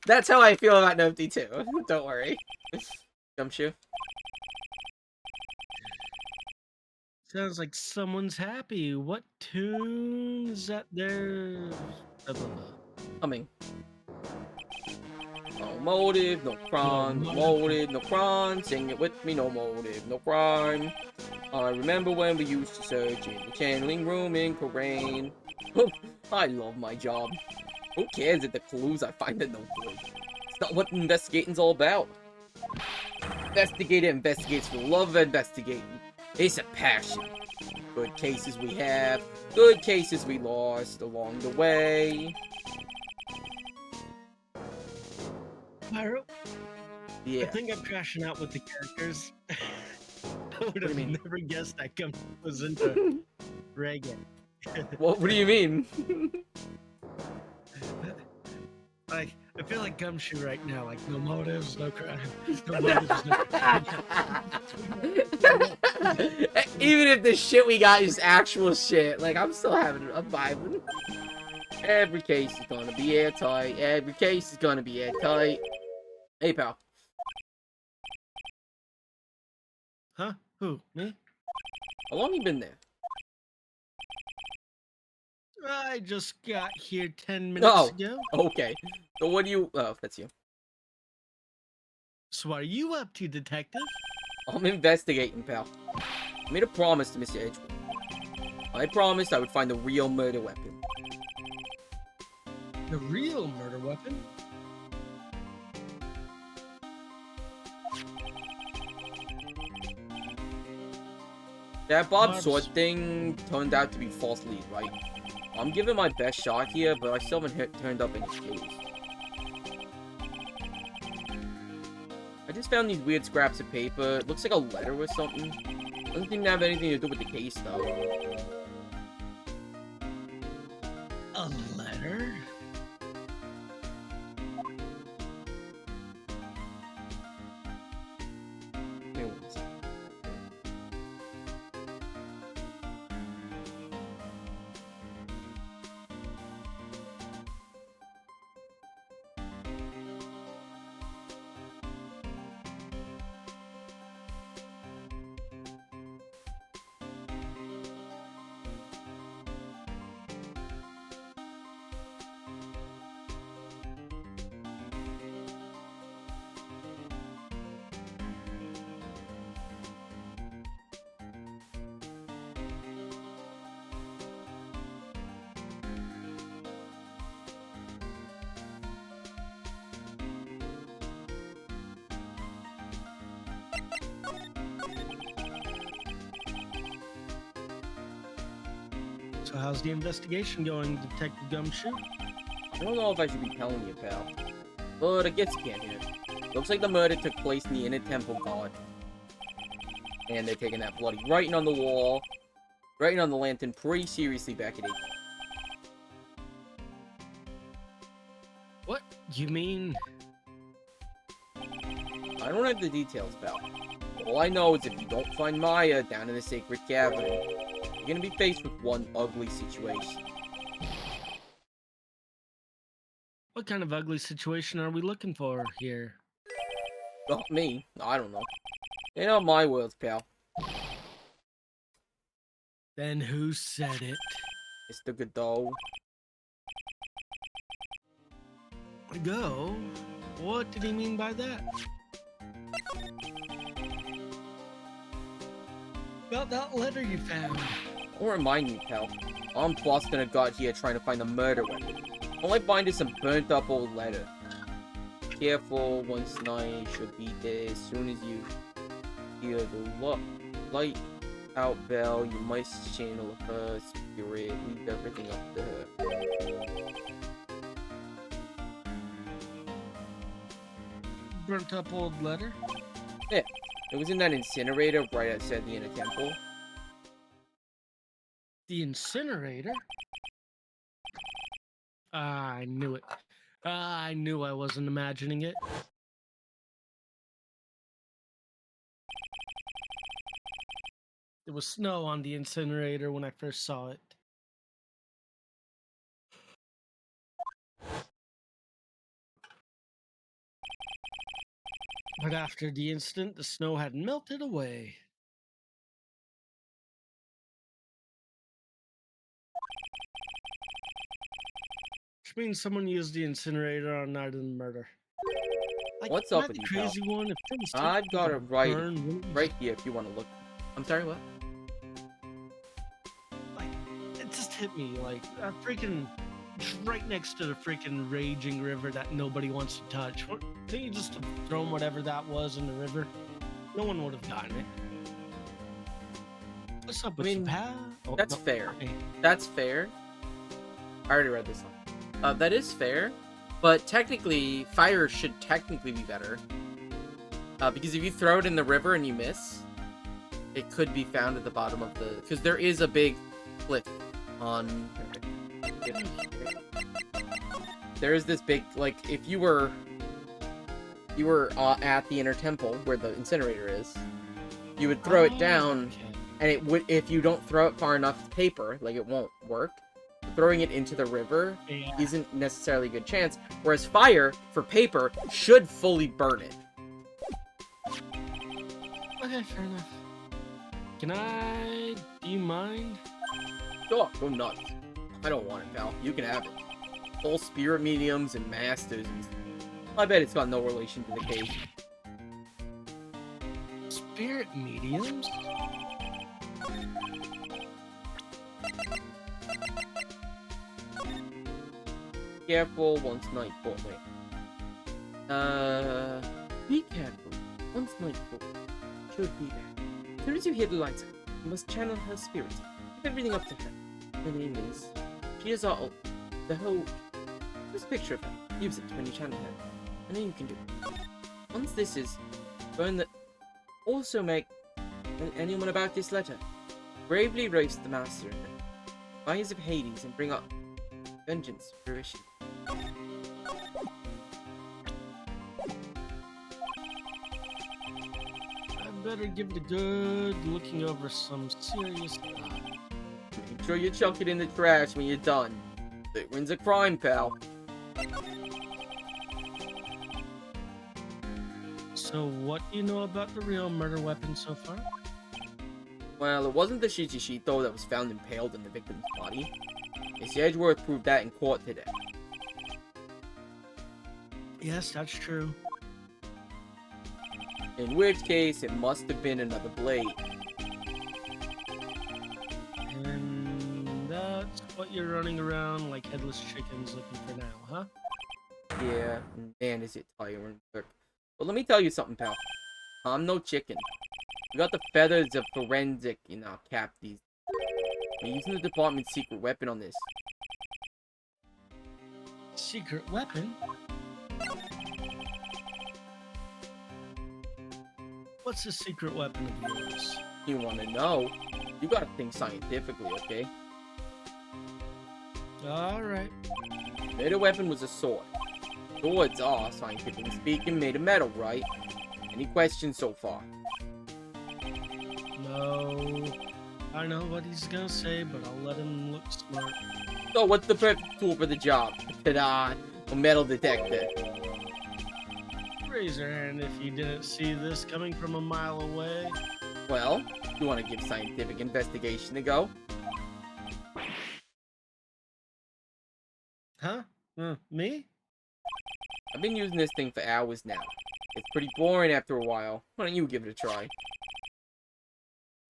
That's how I feel about Nopty too. Don't worry. Gumshoe. Sounds like someone's happy. What tune is that there? Blah, blah, blah. Coming. No motive, no crime. No motive, no crime. Sing it with me, no motive, no crime. I remember when we used to search in the channeling room in Korean. I love my job. Who cares if the clues I find are no good? It's not what investigating's all about. Investigator investigates for the love of investigating. It's a passion. Good cases we have, good cases we lost along the way. Pyro? Yeah. I think I'm crashing out with the characters. I would do you have mean? never guessed that Gum was into reggae. What do you mean? Like, I feel like Gumshoe right now, like no motives, no crime. No motives, no crime. Even if the shit we got is actual shit, like I'm vibing. Every case is gonna be airtight. Every case is gonna be airtight. Hey, pal. Huh? Who? Me? How long you been there? I just got here 10 minutes ago. Okay. So what do you... Oh, that's you. So what are you up to, detective? I'm investigating, pal. I made a promise to Mr. Edgewood. I promised I would find the real murder weapon. The real murder weapon? That Bob Bob's- Sword thing turned out to be false lead, right? I'm giving my best shot here, but I still haven't turned up any clues. I just found these weird scraps of paper. It looks like a letter or something. Doesn't seem to have anything to do with the case, though. A letter? Anyways. So how's the investigation going, Detective Gumshoe? I don't know if I should be telling you, pal. But I guess you can't hear. Looks like the murder took place in the inner temple guard. And they're taking that bloody writing on the wall. Writing on the lantern pretty seriously back at 8. What? You mean? I don't have the details, pal. All I know is if you don't find Maya down in the sacred cavern, you're gonna be faced with one ugly situation. What kind of ugly situation are we looking for here? Not me. I don't know. They're not my words, pal. Then who said it? Mr. Godot. Go? What did he mean by that? About that letter you found. Don't remind me, pal. I'm busting a gut here trying to find the murder weapon. All I find is some burnt up old letter. Careful, once night should be there as soon as you hear the light out bell. You might channel her spirit. Leave everything up to her. Burnt up old letter? Yeah, it was in that incinerator right outside the inner temple. The incinerator? I knew it. I knew I wasn't imagining it. There was snow on the incinerator when I first saw it. But after the incident, the snow had melted away. Which means someone used the incinerator on night of the murder. Like, What's am up I with the you, pal? crazy one? If there was I've something got to it right, burn, wouldn't you right here if you want to look. I'm sorry, what? Like, it just hit me like a freaking right next to the freaking raging river that nobody wants to touch. Didn't you just have thrown whatever that was in the river? No one would have gotten it. What's up with mean, you, pal? Oh, That's no. fair. Hey, That's fair. I already read this one. That is fair, but technically, fire should technically be better. Because if you throw it in the river and you miss, it could be found at the bottom of the... Because there is a big cliff on... There is this big, like, if you were at the inner temple where the incinerator is, you would throw it down, okay. and it would, if you don't throw it far enough to paper, like, it won't work. Throwing it into the river Yeah. isn't necessarily a good chance, whereas fire, for paper, should fully burn it. Okay, fair enough. Do you mind? Go nuts. I don't want it, pal. You can have it. Full spirit mediums and masters. I bet it's got no relation to the cave. Spirit mediums? Careful once nightfall. Wait. Be careful. Once nightfall should be there. As soon as you hear the lights, you must channel her spirit. Give everything up to her. Her name is. She is our. The whole. This picture of her. Use it when you channel her. I know you can do it. Once this is. Burn the. Also make. Anyone about this letter. Bravely roast the master in the fires of Hades and bring up vengeance to fruition. I better give it a good looking over some serious thought. Make sure you chuck it in the trash when you're done. Ignorance a crime, pal. So what do you know about the real murder weapon so far? Well, it wasn't the Shichishito that was found impaled in the victim's body. Miss Edgeworth proved that in court today. Yes, that's true. In which case, it must have been another blade. And that's what you're running around like headless chickens looking for now, huh? Yeah, man, is it tiring. But let me tell you something, pal. I'm no chicken. We got the feathers of forensic in our cap these. We're using the department's secret weapon on this. Secret weapon? What's the secret weapon of yours? You want to know? You gotta think scientifically, okay? All right. Meta weapon was a sword. Swords are, scientifically speaking, made of metal, right? Any questions so far? No. I know what he's gonna say, but I'll let him look smart. So what's the perfect tool for the job? Ta-da! A metal detector. Raise your hand if you didn't see this coming from a mile away. Well, you want to give scientific investigation a go? Huh? Me? I've been using this thing for hours now. It's pretty boring after a while. Why don't you give it a try?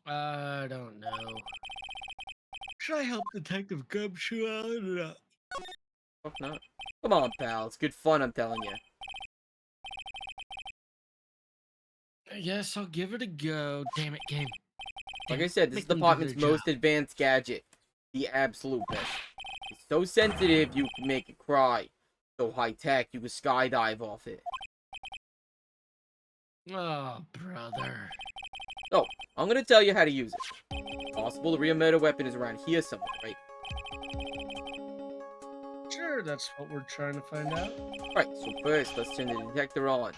I don't know. Should I help Detective Gumshoe out or not? Fuck not. Come on, pal. It's good fun, I'm telling you. I guess I'll give it a go. Damn it, game. Like Damn I it, said, this make is the them do department's their most job. advanced gadget. The absolute best. It's so sensitive you can make it cry. So high tech you can skydive off it. Oh, brother. I'm gonna tell you how to use it. Possible the real murder weapon is around here somewhere, right? Sure, that's what we're trying to find out. Right, so first, let's turn the detector on.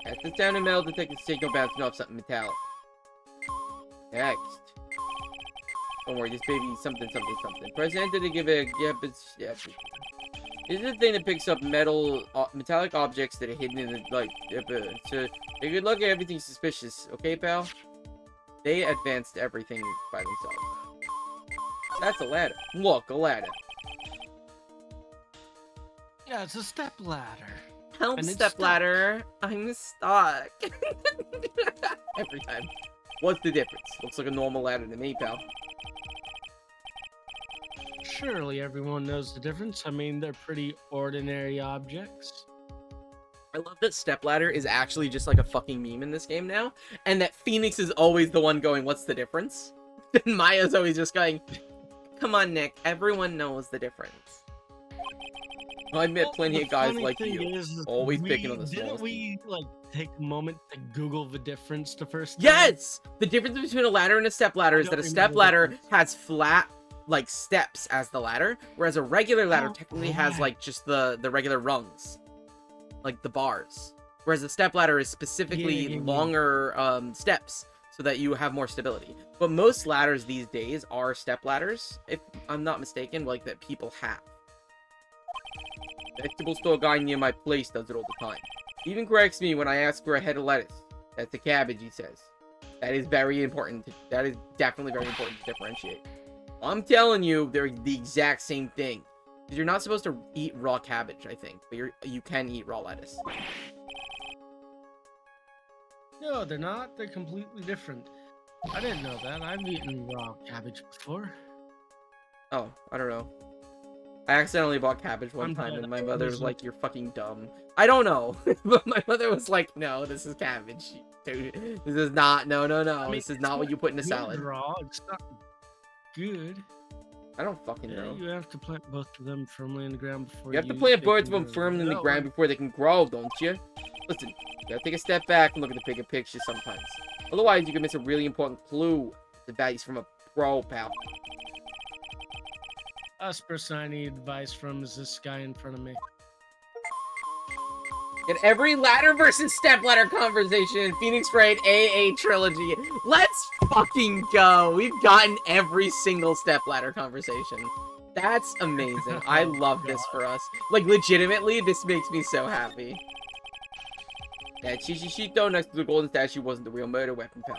As the sound of metal detector signal bouncing off something metallic. Next. Don't worry, this baby something. Press enter to give it a... This is the thing that picks up metallic objects that are hidden in the, like... So, take a good look at everything suspicious, okay, pal? They advanced everything by themselves. That's a ladder. Look, a ladder. Yeah, it's a step ladder. Help, And it's stepladder. I'm stuck. Every time. What's the difference? Looks like a normal ladder to me, pal. Surely everyone knows the difference. I mean, they're pretty ordinary objects. I love that stepladder is actually just like a fucking meme in this game now, and that Phoenix is always the one going, "What's the difference?" And Maya's always just going, "Come on, Nick. Everyone knows the difference." I met plenty The of guys funny like thing you, is always picking on the Didn't smallest. we, like, take a moment to Google the difference the first time? Yes! The difference between a ladder and a stepladder is I that a don't remember the stepladder difference. has flat, like, steps as the ladder, whereas a regular ladder Oh, technically has, right. like, just the regular rungs. Like, the bars. Whereas a stepladder is specifically Yeah. longer, steps, so that you have more stability. But most ladders these days are stepladders, if I'm not mistaken, like, that people have. The vegetable store guy near my place does it all the time. He even corrects me when I ask for a head of lettuce. That's a cabbage, he says. That is very important. That is definitely very important to differentiate. I'm telling you, they're the exact same thing. Because you're not supposed to eat raw cabbage, I think. But you can eat raw lettuce. No, they're not. They're completely different. I didn't know that. I've eaten raw cabbage before. Oh, I don't know. I accidentally bought cabbage one I'm time, dead. and my mother was Listen. like, "You're fucking dumb." I don't know, but my mother was like, "No, this is cabbage. Dude, this is not. No. I mean, This is it's not what you put in a good salad." Raw. It's not good. I don't fucking Yeah, know. you have to plant both of them firmly in the ground before You have to you plant take both of them to firmly in the grow. ground before they can grow, don't you? Listen, you gotta take a step back and look at the bigger picture sometimes. Otherwise, you can miss a really important clue. The advice from a pro, pal. Last person I need advice from is this guy in front of me. In every ladder versus stepladder conversation in Phoenix Wright AA trilogy. Let's fucking go. We've gotten every single stepladder conversation. That's amazing. I love this for us. Like, legitimately, this makes me so happy. That Shishishito next to the golden statue wasn't the real murder weapon, pal.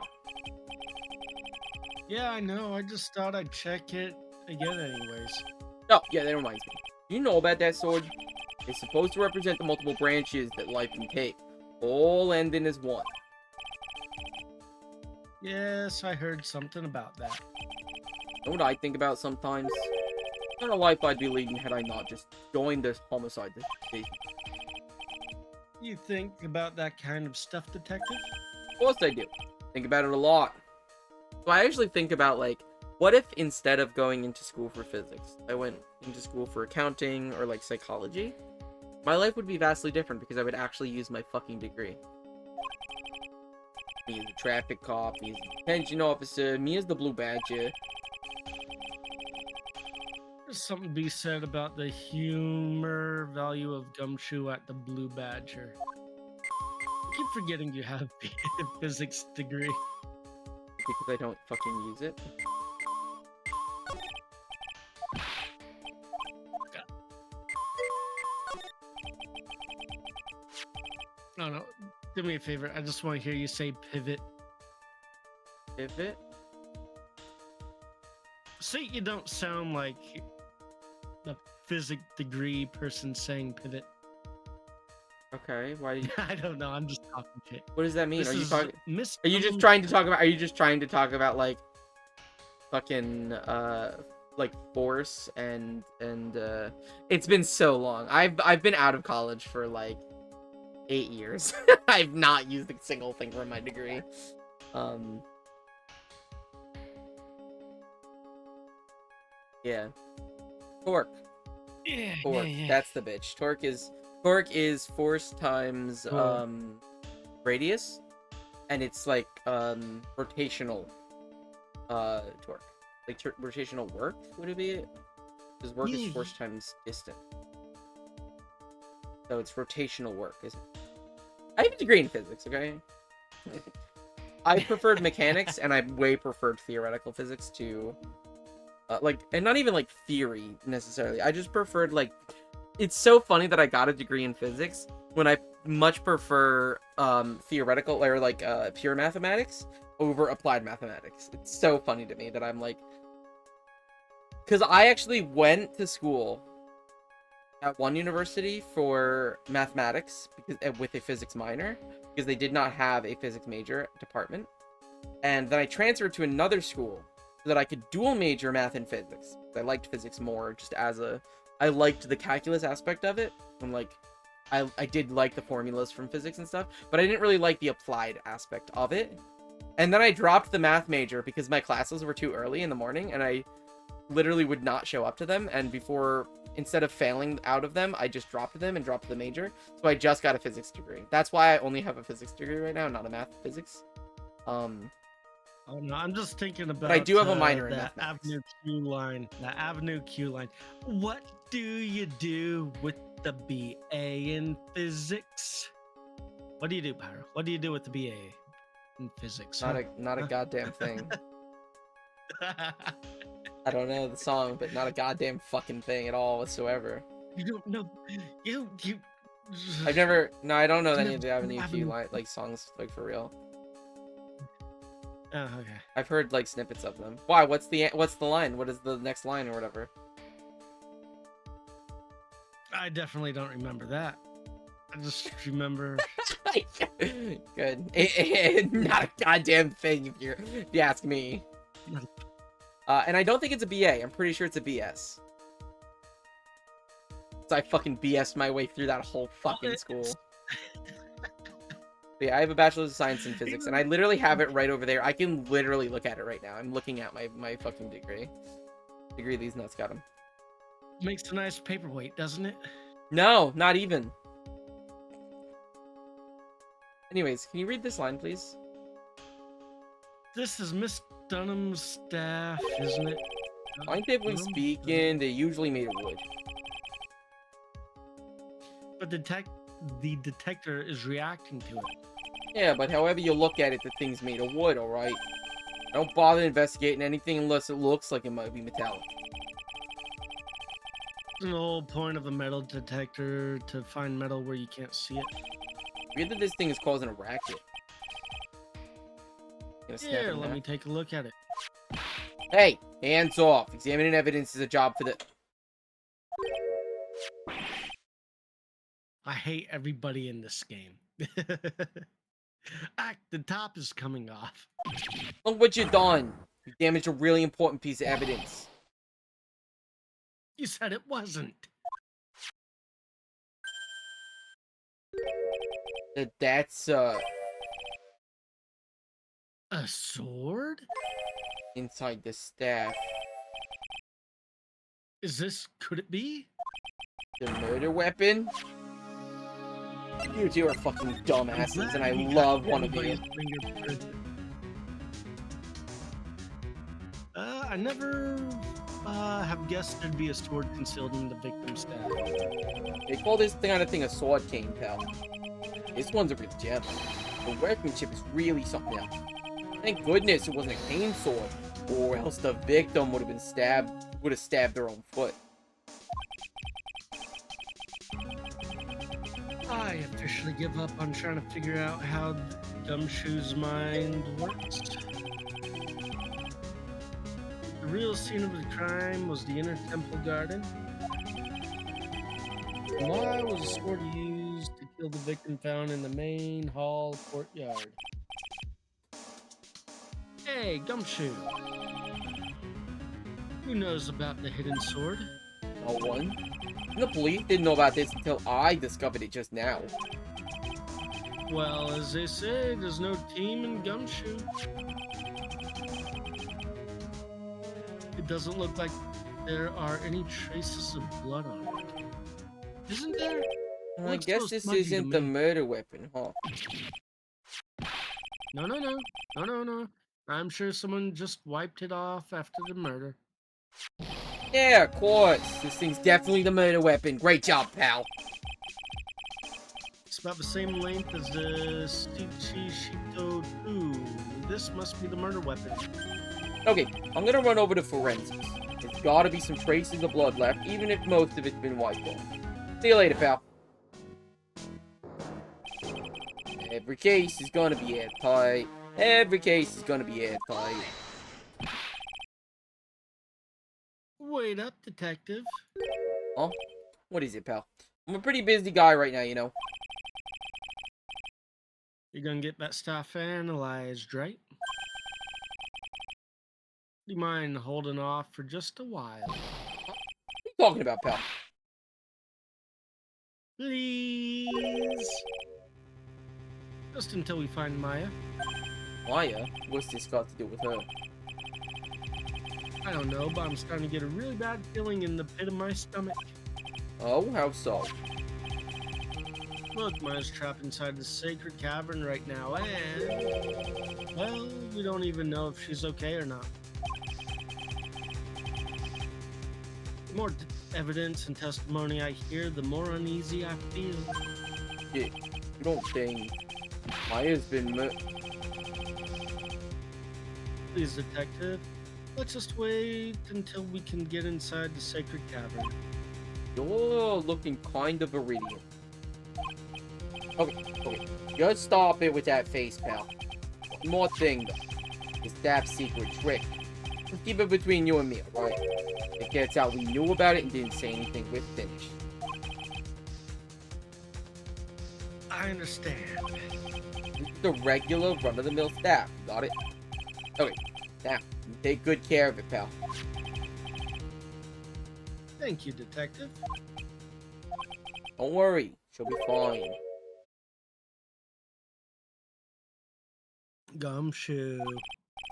Yeah, I know. I just thought I'd check it again anyways. Oh, yeah, that reminds me. You know about that sword? It's supposed to represent the multiple branches that life can take, all ending as one. Yes, I heard something about that. You know what I think about sometimes? I don't know life I'd be leading had I not just joined this homicide station. You think about that kind of stuff, detective? Of course I do. Think about it a lot. So I actually think about, like, what if instead of going into school for physics, I went into school for accounting or, like, psychology? My life would be vastly different because I would actually use my fucking degree. Me as the traffic cop, me as the detention officer, me as the blue badger. There's something to be said about the humor value of Gumshoe at the Blue Badger. I keep forgetting you have a physics degree. Because I don't fucking use it. No, do me a favor. I just want to hear you say pivot. Pivot? See, you don't sound like a physics degree person saying pivot. Okay, why do you... I don't know. I'm just talking shit. What does that mean? This Are you is talking... Miss Are you just trying to talk about... Are you just trying to talk about, like... Fucking, like, force and it's been so long. I've been out of college for, like, 8 years. I've not used a single thing from my degree. Yeah. Torque. Yeah, Torque. yeah. That's the bitch. Torque is force times radius, and it's like rotational torque. Like rotational work, would it be? Because work is force times distance. So it's rotational work, isn't it? I have a degree in physics, okay? I preferred mechanics, and I way preferred theoretical physics to, like, and not even, like, theory, necessarily. I just preferred, like, it's so funny that I got a degree in physics when I much prefer, theoretical, or, like, pure mathematics over applied mathematics. It's so funny to me that I'm, like, because I actually went to school at one university for mathematics because with a physics minor because they did not have a physics major department, and then I transferred to another school so that I could dual major math and physics. I liked physics more just as I liked the calculus aspect of it, and like I did like the formulas from physics and stuff, but I didn't really like the applied aspect of it. And then I dropped the math major because my classes were too early in the morning and I literally would not show up to them, and instead of failing out of them, I just dropped them and dropped the major. So I just got a physics degree. That's why I only have a physics degree right now, not a math physics. Oh no, I'm just thinking about. But I do have a minor in that mathematics. Avenue Q line. The Avenue Q line. What do you do with the BA in physics? What do you do, Pyro? What do you do with the BA in physics? Not a goddamn thing. I don't know the song, but not a goddamn fucking thing at all whatsoever. You don't know. You. I don't know any of the Never- Avenue Q like songs like for real. Oh, okay. I've heard like snippets of them. Why? What's the line? What is the next line or whatever? I definitely don't remember that. I just remember. Good. Not a goddamn thing if you ask me. And I don't think it's a BA. I'm pretty sure it's a BS. So I fucking BS'd my way through that whole fucking school. But yeah, I have a bachelor's of science in physics, and I literally have it right over there. I can literally look at it right now. I'm looking at my fucking degree. Degree these nuts got him. Makes a nice paperweight, doesn't it? No, not even. Anyways, can you read this line, please? This is Miss Dunham's staff, isn't it? Scientifically speaking, they're usually made of wood. But the detector is reacting to it. Yeah, but however you look at it, the thing's made of wood, alright? Don't bother investigating anything unless it looks like it might be metallic. The whole point of a metal detector to find metal where you can't see it. Weird that this thing is causing a racket. Gonna snap Here, in let that. me take a look at it. Hey, hands off. Examining evidence is a job for the... I hate everybody in this game. The top is coming off. Look what you done. You damaged a really important piece of evidence. You said it wasn't. That's, A sword? inside the staff. Could it be? The murder weapon? You two are fucking I'm dumbasses, glad and I we got love one of you. everybody's fingerprints. I never have guessed there'd be a sword concealed in the victim's staff. They call this kind of thing a sword cane, pal. This one's a real gem. The workmanship is really something else. Thank goodness it wasn't a cane sword, or else the victim would have stabbed their own foot. I officially give up on trying to figure out how Gumshoe's mind works. The real scene of the crime was the inner temple garden. Why was a sword used to kill the victim found in the main hall courtyard? Hey, Gumshoe. Who knows about the hidden sword? No one. And the police didn't know about this until I discovered it just now. Well, as they say, there's no team in Gumshoe. It doesn't look like there are any traces of blood on it. Isn't there? I Looks guess so this smudgy to isn't the me. murder weapon, huh? No. I'm sure someone just wiped it off after the murder. Yeah, of course. This thing's definitely the murder weapon. Great job, pal. It's about the same length as the Shichi Shito 2. This must be the murder weapon. Okay, I'm gonna run over to forensics. There's gotta be some traces of blood left, even if most of it's been wiped off. See you later, pal. Every case is gonna be airtight. Every case is gonna be airtight. Wait up, detective. Huh? What is it, pal? I'm a pretty busy guy right now, you know. You're gonna get that stuff analyzed, right? Do you mind holding off for just a while? What are you talking about, pal? Please? Just until we find Maya. Maya? What's this got to do with her? I don't know, but I'm starting to get a really bad feeling in the pit of my stomach. Oh, how so? Look, Maya's trapped inside the sacred cavern right now, and... well, we don't even know if she's okay or not. The more evidence and testimony I hear, the more uneasy I feel. Yeah, you don't think Maya's been Please, detective, let's just wait until we can get inside the sacred cavern. You're looking kind of iridium. Okay. Just stop it with that face, pal. One more thing, though. This damn secret trick. Just keep it between you and me, alright? It gets out we knew about it and didn't say anything, we're finished. I understand. This is the regular run-of-the-mill staff, got it? Okay, now, you take good care of it, pal. Thank you, detective. Don't worry, she'll be fine. Gumshoe.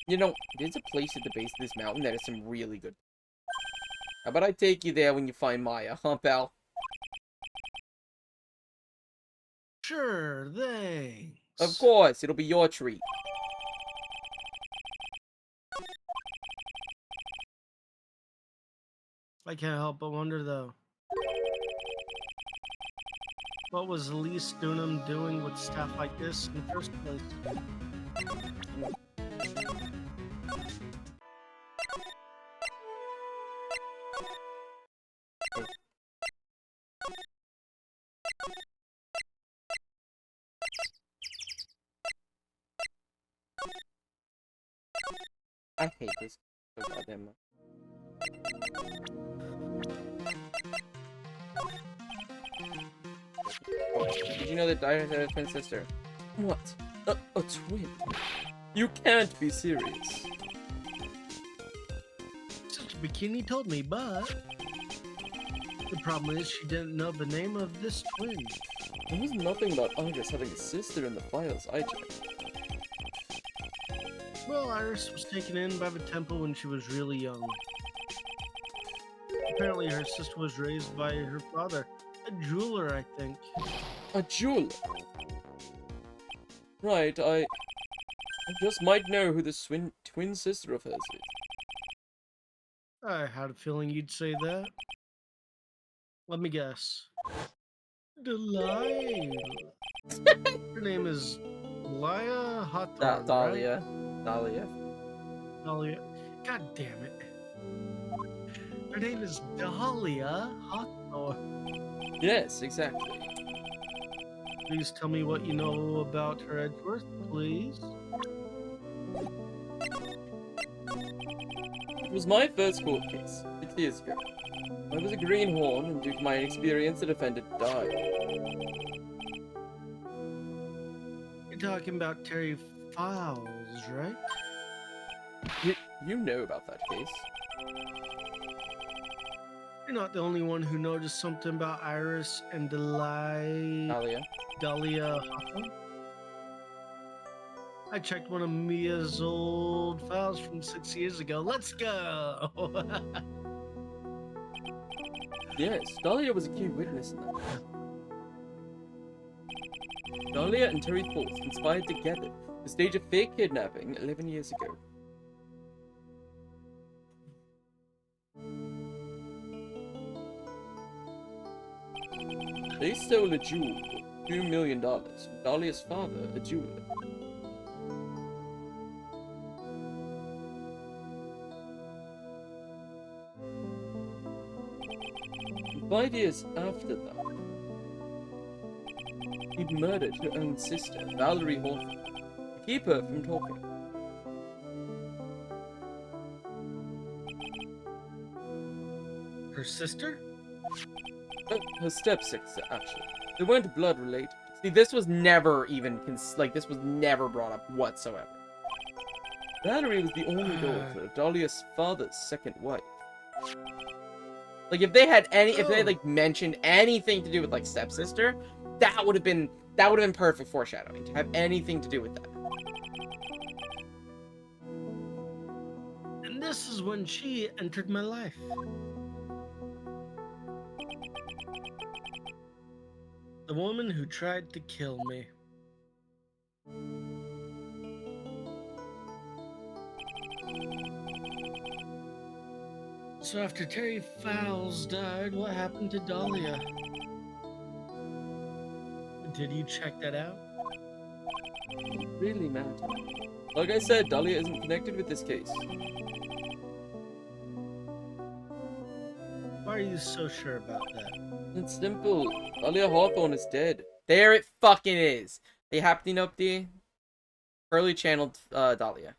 You know, there's a place at the base of this mountain that has some really good... How about I take you there when you find Maya, huh, pal? Sure, thanks. Of course, it'll be your treat. I can't help but wonder, though. What was Elise Dunham doing with stuff like this in the first place? I hate this so goddamn much. Oh, did you know that Dyer had a twin sister? What? A twin? You can't be serious. Sister Bikini told me, but the problem is she didn't know the name of this twin. There was nothing about Iris having a sister in the files I checked. Well, Iris was taken in by the temple when she was really young. Apparently her sister was raised by her father, a jeweler, I think. A jeweler. Right, I just might know who the twin sister of hers is. I had a feeling you'd say that. Let me guess. Delilah. Her name is Delilah Hawthorne, Dahlia. right? Dahlia. Dahlia. God damn it. Her name is Dahlia Hawthorne. Yes, exactly. Please tell me what you know about her, Edgeworth, please. It was my first court case, 6 years ago. I was a greenhorn, and due to my inexperience, the defendant died. You're talking about Terry Files, right? You know about that case. You're not the only one who noticed something about Iris and Dahlia Hawthorne. I checked one of Mia's old files from 6 years ago. Let's go! Yes, Dahlia was a key witness in that. Dahlia and Terry Falls conspired together to stage a fake kidnapping 11 years ago. They stole a jewel for $2 million from Dahlia's father, a jeweler. And 5 years after that, he murdered her own sister, Valerie Hawthorne, to keep her from talking. Her sister? Her stepsister, actually. They weren't blood related. See, this was never even this was never brought up whatsoever. Valerie was the only daughter of Dahlia's father's second wife. Like, if they had like mentioned anything to do with like stepsister, that would have been perfect foreshadowing to have anything to do with that. And this is when she entered my life. The woman who tried to kill me. So after Terry Fowles died, what happened to Dahlia? Did you check that out? Really mad. Like I said, Dahlia isn't connected with this case. Why are you so sure about that? It's simple. Dahlia Hawthorne is dead. There it fucking is. They happening up the Curly channeled Dahlia.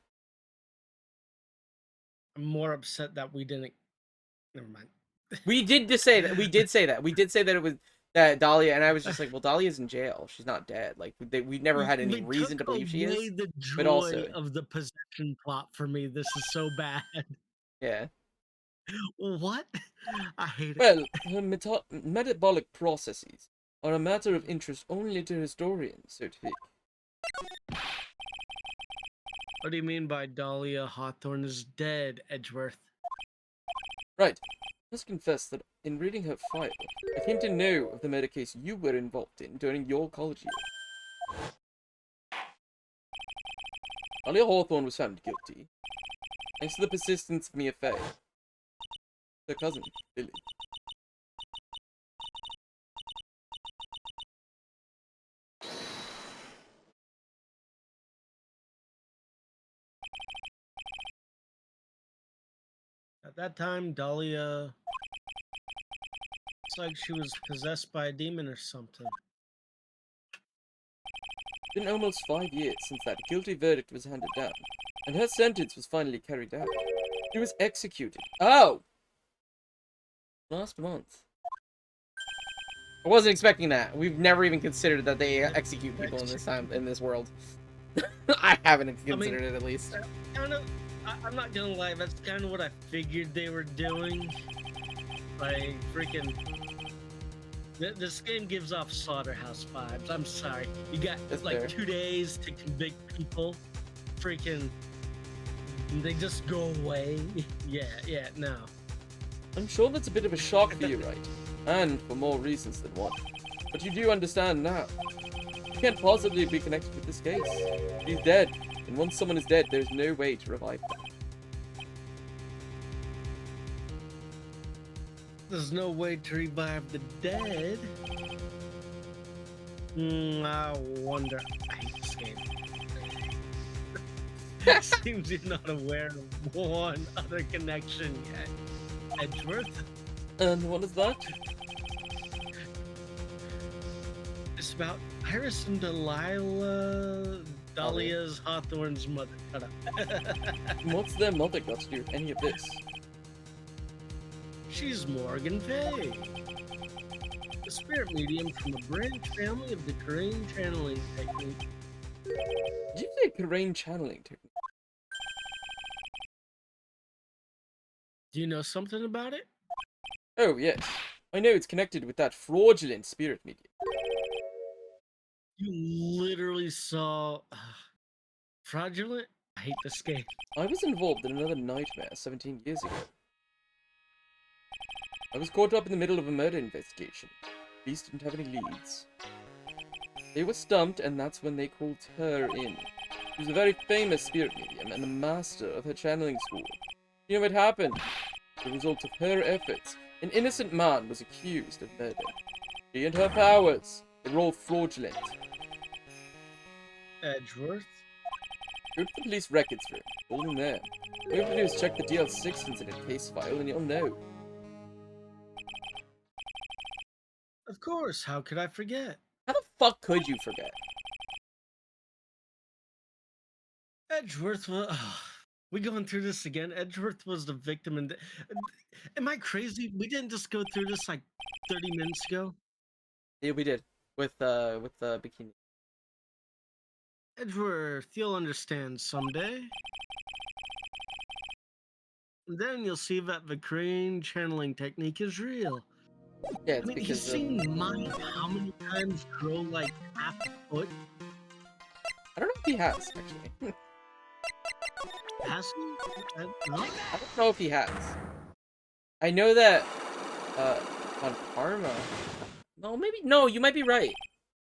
I'm more upset that we didn't. Never mind. We did just say that. We did say that. We did say that it was that Dahlia, and I was just like, well, Dahlia's in jail. She's not dead. Like we've never had any They reason to took believe she away is. the joy but also, of the possession plot for me. This is so bad. yeah. What? I hate it. Well, her metabolic processes are a matter of interest only to historians, so to speak. What do you mean by Dahlia Hawthorne is dead, Edgeworth? Right. I must confess that in reading her file, I came to know of the murder case you were involved in during your college years. Dahlia Hawthorne was found guilty, thanks to the persistence of Mia Fey, her cousin, Lily. At that time, Dahlia. It's like she was possessed by a demon or something. It's been almost 5 years since that guilty verdict was handed down, and her sentence was finally carried out. She was executed. Oh! Last month. I wasn't expecting that. We've never even considered that they execute people in this world. I haven't considered it, at least. I'm not gonna lie, that's kind of what I figured they were doing. Like, freaking... This game gives off Slaughterhouse vibes. I'm sorry. You got, That's like, fair. 2 days to convict people. Freaking... They just go away. Yeah, no. I'm sure that's a bit of a shock for you, right? And for more reasons than one. But you do understand now. You can't possibly be connected with this case. He's dead, and once someone is dead, there's no way to revive them. There's no way to revive the dead. I wonder. I hate this game. It seems you're not aware of one other connection yet. Edgeworth. And what is that? It's about Iris and Dahlia's Hawthorne's mother. Shut up. What's their mother got to do with any of this? She's Morgan Fay, a spirit medium from a branch family of the Terrain channeling technique. Did you say terrain channeling technique? Do you know something about it? Oh, yes. I know it's connected with that fraudulent spirit medium. You literally saw fraudulent? I hate this game. I was involved in another nightmare 17 years ago. I was caught up in the middle of a murder investigation. Police didn't have any leads. They were stumped, and that's when they called her in. She was a very famous spirit medium and the master of her channeling school. You know what happened? As a result of her efforts, an innocent man was accused of murder. She and her powers, they were all fraudulent. Edgeworth? Go to the police records room. All in there. All you have to do is check the DL6 incident case file and you'll know. Of course, how could I forget? How the fuck could you forget? Edgeworth was... we going through this again? Edgeworth was the victim and... Am I crazy? We didn't just go through this like 30 minutes ago? Yeah, we did. With the bikini. Edgeworth, you'll understand someday. And then you'll see that the crane channeling technique is real. Yeah, I it's mean, you've because of... seen mine how many times grow like half a foot? I don't know if he has, actually. Has he? No? I don't know if he has. I know that, on Karma... No, maybe... No, you might be right.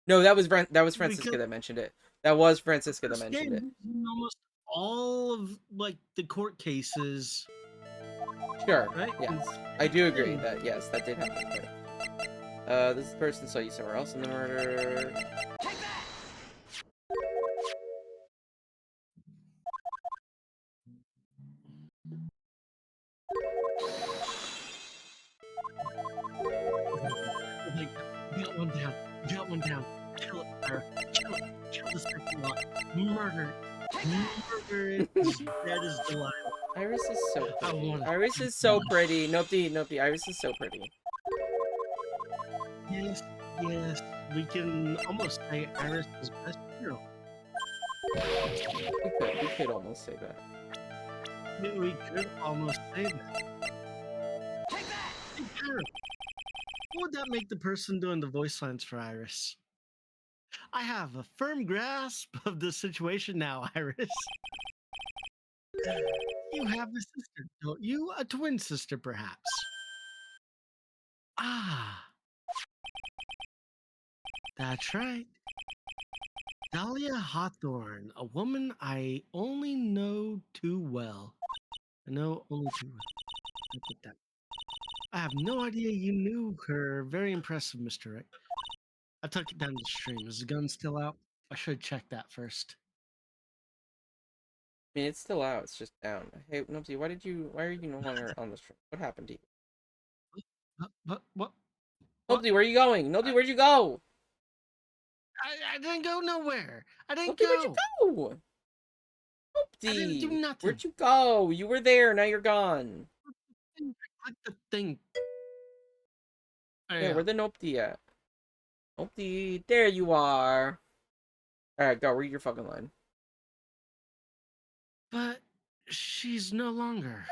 No, that was Francisca Because- that mentioned it. That was Francisca that This mentioned it. game, almost all of like the court cases, Sure, right? yes. I do agree that, yes, that did happen. This person saw you somewhere else in the murder. Like, you got one down. You got one down. Kill it, Tyra. Kill it. Kill the second lot. Murder. Murder it. That is Delilah. Iris is so I pretty. want it. Iris is so pretty. Nopey. Iris is so pretty. Yes, yes. We can almost say Iris is best hero. We could almost say that. We could almost say that. Hey, Tyra, what would that make the person doing the voice lines for Iris? I have a firm grasp of the situation now, Iris. You have a sister, don't you? A twin sister, perhaps. Ah. That's right. Dahlia Hawthorne, a woman I only know too well. I know only too well. Look at that. I have no idea you knew her. Very impressive, Mr. Rick. I took it down the stream. Is the gun still out? I should check that first. I mean, it's still out. It's just down. Hey, Nopsy, why are you no longer on the stream? What happened to you? What? Nopsy, where are you going? Nopsy, where'd you go? I didn't go nowhere. I didn't Nopsy, go. where'd you go? Nopsy, I didn't do nothing. where'd you go? You were there. Now you're gone. Click the thing. Yeah, where the Nopsy at? Nopsy, there you are. Alright, go. Read your fucking line. But she's no longer.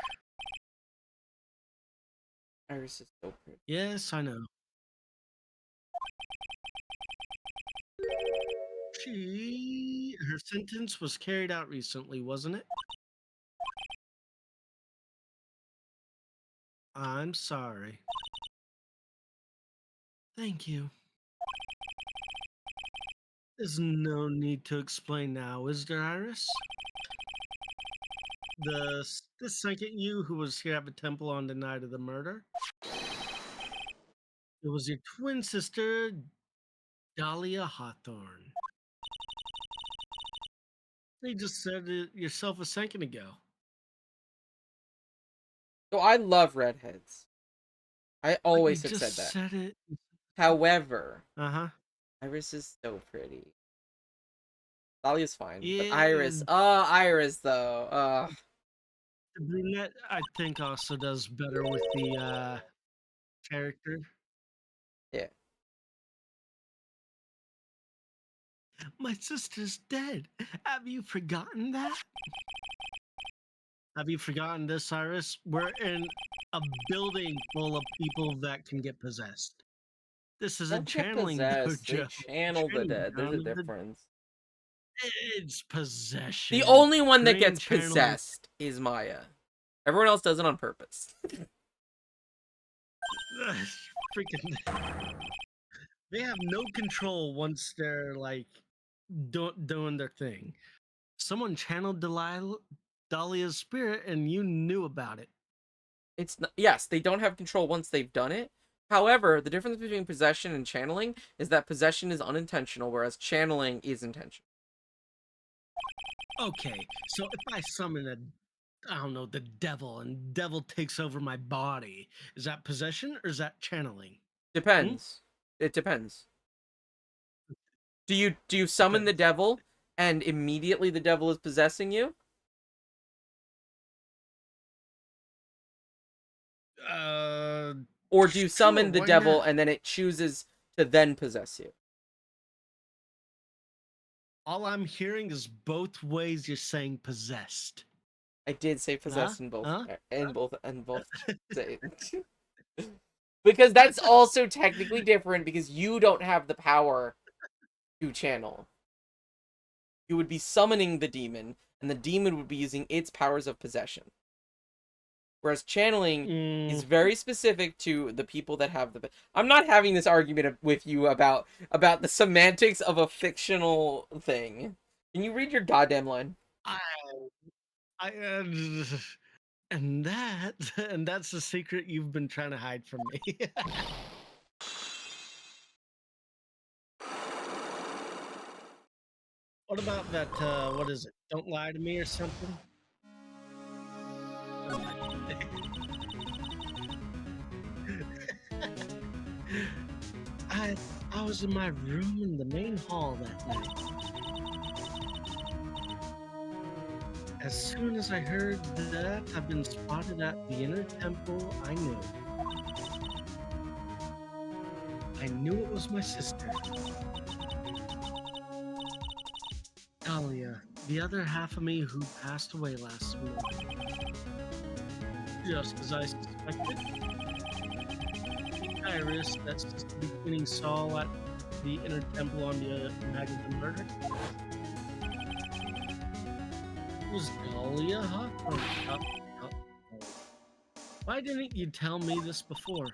Iris is so pretty. Yes, I know. Her sentence was carried out recently, wasn't it? I'm sorry. Thank you. There's no need to explain now, is there, Iris? The second you who was here at the temple on the night of the murder, it was your twin sister, Dahlia Hawthorne. You just said it yourself a second ago. So I love redheads. I always You have just said that. said it. However, Uh-huh. Iris is so pretty. Dahlia's fine, but Yeah. Iris. Iris though. The brunette, I think, also does better with the character. Yeah. My sister's dead. Have you forgotten that? Have you forgotten this, Iris? We're in a building full of people that can get possessed. This is a Don't get channeling possessed. They dojo. channel the Training dead. There's a ground of the- difference. It's possession. The only one that Dream gets channeling. possessed is Maya. Everyone else does it on purpose. Freaking. They have no control once they're like doing their thing. Someone channeled Dahlia's spirit, and you knew about it. It's not, yes, they don't have control once they've done it. However, the difference between possession and channeling is that possession is unintentional, whereas channeling is intentional. Okay, so if I summon I don't know, the devil, and devil takes over my body, is that possession or is that channeling? Depends. It depends. Do you summon the Depends. devil and immediately the devil is possessing you? Or do you summon Sure, the why devil not? and then it chooses to then possess you? All I'm hearing is both ways you're saying possessed. I did say possess in both Huh? in both say. Because that's also technically different because you don't have the power to channel. You would be summoning the demon and the demon would be using its powers of possession. Whereas channeling is very specific to the people that have the. I'm not having this argument with you about the semantics of a fictional thing. Can you read your goddamn line? And that's the secret you've been trying to hide from me. What about that? What is it? Don't lie to me or something? I was in my room in the main hall that night. As soon as I heard that I've been spotted at the inner temple, I knew. I knew it was my sister. Dahlia, the other half of me who passed away last month. Just as I suspected. Iris, that's just the beginning Saul at the inner temple on the night of the murder. It was Dahlia Hawthorne. Why didn't you tell me this before?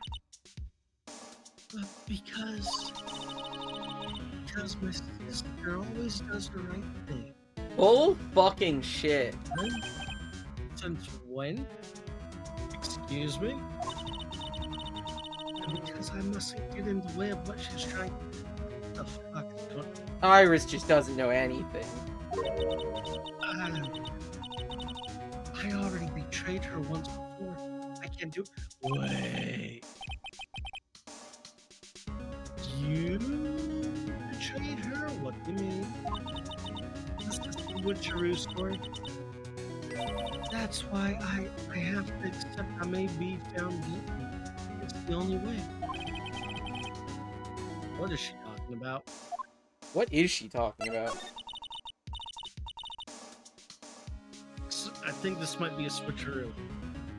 Because my sister always does the right thing. Bull fucking shit. Since when? Excuse me? Because I mustn't get in the way of what she's trying to. The fuck? Iris just doesn't know anything. I already betrayed her once before. I can't do. Wait. You betrayed her? What do you mean? Is this the witcheroo story? That's why I have to accept I may be found guilty. It's the only way. What is she talking about? What is she talking about? I think this might be a switcheroo.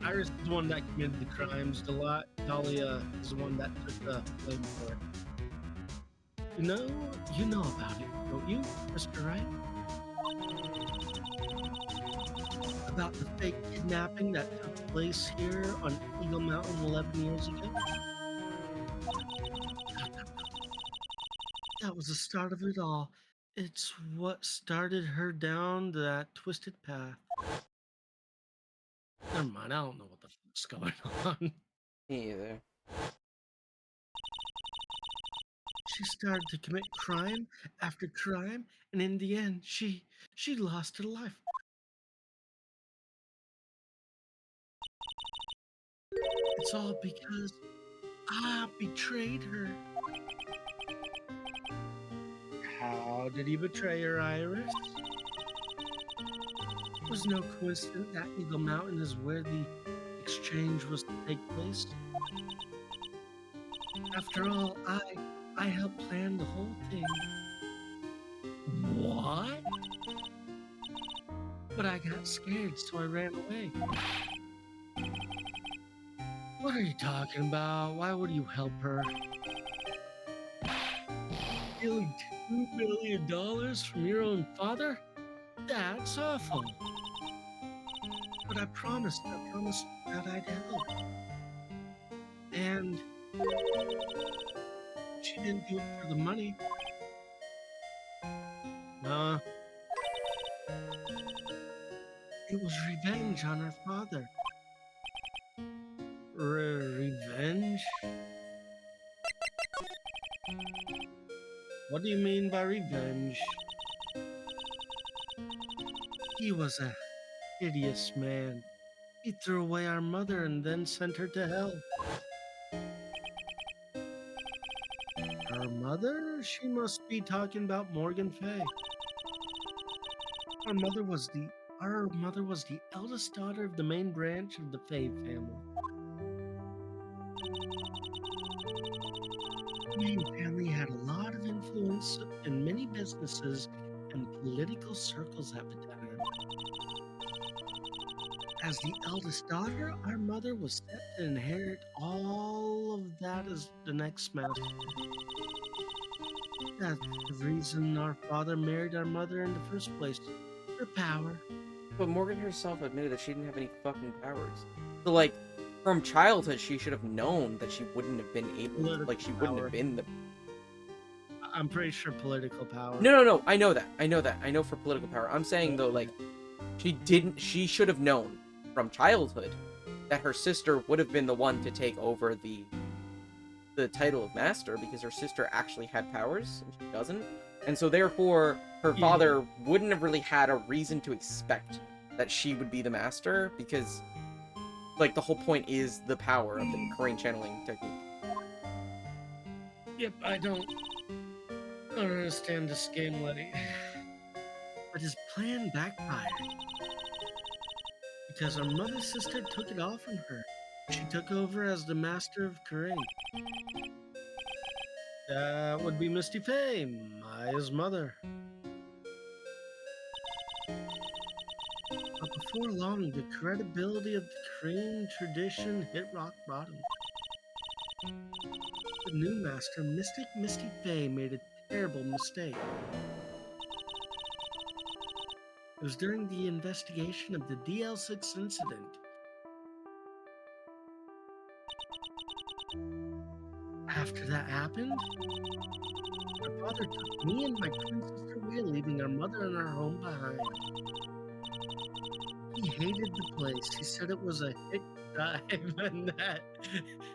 Iris is the one that committed the crimes. Dahlia is the one that took the blame for it. You know about it, don't you, Mr. Wright? About the fake kidnapping that took place here on Eagle Mountain 11 years ago? That was the start of it all. It's what started her down that twisted path. Never mind, I don't know what the fuck's going on. Me either. She started to commit crime after crime, and in the end, she lost her life. It's all because I betrayed her. How did he betray her, Iris? It was no coincidence that Eagle Mountain is where the exchange was to take place. After all, I helped plan the whole thing. What? But I got scared, so I ran away. What are you talking about? Why would you help her? Stealing $2 million from your own father? That's awful. But I promised that I'd help. And she didn't do it for the money. Nah. It was revenge on her father. Revenge? What do you mean by revenge? He was a hideous man. He threw away our mother and then sent her to hell. Her mother? She must be talking about Morgan Fay. Our mother was the eldest daughter of the main branch of the Fay family. The Main family had a lot of influence in many businesses and political circles at the time. As the eldest daughter, our mother was set to inherit all of that as the next master. That's the reason our father married our mother in the first place. Her power. But Morgan herself admitted that she didn't have any fucking powers. So, like, from childhood, she should have known that she wouldn't have been able to, like, she wouldn't Power. have been the... I'm pretty sure political power. No, I know that. I know for political power. I'm saying, though, like, she should have known from childhood that her sister would have been the one to take over the title of master, because her sister actually had powers and she doesn't. And so therefore her father wouldn't have really had a reason to expect that she would be the master, because like the whole point is the power of the Korean channeling technique. Yep, I don't understand this game, Letty. But his plan backfired. Because our mother's sister took it all from her. She took over as the master of Korean. That would be Misty Faye, Maya's mother. But before long, the credibility of the Korean tradition hit rock bottom. The new master, Mystic Misty Faye, made a terrible mistake. It was during the investigation of the DL6 incident. After that happened, our father took me and my twin sister away, leaving our mother and our home behind. He hated the place. He said it was a hit dive and that.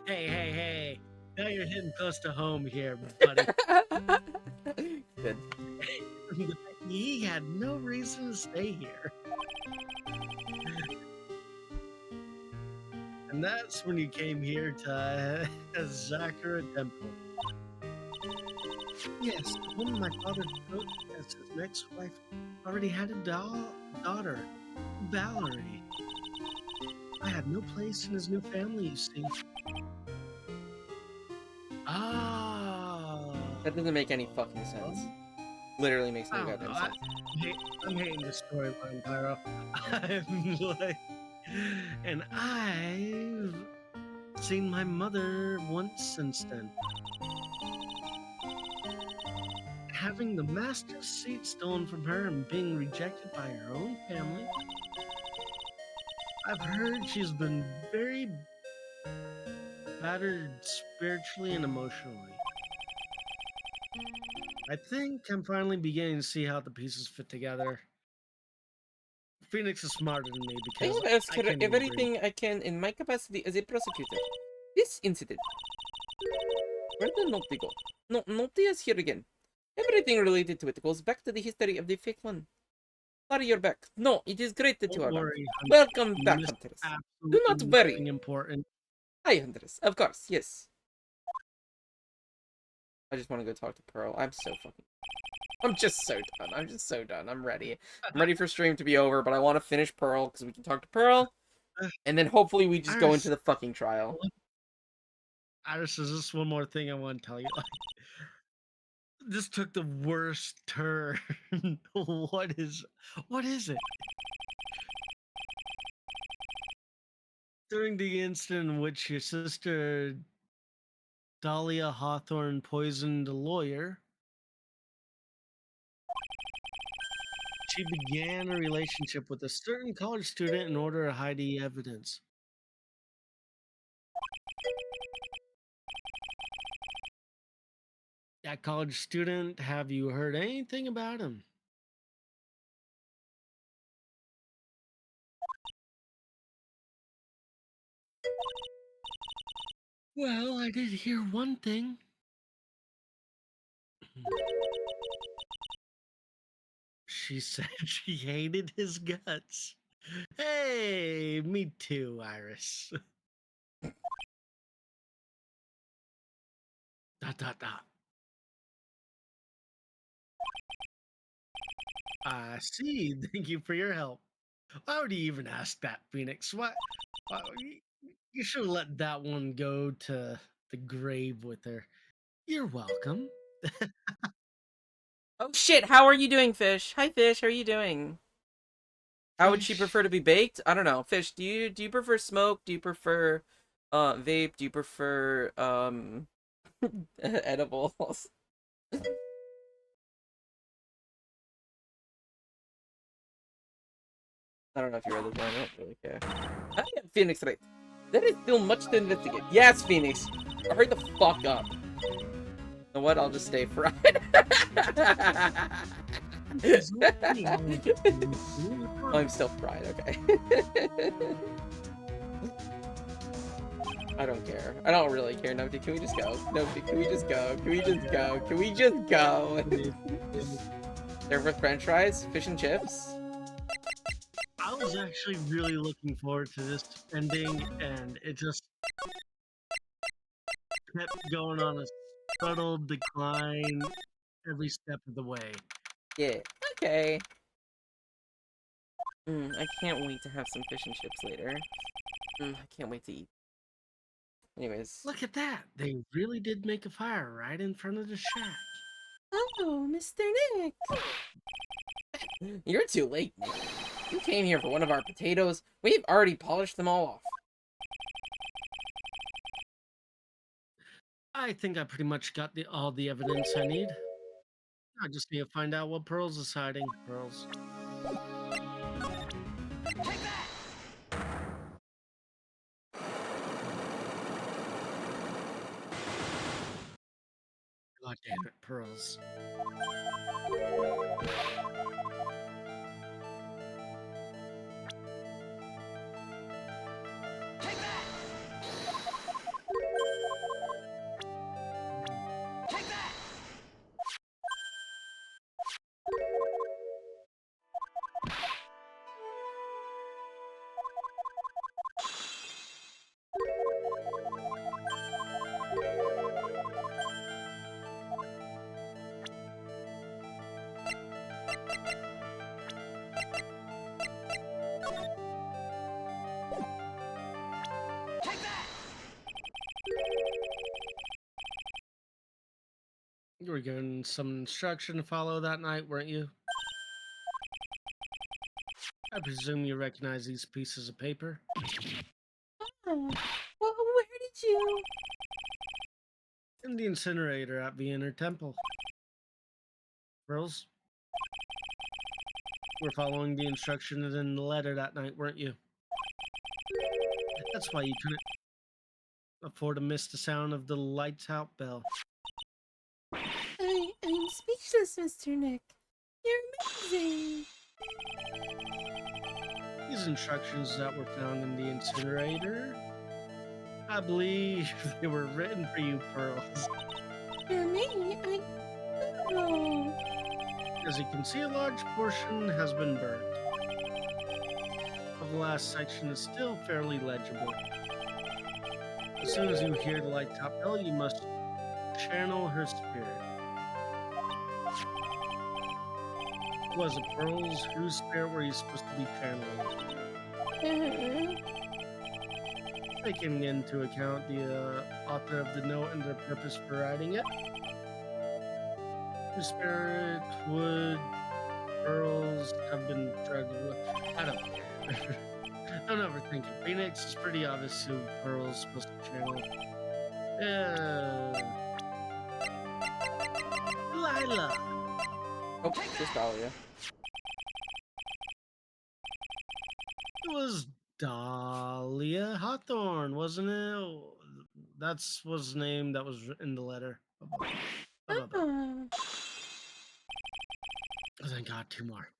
Hey. Now you're hitting close to home here, buddy. Good. He had no reason to stay here. And that's when he came here to Zakura Temple. Yes, the woman my father took as his next wife already had a daughter, Valerie. I had no place in his new family, you see. Ah. That doesn't make any fucking sense. Literally makes no I don't goddamn know, sense. I'm hating this storyline, Pyro. I'm like, and I've seen my mother once since then. Having the master's seat stolen from her and being rejected by her own family. I've heard she's been very battered spiritually and emotionally. I think I'm finally beginning to see how the pieces fit together. Phoenix is smarter than me I because have asked I her can't even breathe. everything I can in my capacity as a prosecutor. This incident. Where did Nopti go? No, Nopti is here again. Everything related to it goes back to the history of the fake one. Sorry you're back. No, it is great that you Don't are back. worry, Hunter. Welcome You back, missed Huntress. absolutely not worry. nothing important. Hi, Huntress. Of course, yes. I just want to go talk to Pearl. I'm just so done. I'm just so done. I'm ready. I'm ready for stream to be over, but I want to finish Pearl because we can talk to Pearl. And then hopefully we just go into the fucking trial. Iris, there's just one more thing I want to tell you. This took the worst turn. What is it? During the incident in which your sister Dahlia Hawthorne poisoned a lawyer, she began a relationship with a certain college student in order to hide the evidence. That college student, have you heard anything about him? Well, I did hear one thing. She said she hated his guts. Hey, me too, Iris. Dot dot dot. I see. Thank you for your help. Why would you even ask that, Phoenix? Why you should have let that one go to the grave with her. You're welcome. Oh shit, how are you doing, Fish? Hi, Fish, how are you doing? How would she Fish. prefer to be baked? I don't know. Fish, do you prefer smoke? Do you prefer vape? Do you prefer edibles? I don't know if you read this one. I don't really care. I am Phoenix right. There is still much to investigate. Yes, Phoenix. Hurry the fuck up. You know what? I'll just stay fried. I'm still fried, okay. I don't care. I don't really care. Nopti, can we just go? Nopti, can we just go? Can we just go? Can we just go? They're with french fries? Fish and chips? I was actually really looking forward to this ending, and it just kept going on a subtle decline every step of the way. Yeah. Okay. I can't wait to have some fish and chips later. I can't wait to eat. Anyways. Look at that! They really did make a fire right in front of the shack. Oh, Mr. Nick. You're too late, Nick. You came here for one of our potatoes. We've already polished them all off. I think I pretty much got all the evidence I need. I just need to find out what Pearls is hiding. Pearls. God damn it, Pearls. You were given some instruction to follow that night, weren't you? I presume you recognize these pieces of paper? Oh, well, where did you? In the incinerator at Vienna Temple. Pearls? You were following the instructions in the letter that night, weren't you? That's why you couldn't afford to miss the sound of the lights out bell. I'm speechless, Mr. Nick. You're amazing. These instructions that were found in the incinerator, I believe they were written for you, Pearls. For me, oh. As you can see, a large portion has been burnt. But the last section is still fairly legible. As soon as you hear the light top bell, you must channel her spirit. Was it Pearls? Whose spirit were you supposed to be channeling? Taking into account the author of the note and their purpose for writing it. Whose spirit would Pearls have been drugged with? I don't care. Don't overthink it. Phoenix is pretty obvious who Pearl's supposed to channel. Lila. Oh, just Dahlia. It was Dahlia Hawthorne, wasn't it? That's was the name that was in the letter. Oh, thank God, 2 more.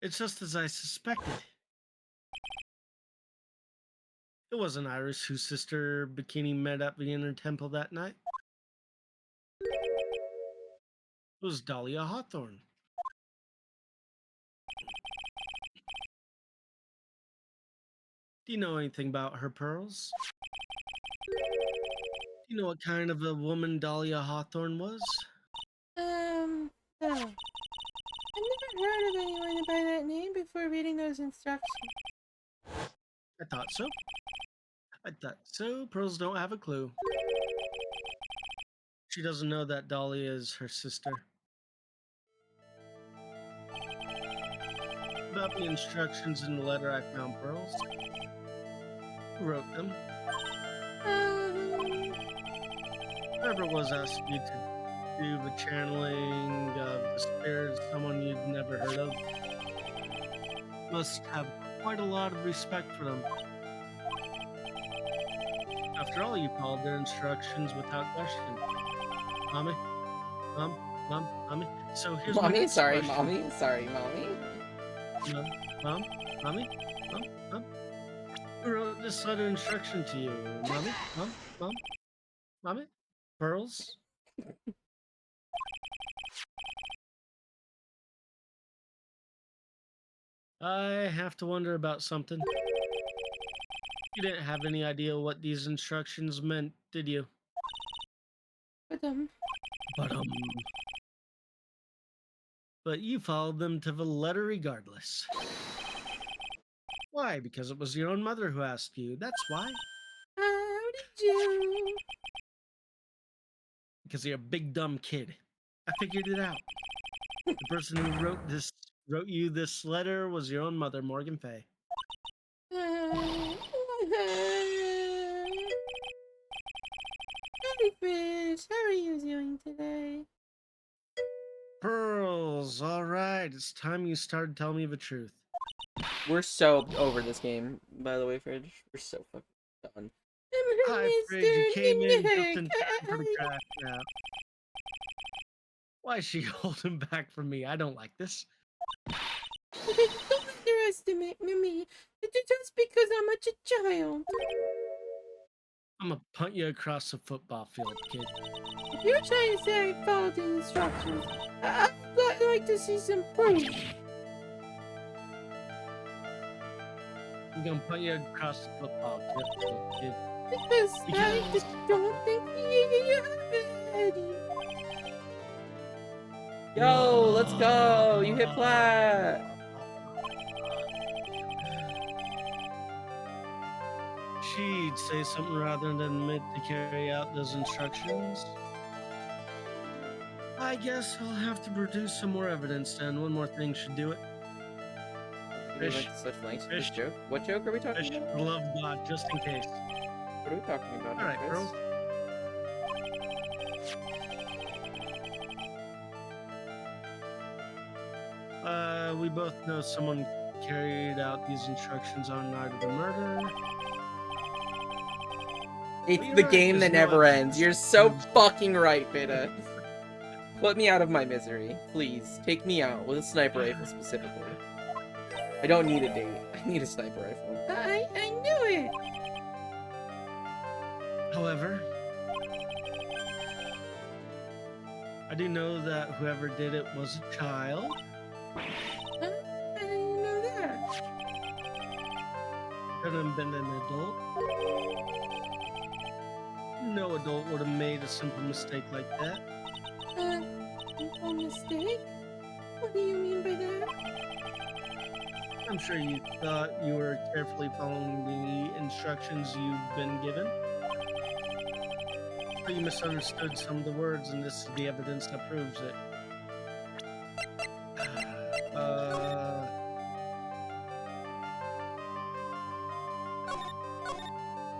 It's just as I suspected. It wasn't Iris whose sister Bikini met at the inner temple that night. It was Dahlia Hawthorne. Do you know anything about her, Pearls? Do you know what kind of a woman Dahlia Hawthorne was? No. I've never heard of anyone by that name before reading those instructions. I thought so. I thought so. Pearls don't have a clue. She doesn't know that Dahlia is her sister. About the instructions in the letter I found, Pearls. Who wrote them? Whoever it was asked you to do the channeling of the spirits, someone you'd never heard of. Must have quite a lot of respect for them. After all, you followed their instructions without question. Mommy? Mommy? So here's my Mommy, next sorry, question. mommy, sorry, mommy. Mommy? Who wrote this letter instruction to you? Mommy? Pearls? I have to wonder about something. You didn't have any idea what these instructions meant, did you? But you followed them to the letter regardless. Why? Because it was your own mother who asked you. That's why. How did you? Because you're a big dumb kid. I figured it out. The person who wrote you this letter was your own mother, Morgan Fay. Jellyfish, how are you doing today? Pearls, alright, it's time you started telling me the truth. We're so over this game, by the way, Fridge. We're so fucking done. Hi, Fridge, you came in just in time for the crash now. Why is she holding back from me? I don't like this. Don't underestimate me. It's just because I'm such a child. I'm gonna punt you across the football field, kid. If you're trying to say I followed the instructions, I'd like to see some proof. I'm gonna punt you across the football field, kid. Because I just don't think you have it. Yo, let's go! You hit plat! She'd say something rather than admit to carry out those instructions. I guess I'll have to produce some more evidence then. One more thing should do it. We Fish. went to such lengths for Fish. this joke. What joke are we talking Fish, about? for the love of God, just in case. What are we talking about? All right, Chris? girls. We both know someone carried out these instructions on the night of the murder. It's You're the right, game that there's no never evidence. ends. You're so fucking right, Beta. Put me out of my misery. Please, take me out with a sniper rifle specifically. I don't need a date. I need a sniper rifle. I knew it. However, I do know that whoever did it was a child. Huh? I didn't know that. Could have been an adult. No adult would have made a simple mistake like that. A mistake? What do you mean by that? I'm sure you thought you were carefully following the instructions you've been given. But you misunderstood some of the words, and this is the evidence that proves it.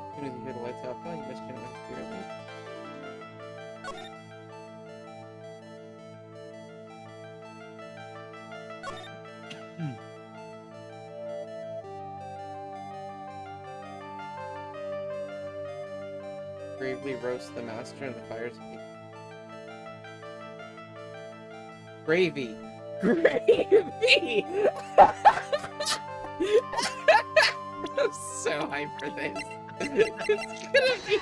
As soon as you hear the lights out, oh, you must generate a spirit link. Gravely roast the master in the fires of hate. Gravy. Gravy! I'm so hyped for this. It's gonna be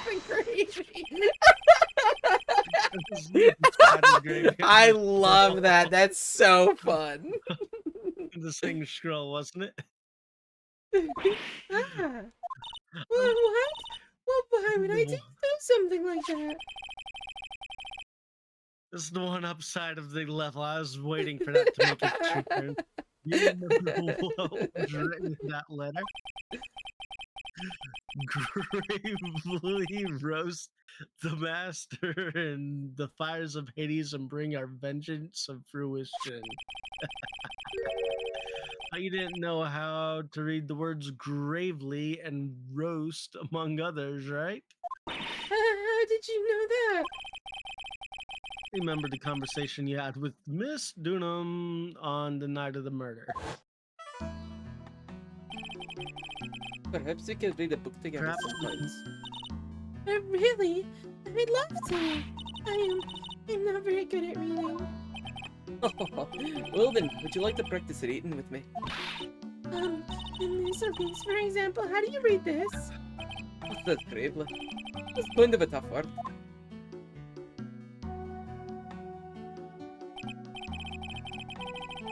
the gravy. I love that. That's so fun. The sing scroll, wasn't it? Ah. What? Well, why would I do something like that? This is the one upside of the level. I was waiting for that to make its return. You remember what was written in that letter? Gravely roast the master in the fires of Hades and bring our vengeance to fruition. You didn't know how to read the words gravely and roast, among others, right? How did you know that? Remember the conversation you had with Miss Dunham on the night of the murder. Perhaps we could read a book together Perhaps we sometimes. Really? I'd love to. I'm not very good at reading. Well then, would you like to practice reading with me? In this piece, for example, how do you read this? What's that, gravely? It's kind of a tough word.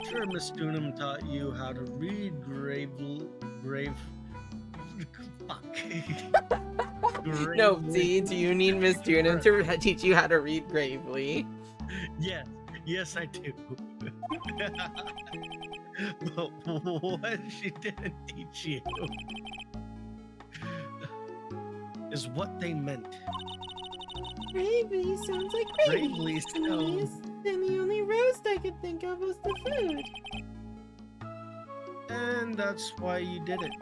Sure, Miss Dunham taught you how to read fuck. No, Gravely. do you need Miss Dunham to teach you how to read gravely? Yes, I do. But what she didn't teach you is what they meant. Gravy sounds like gravy. Gravely to me. sounds. Then the only roast I could think of was the food. And that's why you did it.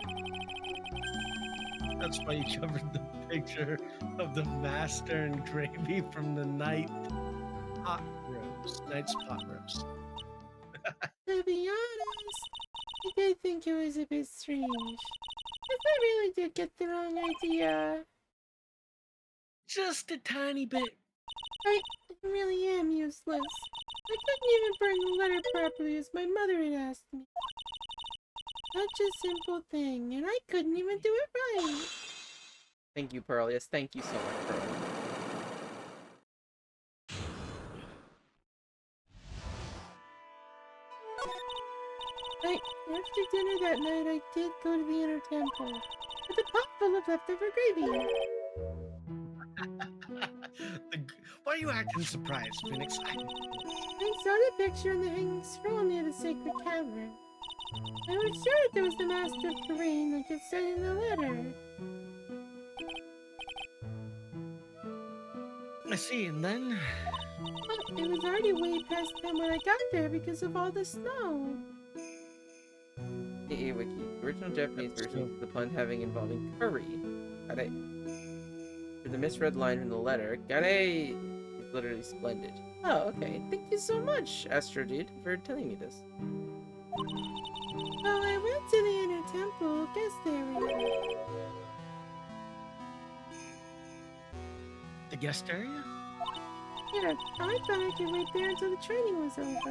That's why you covered the picture of the master and gravy from the night's pot roast. To be honest, I did think it was a bit strange. If I really did get the wrong idea, Just a tiny bit. I really am useless. I couldn't even burn the letter properly as my mother had asked me. Such a simple thing, and I couldn't even do it right. Thank you, Pearl. Yes, thank you so much, Pearl. After dinner that night, I did go to the inner temple with a pot full of leftover gravy. Why are you acting surprised, Phoenix? I saw the picture in the hanging scroll near the sacred cavern. I was sure that there was the Master of Terrain like it said in the letter. I see, and then? But it was already way past time when I got there because of all the snow. AA Wiki. The original Japanese version of the pun having involving curry. Gare. For the misread line from the letter, gare is literally splendid. Oh, okay. Thank you so much, Astro Dude, for telling me this. Well, I went to the inner temple guest area. The guest area? Yeah, I thought I could wait there until the training was over.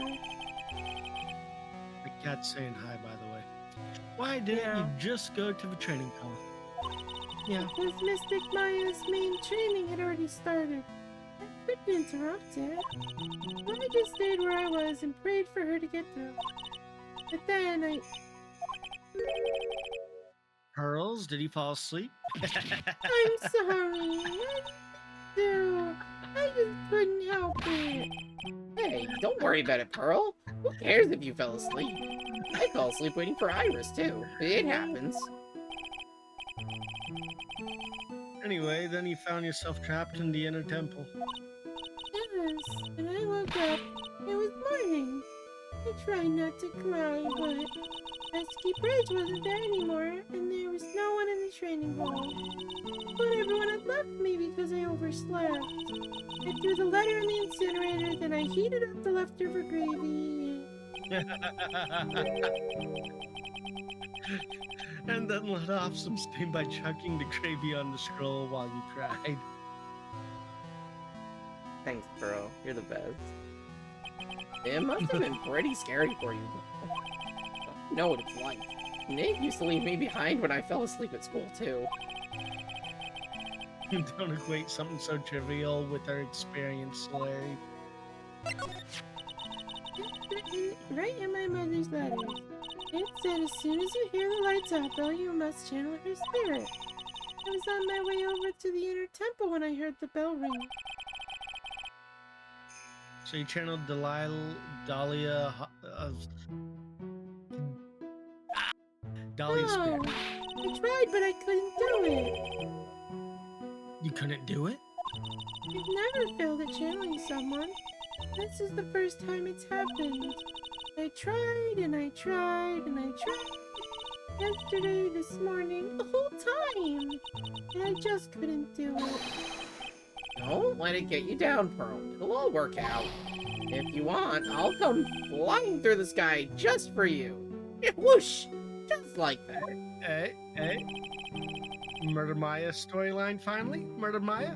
The cat's saying hi, by the way. Why didn't you just go to the training hall? Yeah. Because Mystic Maya's main training had already started. I couldn't interrupt it. I just stayed where I was and prayed for her to get through. But then Pearls, did he fall asleep? I'm sorry. I just couldn't help it. Hey, don't worry about it, Pearl. Who cares if you fell asleep? I fell asleep waiting for Iris, too. It happens. Anyway, then you found yourself trapped in the inner temple. Yes, when I woke up, it was morning. I tried not to cry, but Pesky Bridge wasn't there anymore, and there was no one in the training hall. But everyone had left me because I overslept. I threw the letter in the incinerator, then I heated up the leftover gravy. And then let off some steam by chucking the gravy on the scroll while you cried. Thanks, Pearl. You're the best. It must have been pretty scary for you. You know what it's like. Nick used to leave me behind when I fell asleep at school, too. Don't equate something so trivial with our experience, Larry. It's written right in my mother's letter. It said as soon as you hear the lights up, Belle, you must channel her spirit. I was on my way over to the inner temple when I heard the bell ring. So you channeled Dahlia spirit. No, I tried, but I couldn't do it. You couldn't do it? I've never failed at channeling someone. This is the first time it's happened. I tried and I tried and I tried. Yesterday, this morning, the whole time. And I just couldn't do it. Don't let it get you down, Pearl. It'll all work out. If you want, I'll come flying through the sky just for you. Whoosh! Just like that. Hey. Murder Maya storyline finally? Murder Maya?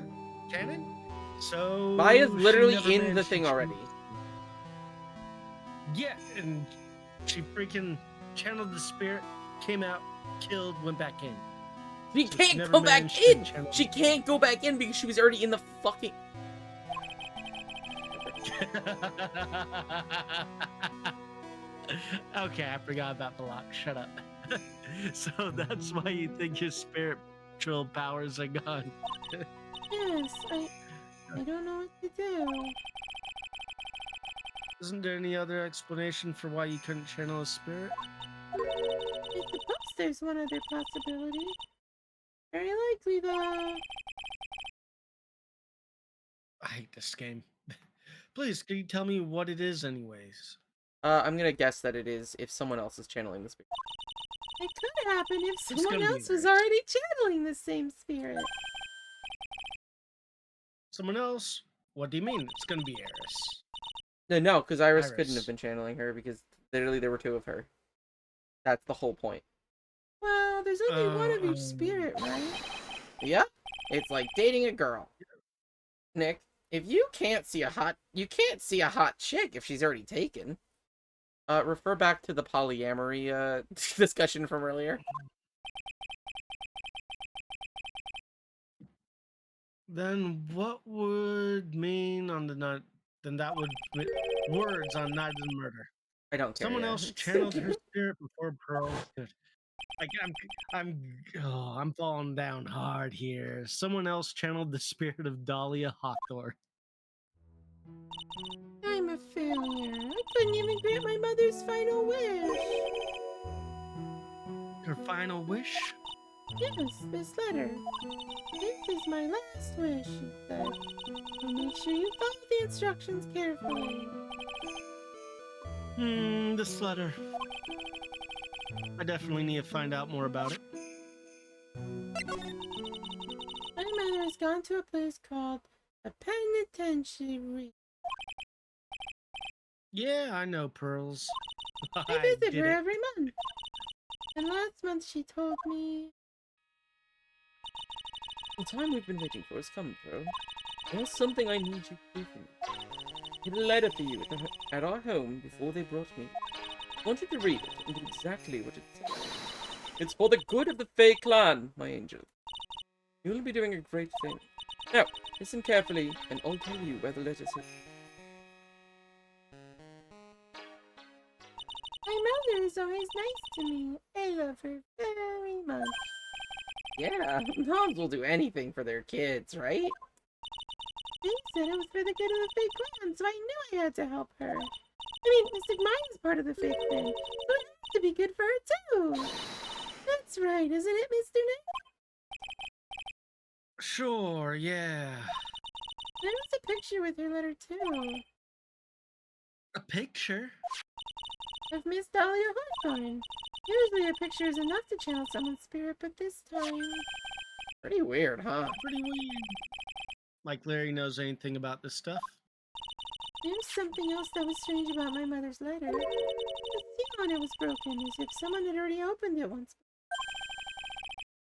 Canon? So... Maya's she literally never in the managed thing to- already. Yeah, and she freaking channeled the spirit, came out, killed, went back in. She So can't never go back managed to in! channel- She can't go back in because she was already in the fucking... Okay, I forgot about the lock. Shut up. So that's why you think your spiritual powers are gone. Yes, I don't know what to do. Isn't there any other explanation for why you couldn't channel a spirit? I suppose there's one other possibility. Very likely, though. I hate this game. Please, can you tell me what it is anyways? I'm gonna guess that it is if someone else is channeling the spirit. It could happen if gonna someone be else was nice. already channeling the same spirit. Someone else? What do you mean? It's gonna be Eris. No, because Iris couldn't Iris. have been channeling her because literally there were two of her. That's the whole point. Well, there's only one of Um, each spirit, right? Yep. It's like dating a girl. Nick, if you can't see a hot chick if she's already taken. Refer back to the polyamory discussion from earlier. Then what would mean on the night? Then that would words on Night of the Murder. I don't care. Someone yeah. else channeled her spirit before Pearl could. Like I'm falling down hard here. Someone else channeled the spirit of Dahlia Hawthorne. I'm a failure. I couldn't even grant my mother's final wish. Her final wish? Yes, this letter. This is my last wish, she said. So make sure you follow the instructions carefully. This letter. I definitely need to find out more about it. My mother has gone to a place called a penitentiary. Yeah, I know Pearls. I visit did her it. every month. And last month she told me, The time we've been waiting for has come, bro. There's something I need you to do for me. I had a letter for you at our home before they brought me. I wanted to read it and do exactly what it said. It's for the good of the Fae clan, my angel. You'll be doing a great thing. Now, listen carefully, and I'll tell you where the letter says. My mother is always nice to me. I love her very much. Yeah, moms will do anything for their kids, right? They said it was for the good of the Fake Clan, so I knew I had to help her. I mean, Mystic Mine is part of the Fake Clan, so it has to be good for her too. That's right, isn't it, Mr. Nick? Sure, yeah. There was a picture with her letter too, A picture? of Miss Dahlia Hawthorne. Usually a picture is enough to channel someone's spirit, but this time... Pretty weird, huh? Pretty weird. Like Larry knows anything about this stuff. There's something else that was strange about my mother's letter. The seal on it was broken, as if someone had already opened it once.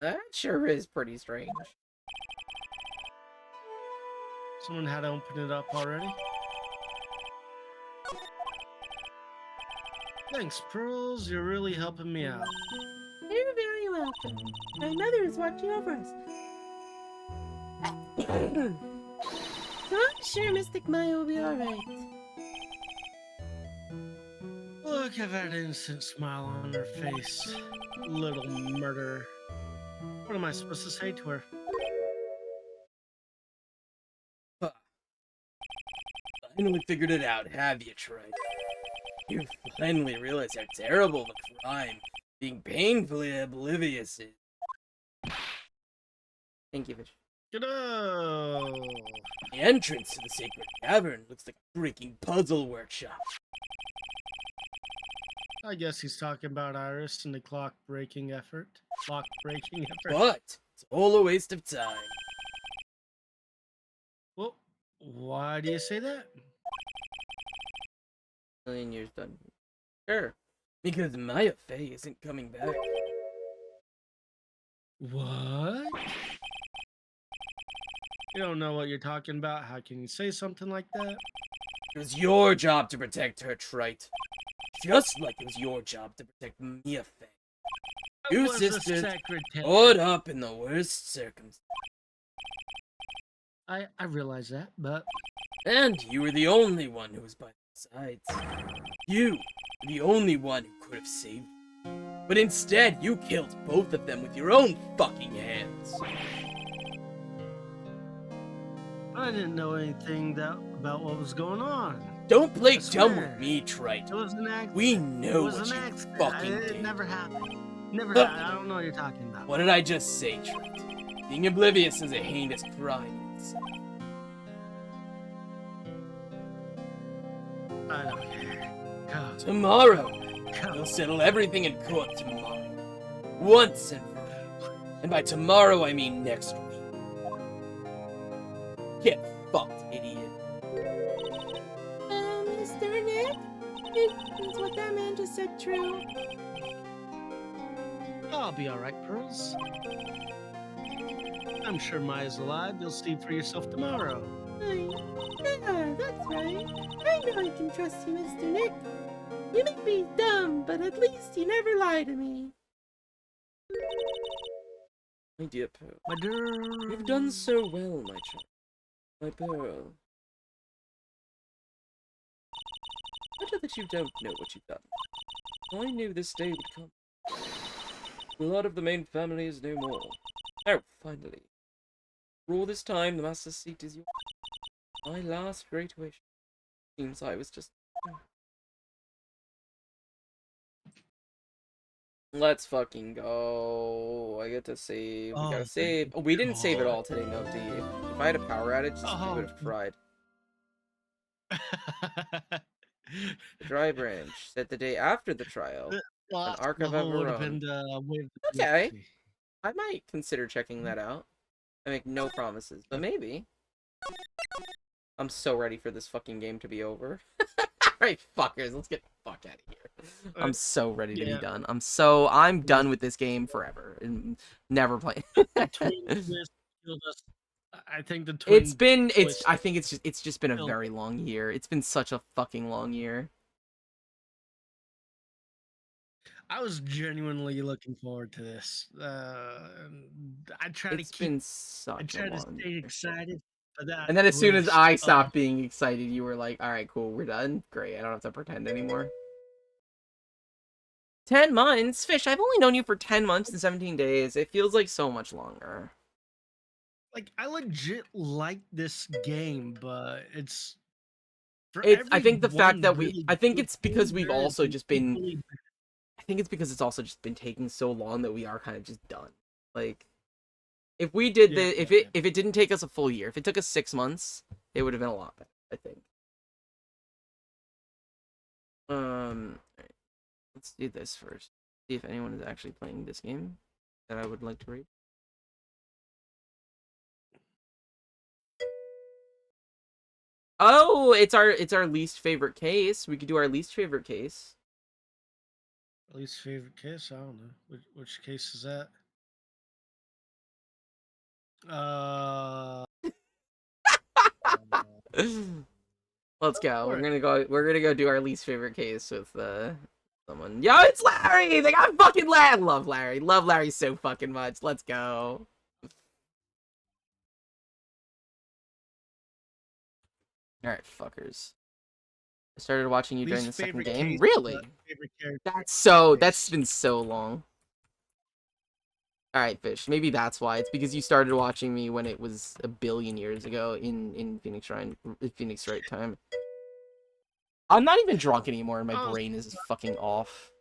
That sure is pretty strange. Someone had to open it up already. Thanks, Pearls. You're really helping me out. You're very welcome. My mother is watching over us. So I'm sure Mystic Maya will be alright. Look at that innocent smile on her face. Little murderer. What am I supposed to say to her? Finally figured it out, have you, Troy? You finally realized how terrible the crime, being painfully oblivious is. Thank you, Fish. Kiddo! The entrance to the sacred cavern looks like a freaking puzzle workshop. I guess he's talking about Iris and the clock breaking effort. Clock breaking effort. But it's all a waste of time. Well, why do you say that? Million years done. Sure, because Maya Fey isn't coming back. What? You don't know what you're talking about. How can you say something like that? It was your job to protect her, Trite. Just like it was your job to protect Mia Fey. That You was a sisters secretary. caught up in the worst circumstances. I realize that, but And you were the only one who was by their sides. You were the only one who could have saved them. But instead, you killed both of them with your own fucking hands. I didn't know anything about what was going on. Don't play I dumb swear. with me, Trite. It was an accident. We It know was what an you accident. fucking It did. never happened. Never Look. happened. I don't know what you're talking about. What did I just say, Trite? Being oblivious is a heinous crime in itself. I don't care. Come, Tomorrow, come. we'll settle everything in court tomorrow. Once and for all. And by tomorrow, I mean next week. Get fucked, idiot. Mr. Nick? Is what that man just said true? I'll be alright, Pearls. I'm sure Maya's alive. You'll see for yourself tomorrow. Yeah, that's right. I know I can trust you, Mr. Nick. You may be dumb, but at least you never lie to me. My dear Pearl, My dear. you've done so well, my child. My Pearl. Better that you don't know what you've done. I knew this day would come. The blood of the main family is no more. Oh, finally. For all this time, the Master's seat is yours. My last great wish. Seems I was just... Let's fucking go. I get to save. We Oh, gotta thank save. Oh, we didn't save it God. all today, no, D. If I had a power outage, I Oh. would have cried. The dry branch. Set the day after the trial. Lost arc the of whole would our have own. been Wave of Okay. Dynasty. I might consider checking that out. I make no promises, but maybe. I'm so ready for this fucking game to be over. Alright, fuckers, let's get the fuck out of here. I'm so ready to Yeah. be done. I'm done with this game forever and never play. Between this killed us I think the twin. twist- I think it's just been a Still- very long year. It's been such a fucking long year. I was genuinely looking forward to this. I try It's to keep. been I such a try to long stay year. excited. For that And then as soon as twist, I stopped being excited, you were like, all right, cool, we're done. Great, I don't have to pretend anymore. 10 months? Fish, I've only known you for 10 months and 17 days. It feels like so much longer. like I legit like this game, but it's. For I think the every fact one that really I think good it's because game, we've there is also an just been equally I think it's because it's also just been taking so long that we are kind of just done. Like, if we did Yeah, the, yeah, if it didn't take us a full year, if it took us 6 months, it would have been a lot better, I think. Alright. Let's do this first. See if anyone is actually playing this game that I would like to read. Oh, it's our least favorite case. We could do our least favorite case. least favorite case. I don't know which case is that. Let's go. for We're gonna go do our least favorite case with someone. Yo, it's Larry! They got fucking Larry! Love Larry. Love Larry so fucking much. Let's go. Alright, fuckers. I started watching you during the least second favorite game. case, Really? favorite character. That's been so long. Alright, Fish. Maybe that's why. It's because you started watching me when it was a billion years ago in Phoenix Wright time. I'm not even drunk anymore and my Oh. brain is fucking off.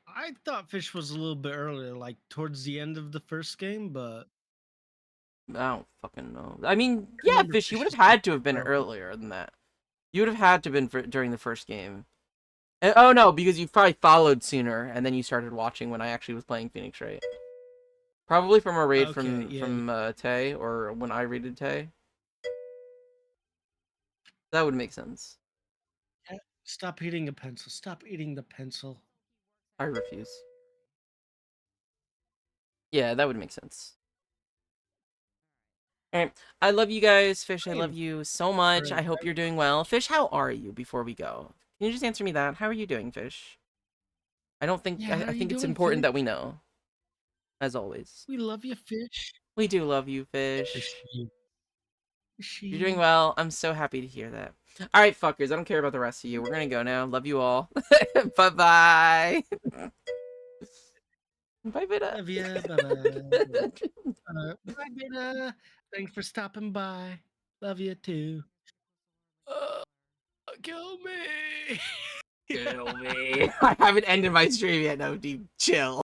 I thought Fish was a little bit earlier, like towards the end of the first game, but I don't fucking know. I mean, yeah, remember Fish, you would have Fish's had to have been bro. earlier than that. You would have had to have been during the first game. Oh no, because you probably followed sooner, and then you started watching when I actually was playing Phoenix Wright. Probably from a raid Okay, from Tay, or when I raided Tay. That would make sense. Stop eating a pencil. Stop eating the pencil. I refuse. Yeah, that would make sense. Alright, I love you guys, Fish. I love you so much. I hope you're doing well. Fish, how are you before we go? Can you just answer me that? How are you doing, Fish? I don't think, Yeah, how I are you think it's doing, important Fish? that we know. As always. We love you, Fish. We do love you, Fish. Fishy. You're doing well. I'm so happy to hear that. Alright, fuckers. I don't care about the rest of you. We're gonna go now. Love you all. Bye-bye. Bye, Beta. Love you. Bye-bye. Bye, Beta. Thanks for stopping by. Love you too. Kill me. Kill me. I haven't ended my stream yet, no, dude. Chill.